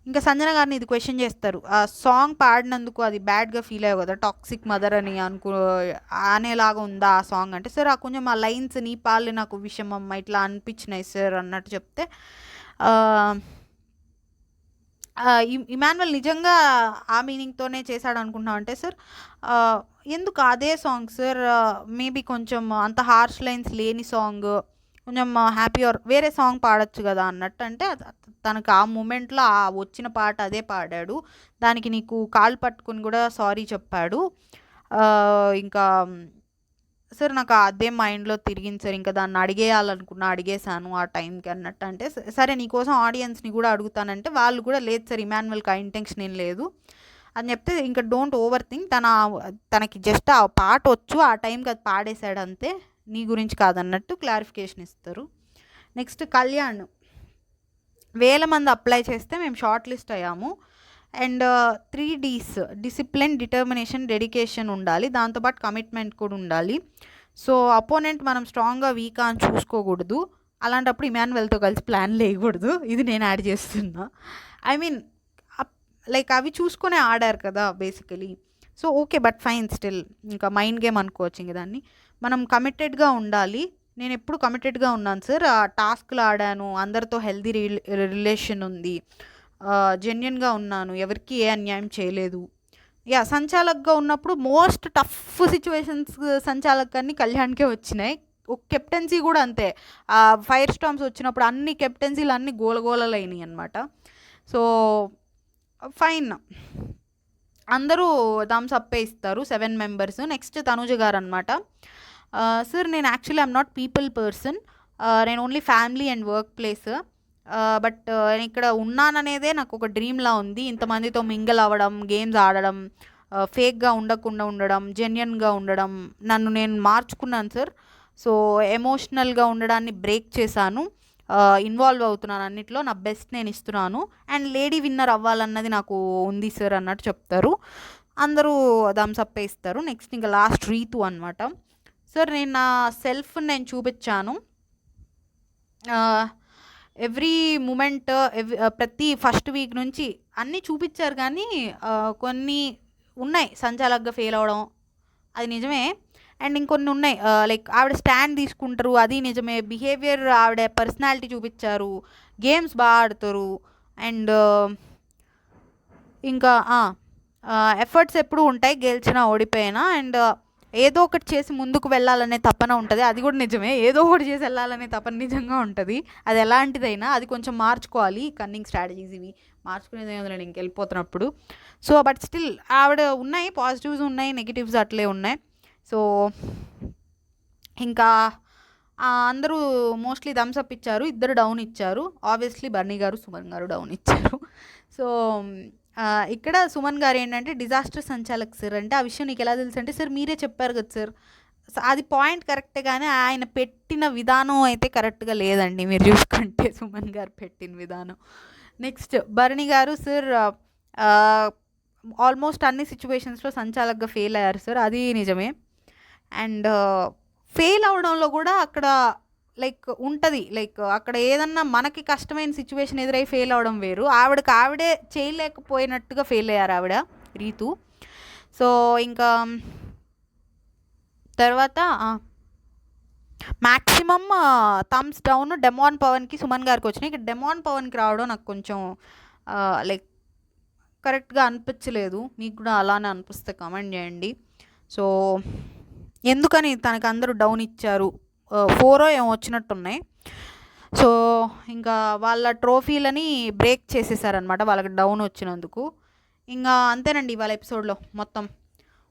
ఇంకా సంజన గారిని ఇది క్వశ్చన్ చేస్తారు, ఆ సాంగ్ పాడినందుకు అది బ్యాడ్గా ఫీల్ అయ్యావు కదా, టాక్సిక్ మదర్ అని అనేలాగా ఉందా ఆ సాంగ్ అంటే, సార్ కొంచెం ఆ లైన్స్ నీ పాలు నాకు విషమమ్మ ఇట్లా అనిపించినాయి సార్ అన్నట్టు చెప్తే, ఇమాన్యువల్ నిజంగా ఆ మీనింగ్తోనే చేశాడు అనుకుంటున్నాం అంటే, సార్ ఎందుకు అదే సాంగ్ సార్, మేబీ కొంచెం అంత హార్ష్ లైన్స్ లేని సాంగ్, కొంచెం హ్యాపీ ఆర్ వేరే సాంగ్ పాడొచ్చు కదా అన్నట్టు. అంటే తనకు ఆ మూమెంట్లో ఆ వచ్చిన పాట అదే పాడాడు, దానికి నీకు కాలు పట్టుకుని కూడా సారీ చెప్పాడు. ఇంకా సార్ నాకు అదే మైండ్లో తిరిగింది సార్, ఇంకా దాన్ని అడిగేయాలనుకున్నా అడిగేశాను ఆ టైంకి అన్నట్టు. అంటే సరే నీకోసం ఆడియన్స్ని కూడా అడుగుతానంటే వాళ్ళు కూడా లేదు సార్ ఇమాన్యువల్కి ఆ ఇంటెన్షన్ ఏం లేదు అని చెప్తే, ఇంకా డోంట్ ఓవర్ థింక్, తనకి జస్ట్ ఆ పాట వచ్చు ఆ టైంకి అది పాడేశాడు అంతే, నీ గురించి కాదన్నట్టు క్లారిఫికేషన్ ఇస్తారు. నెక్స్ట్ కళ్యాణ్, 1000 మంది అప్లై చేస్తే మేము షార్ట్ లిస్ట్ అయ్యాము, and 3 Ds discipline, determination, dedication ఉండాలి, దాంతోపాటు కమిట్మెంట్ కూడా ఉండాలి. సో అపోనెంట్ మనం స్ట్రాంగ్గా వీకా అని చూసుకోకూడదు, అలాంటప్పుడు ఇమాన్యువల్తో కలిసి ప్లాన్ వేయకూడదు, ఇది నేను యాడ్ చేస్తున్నా. ఐ మీన్ లైక్ అవి చూసుకునే ఆడారు కదా basically. So okay but fine still ఇంకా మైండ్ గేమ్ అనుకోవచ్చు. ఇంక దాన్ని మనం కమిటెడ్గా ఉండాలి, నేను ఎప్పుడు కమిటెడ్గా ఉన్నాను సార్, ఆ టాస్క్లు ఆడాను, అందరితో హెల్దీ రిలేషన్ ఉంది, జెన్యున్గా ఉన్నాను, ఎవరికి ఏ అన్యాయం చేయలేదు. సంచాలక్గా ఉన్నప్పుడు మోస్ట్ టఫ్ సిచ్యువేషన్స్ సంచాలకాన్ని కళ్యాణ్కే వచ్చినాయి. ఒక కెప్టెన్సీ కూడా అంతే, ఫైర్ స్టామ్స్ వచ్చినప్పుడు అన్ని కెప్టెన్సీలు అన్నీ గోలగోలలు అయినాయి అనమాట. So fine. అందరూ థమ్స్ అప్పే ఇస్తారు 7 మెంబర్స్. నెక్స్ట్ తనూజ గారు అనమాట. సార్ నేను actually I'm not people person, నేను only family and work place. But నేను ఇక్కడ ఉన్నాననేదే నాకు ఒక డ్రీమ్లా ఉంది. ఇంతమందితో మింగిల్ అవ్వడం, గేమ్స్ ఆడడం, ఫేక్గా ఉండకుండా ఉండడం, జెన్యున్గా ఉండడం, నన్ను నేను మార్చుకున్నాను సార్. సో ఎమోషనల్గా ఉండడాన్ని బ్రేక్ చేశాను, ఇన్వాల్వ్ అవుతున్నాను అన్నిట్లో, నా బెస్ట్ నేను ఇస్తున్నాను అండ్ లేడీ విన్నర్ అవ్వాలన్నది నాకు ఉంది సార్ అన్నట్టు చెప్తారు. అందరూ థమ్స్ అప్ ఇస్తారు. నెక్స్ట్ ఇంకా లాస్ట్ రీతు అనమాట. సార్ నేను నా సెల్ఫ్ నేను చూపించాను. ఎవ్రీ మూమెంట్ ప్రతి ఫస్ట్ వీక్ నుంచి అన్నీ చూపించారు, కానీ కొన్ని ఉన్నాయి సంచాలకుగా ఫెయిల్ అవ్వడం, అది నిజమే. అండ్ ఇంకొన్ని ఉన్నాయి, లైక్ ఆవిడ స్టాండ్ తీసుకుంటారు, అది నిజమే. బిహేవియర్ ఆవిడ పర్సనాలిటీ చూపించారు, గేమ్స్ బాగా ఆడతారు. అండ్ ఇంకా ఎఫర్ట్స్ ఎప్పుడు ఉంటాయి గెలిచినా ఓడిపోయినా. అండ్ ఏదో ఒకటి చేసి ముందుకు వెళ్ళాలనే తపన ఉంటుంది, అది కూడా నిజమే. ఏదో ఒకటి చేసి వెళ్ళాలనే తపన నిజంగా ఉంటుంది, అది ఎలాంటిదైనా. అది కొంచెం మార్చుకోవాలి, కన్నింగ్ స్ట్రాటజీస్ ఇవి మార్చుకునేది ఏదో నేను ఇంకెళ్ళిపోతున్నప్పుడు. సో బట్ స్టిల్ ఆవిడ ఉన్నాయి, పాజిటివ్స్ ఉన్నాయి, నెగిటివ్స్ అట్లే ఉన్నాయి. సో ఇంకా అందరూ మోస్ట్లీ థమ్స్ అప్ ఇచ్చారు, ఇద్దరు డౌన్ ఇచ్చారు. ఆబ్వియస్లీ బర్నీ గారు, సుమన్ గారు డౌన్ ఇచ్చారు. సో ఇక్కడ సుమన్ గారు ఏంటంటే డిజాస్టర్ సంచాలక్ సార్ అంటే, ఆ విషయం నీకు ఎలా తెలుసు అంటే, సార్ మీరే చెప్పారు కదా సార్. అది పాయింట్ కరెక్టే, కానీ ఆయన పెట్టిన విధానం అయితే కరెక్ట్గా లేదండి మీరు చూసుకుంటే, సుమన్ గారు పెట్టిన విధానం. నెక్స్ట్ బర్నీ గారు, సార్ ఆల్మోస్ట్ అన్ని సిచ్యువేషన్స్లో సంచాలకుగా ఫెయిల్ అయ్యారు సార్, అది నిజమే. అండ్ ఫెయిల్ అవడంలో కూడా అక్కడ లైక్ ఉంటుంది, లైక్ అక్కడ ఏదన్నా మనకి కష్టమైన సిచ్యువేషన్ ఎదురై ఫెయిల్ అవడం వేరు. ఆవిడే చేయలేకపోయినట్టుగా ఫెయిల్ అయ్యారు ఆవిడ, రీతు. సో ఇంకా తర్వాత మ్యాక్సిమమ్ థమ్స్ డౌన్ డెమాన్ పవన్కి, సుమన్ గారికి వచ్చినాయి. ఇక్కడ డెమాన్ పవన్కి రావడం నాకు కొంచెం లైక్ కరెక్ట్గా అనిపించలేదు. మీకు కూడా అలానే అనిపిస్తే కామెంట్ చేయండి. సో ఎందుకని తనకు అందరూ డౌన్ ఇచ్చారు, 4 ఏమో వచ్చినట్టున్నాయి. సో ఇంకా వాళ్ళ ట్రోఫీలని బ్రేక్ చేసేసారనమాట వాళ్ళకి డౌన్ వచ్చినందుకు. ఇంకా అంతేనండి వాళ్ళ ఎపిసోడ్లో మొత్తం.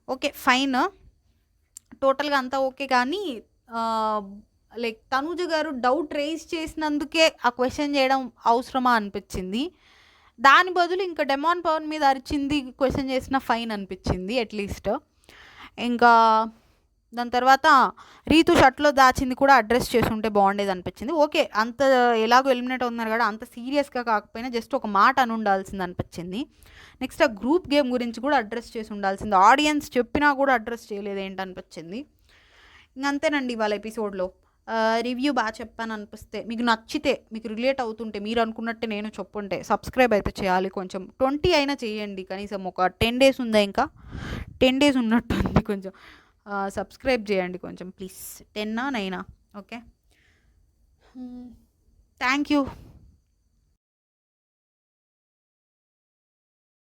ఓకే ఫైన్, టోటల్గా అంతా ఓకే. కానీ లైక్ తనూజ గారు డౌట్ రేస్ చేసినందుకే ఆ క్వశ్చన్ చేయడం అవసరమా అనిపించింది. దాని బదులు ఇంకా డెమాన్ పవన్ మీద అరిచింది క్వశ్చన్ చేసిన ఫైన్ అనిపించింది అట్లీస్ట్. ఇంకా దాని తర్వాత రీతు షర్ట్లో దాచింది కూడా అడ్రస్ చేసుంటే బాగుండేది అనిపించింది. ఓకే అంత ఎలాగో ఎలిమినేట్ అవుతున్నారు కదా, అంత సీరియస్గా కాకపోయినా జస్ట్ ఒక మాట అని ఉండాల్సింది అనిపించింది. నెక్స్ట్ ఆ గ్రూప్ గేమ్ గురించి కూడా అడ్రస్ చేసి ఉండాల్సింది, ఆడియన్స్ చెప్పినా కూడా అడ్రస్ చేయలేదు ఏంటనిపించింది. ఇంకంతేనండి వాళ్ళ ఎపిసోడ్లో. రివ్యూ బాగా చెప్పాను అనిపిస్తే, మీకు నచ్చితే, మీకు రిలేట్ అవుతుంటే, మీరు అనుకున్నట్టే నేను చెప్పుంటే సబ్స్క్రైబ్ అయితే చేయాలి. కొంచెం 20 అయినా చేయండి కనీసం. ఒక 10 days ఉందా, ఇంకా 10 days ఉన్నట్టు ఉంది. కొంచెం సబ్స్క్రైబ్ చేయండి కొంచెం ప్లీజ్. 10 9 ఓకే. Thank you.